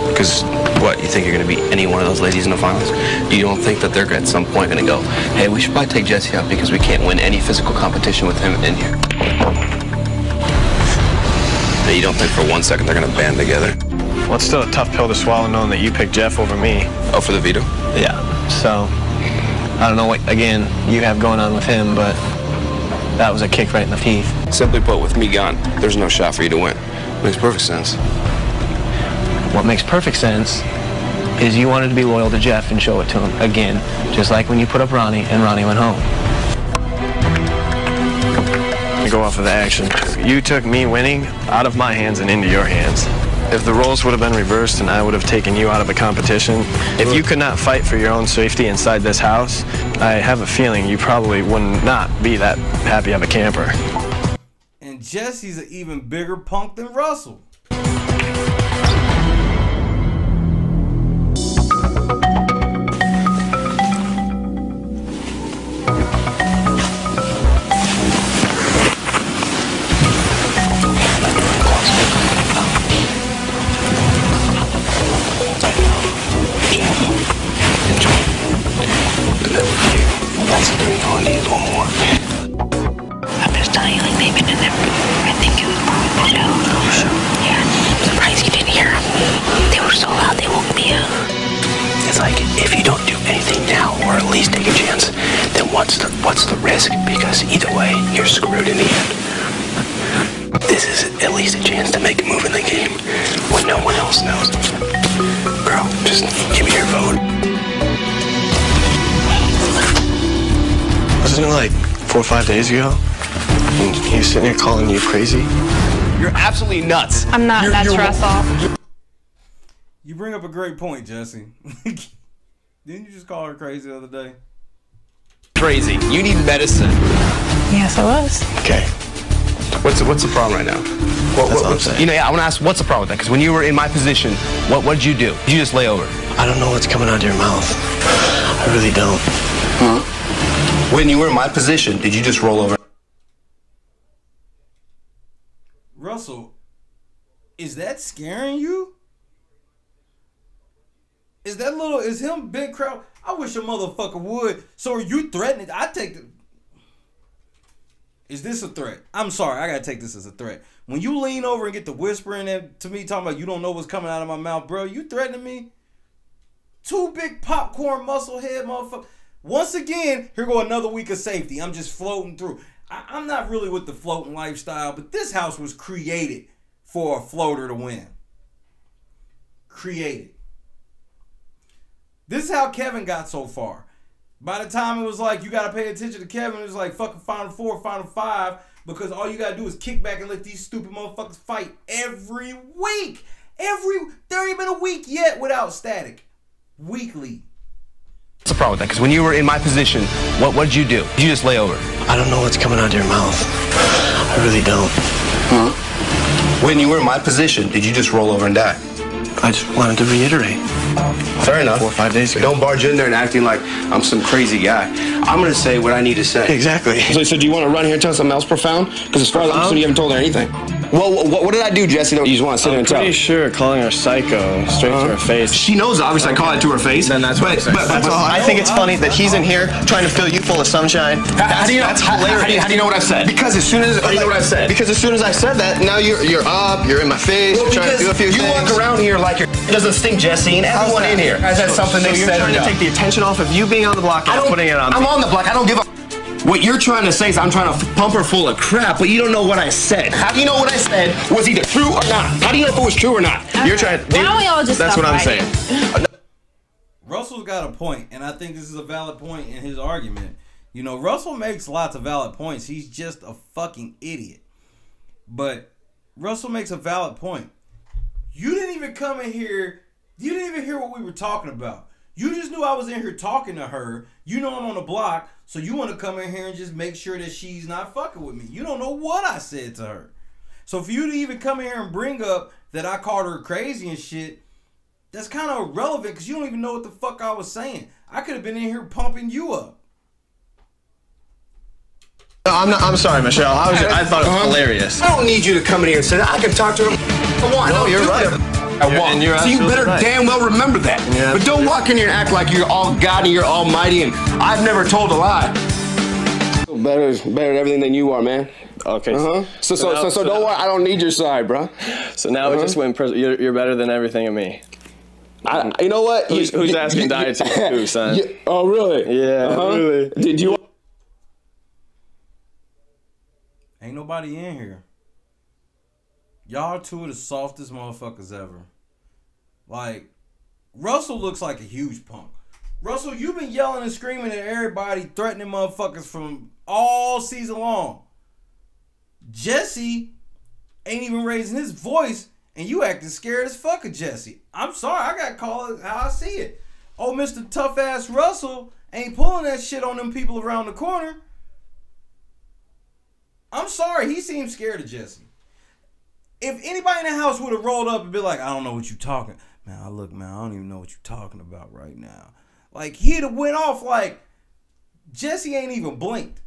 Because what, you think you're gonna beat any one of those ladies in the finals? You don't think that they're at some point gonna go, hey, we should probably take Jesse out because we can't win any physical competition with him in here? And you don't think for 1 second they're gonna band together? Well, it's still a tough pill to swallow knowing that you picked Jeff over me. Oh, for the veto? Yeah, so I don't know what, again, you have going on with him, but that was a kick right in the teeth. Simply put, with me gone, there's no shot for you to win. Makes perfect sense. What makes perfect sense is you wanted to be loyal to Jeff and show it to him. Again, just like when you put up Ronnie and Ronnie went home. To go off of the action, you took me winning out of my hands and into your hands. If the roles would have been reversed and I would have taken you out of a competition, if you could not fight for your own safety inside this house, I have a feeling you probably would not be that happy of a camper. And Jesse's an even bigger punk than Russell. it's like, if you don't do anything now, or at least take a chance, then what's the risk? Because either way, you're screwed in the end. This is at least a chance to make a move in the game when no one else knows. Girl, just give me your vote. Wasn't it like 4 or 5 days ago? And he was sitting here calling you crazy? You're absolutely nuts. I'm not nuts, Russell. You bring up a great point, Jesse. Didn't you just call her crazy the other day? Crazy. You need medicine. Yes, I was. Okay. What's the problem right now? That's all I'm saying. You know, yeah, I want to ask, what's the problem with that? Because when you were in my position, what did you do? Did you just lay over? I don't know what's coming out of your mouth. I really don't. Huh? When you were in my position, did you just roll over? Russell, is that scaring you? Is him big crowd? I wish a motherfucker would. So are you threatening? I take the... Is this a threat? I'm sorry, I gotta take this as a threat. When you lean over and get the whispering to me talking about you don't know what's coming out of my mouth, bro, you threatening me? Two big popcorn muscle head motherfucker. Once again, here go another week of safety. I'm just floating through. I'm not really with the floating lifestyle, but this house was created for a floater to win. Created. This is how Kevin got so far. By the time it was like, you got to pay attention to Kevin, it was like fucking Final Four, Final Five, because all you got to do is kick back and let these stupid motherfuckers fight every week. There ain't been a week yet without static. Weekly. What's the problem with that? Because when you were in my position, what did you do? Did you just lay over? I don't know what's coming out of your mouth. I really don't. Huh? When you were in my position, did you just roll over and die? I just wanted to reiterate. Fair enough. 4 or 5 days ago. Don't barge in there and acting like I'm some crazy guy. I'm going to say what I need to say. Exactly. So do you want to run here and tell something else profound? Because as far as I'm concerned, you haven't told her anything. Well, what did I do, Jesse, that you just want to sit there and tell? I'm pretty sure calling her psycho straight to her face. She knows, obviously, I call it to her face. Then that's what but I think it's funny that he's in here trying to fill you full of sunshine. How do you know? That's hilarious. How do you know what I said? Because as soon as... How do you know what I said? Because as soon as I said that, now you're up, you're in my face, you're trying to do a few things. You walk around here like it doesn't stink, Jesse, and everyone in here has had something they said. So you're trying to take the attention off of you being on the block and putting it on me. I'm on the block. I don't give a... What you're trying to say is I'm trying to pump her full of crap, but you don't know what I said. How do you know what I said was either true or not? How do you know if it was true or not? Okay. You're trying... Why don't we all just That's stop what I'm fighting? saying. Russell's got a point, and I think this is a valid point in his argument. You know, Russell makes lots of valid points. He's just a fucking idiot. But Russell makes a valid point. You didn't even come in here... You didn't even hear what we were talking about. You just knew I was in here talking to her. You know I'm on the block, so you want to come in here and just make sure that she's not fucking with me. You don't know what I said to her. So for you to even come in here and bring up that I called her crazy and shit, that's kind of irrelevant because you don't even know what the fuck I was saying. I could have been in here pumping you up. No, I'm sorry, Michelle. I thought it was hilarious. I don't need you to come in here and say that. I can talk to her I want. No, you're right. And so you better damn well remember that. Yeah, but don't walk in here and act like you're all God and you're almighty and I've never told a lie. Better at everything than you are, man. Okay. So don't worry. I don't need your side, bro. So now it just went. You're better than everything in me. You know what? Who's asking dietary too, son? Oh, really? Yeah, really. Did you? Ain't nobody in here. Y'all are two of the softest motherfuckers ever. Like, Russell looks like a huge punk. Russell, you've been yelling and screaming at everybody, threatening motherfuckers from all season long. Jesse ain't even raising his voice, and you acting scared as fuck of Jesse. I'm sorry, I gotta call it how I see it. Oh, Mr. Tough-Ass Russell ain't pulling that shit on them people around the corner. I'm sorry, he seems scared of Jesse. If anybody in the house would have rolled up and be like, I don't know what you talking. Man, look, man, I don't even know what you're talking about right now. Like, he'd have went off like, Jesse ain't even blinked.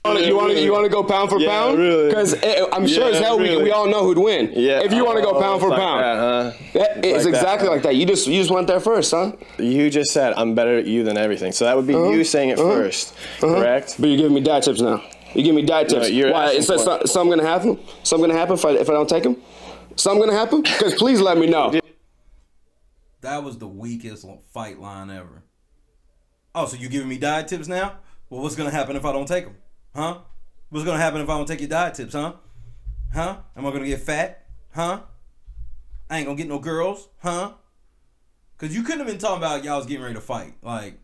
You want to go pound for pound? Really. Because I'm sure as hell we all know who'd win. Yeah. If you want to go pound for pound. It's exactly like that. You just went there first, son. You just said, I'm better at you than everything. So that would be you saying it first, correct? But you're giving me diet tips now. You give me diet tips. No, why? Is something gonna happen? Something gonna happen if I don't take them? Something gonna happen? Because please let me know. That was the weakest fight line ever. Oh, so you giving me diet tips now? Well, what's gonna happen if I don't take them? Huh? What's gonna happen if I don't take your diet tips? Huh? Huh? Am I gonna get fat? Huh? I ain't gonna get no girls? Huh? Cause you couldn't have been talking about y'all was getting ready to fight. Like,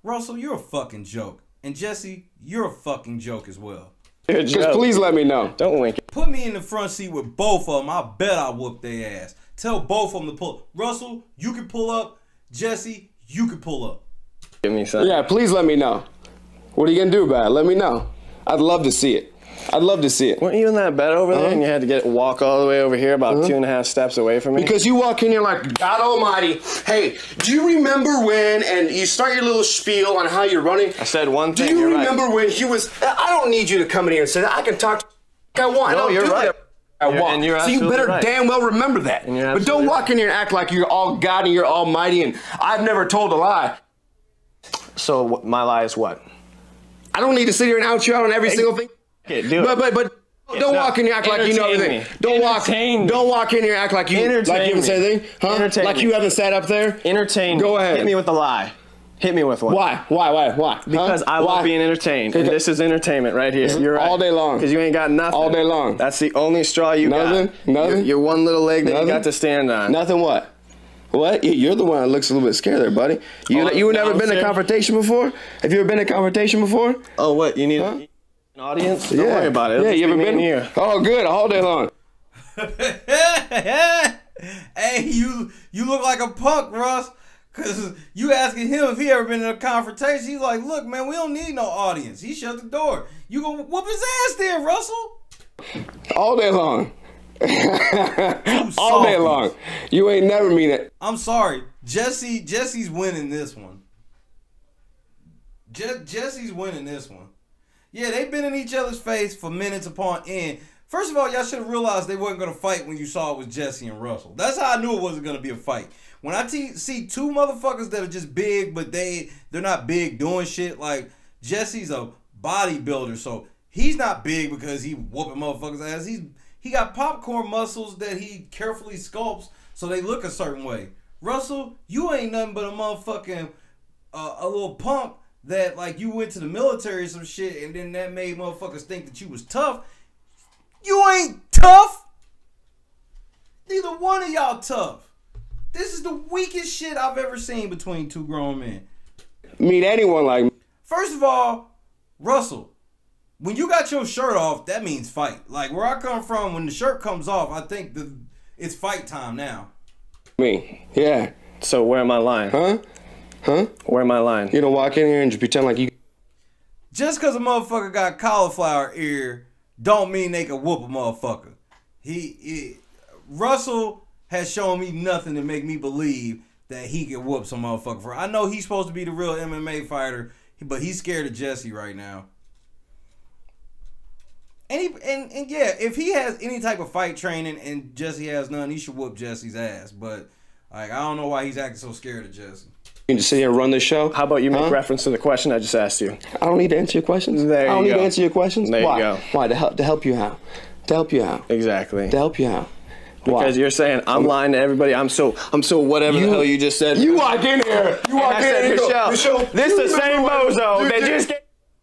Russell, you're a fucking joke. And Jesse, you're a fucking joke as well. Just please let me know. Don't wink it. Put me in the front seat with both of them. I bet I whoop their ass. Tell both of them to pull. Russell, you can pull up. Jesse, you can pull up. Give me something. Yeah, please let me know. What are you gonna do about it? Let me know. I'd love to see it. I'd love to see it. Weren't you in that bed over there and you had to walk all the way over here about 2.5 steps away from me? Because you walk in here like, God almighty, hey, do you remember when, and you start your little spiel on how you're running. I said one thing, Do you remember when he was, I don't need you to come in here and say that. I can talk to I want. No, you're right. I want. So you better damn well remember that. But don't walk in here and act like you're all God and you're almighty and I've never told a lie. So my lie is what? I don't need to sit here and out you out on every single thing. Okay, do it. But don't walk in here and act like you know everything. Don't walk in here and act like you haven't said anything. Huh? Like you haven't sat up there. Entertain. Go ahead. Hit me with a lie. Hit me with one. Why? Because I love being entertained. And this is entertainment right here. You're right. All day long. Because you ain't got nothing. All day long. That's the only straw you got. Nothing? Your one little leg that you got to stand on. Nothing what? What? You're the one that looks a little bit scared there, buddy. You never been in a confrontation before? Have you ever been in a confrontation before? Oh, what? You need an audience? Don't worry about it. Yeah, you ever been here? Oh, good. All day long. Hey, you look like a punk, Russ. Because you asking him if he ever been in a confrontation. He's like, look, man, we don't need no audience. He shut the door. You gonna whoop his ass there, Russell? All day long. All day long. You ain't never mean it. I'm sorry. Jesse's winning this one. Jesse's winning this one. Yeah, they've been in each other's face for minutes upon end. First of all, y'all should have realized they wasn't going to fight when you saw it was Jesse and Russell. That's how I knew it wasn't going to be a fight. When I see two motherfuckers that are just big, but they're not big doing shit, like Jesse's a bodybuilder, so he's not big because he whooping motherfuckers' ass. He got popcorn muscles that he carefully sculpts so they look a certain way. Russell, you ain't nothing but a motherfucking a little punk that like you went to the military or some shit and then that made motherfuckers think that you was tough. You ain't tough. Neither one of y'all tough. This is the weakest shit I've ever seen between two grown men. Meet anyone like me. First of all, Russell, when you got your shirt off, that means fight. Like where I come from, when the shirt comes off, I think it's fight time now. Me, yeah. So where am I lying? Huh? Where am I lying? You don't walk in here and just pretend like you. Just because a motherfucker got cauliflower ear, don't mean they can whoop a motherfucker. Russell has shown me nothing to make me believe that he can whoop some motherfucker for. I know he's supposed to be the real MMA fighter, but he's scared of Jesse right now. And yeah, if he has any type of fight training and Jesse has none, he should whoop Jesse's ass. But like, I don't know why he's acting so scared of Jesse. You can just sit here and run this show. How about you make reference to the question I just asked you? I don't need to answer your questions. There you go. I don't need to answer your questions. There Why? You go. Why? To help you out. To help you out. Exactly. To help you out. Because you're saying I'm lying to everybody. I'm so whatever the hell you just said. You walk in here. You walk in here. Michelle, this is the same bozo that just came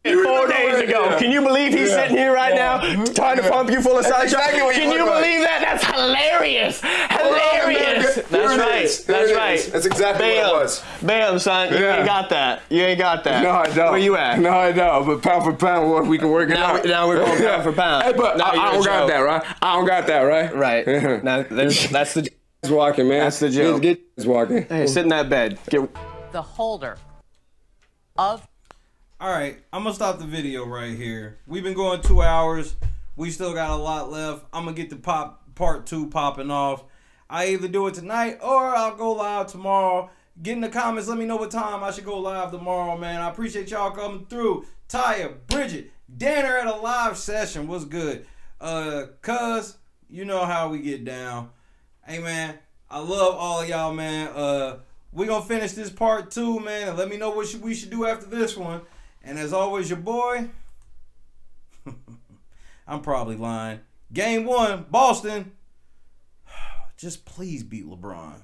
4 days ago. Can you believe he's sitting here right now trying to pump you full of sunshine? Can you believe that? That's hilarious. Hilarious. That's right. That's right. That's exactly what it was. Bam, son. You ain't got that. You ain't got that. No, I don't. Where you at? No, I don't. But pound for pound, we can work it out. Now we're going pound for pound. Hey, but I don't got that, right? I don't got that, right? Right. Now that's the walking, man. That's the joke. Get walking. Hey, sit in that bed. The holder of. All right, I'm gonna stop the video right here. We've been going 2 hours. We still got a lot left. I'm gonna get the part 2 popping off. I either do it tonight or I'll go live tomorrow. Get in the comments. Let me know what time I should go live tomorrow, man. I appreciate y'all coming through. Taya, Bridget, Danner at a live session. What's good? Cuz, you know how we get down. Hey, man, I love all of y'all, man. We're gonna finish this part 2, man, and let me know what we should do after this one. And as always, your boy, I'm probably lying. Game 1, Boston. Just please beat LeBron.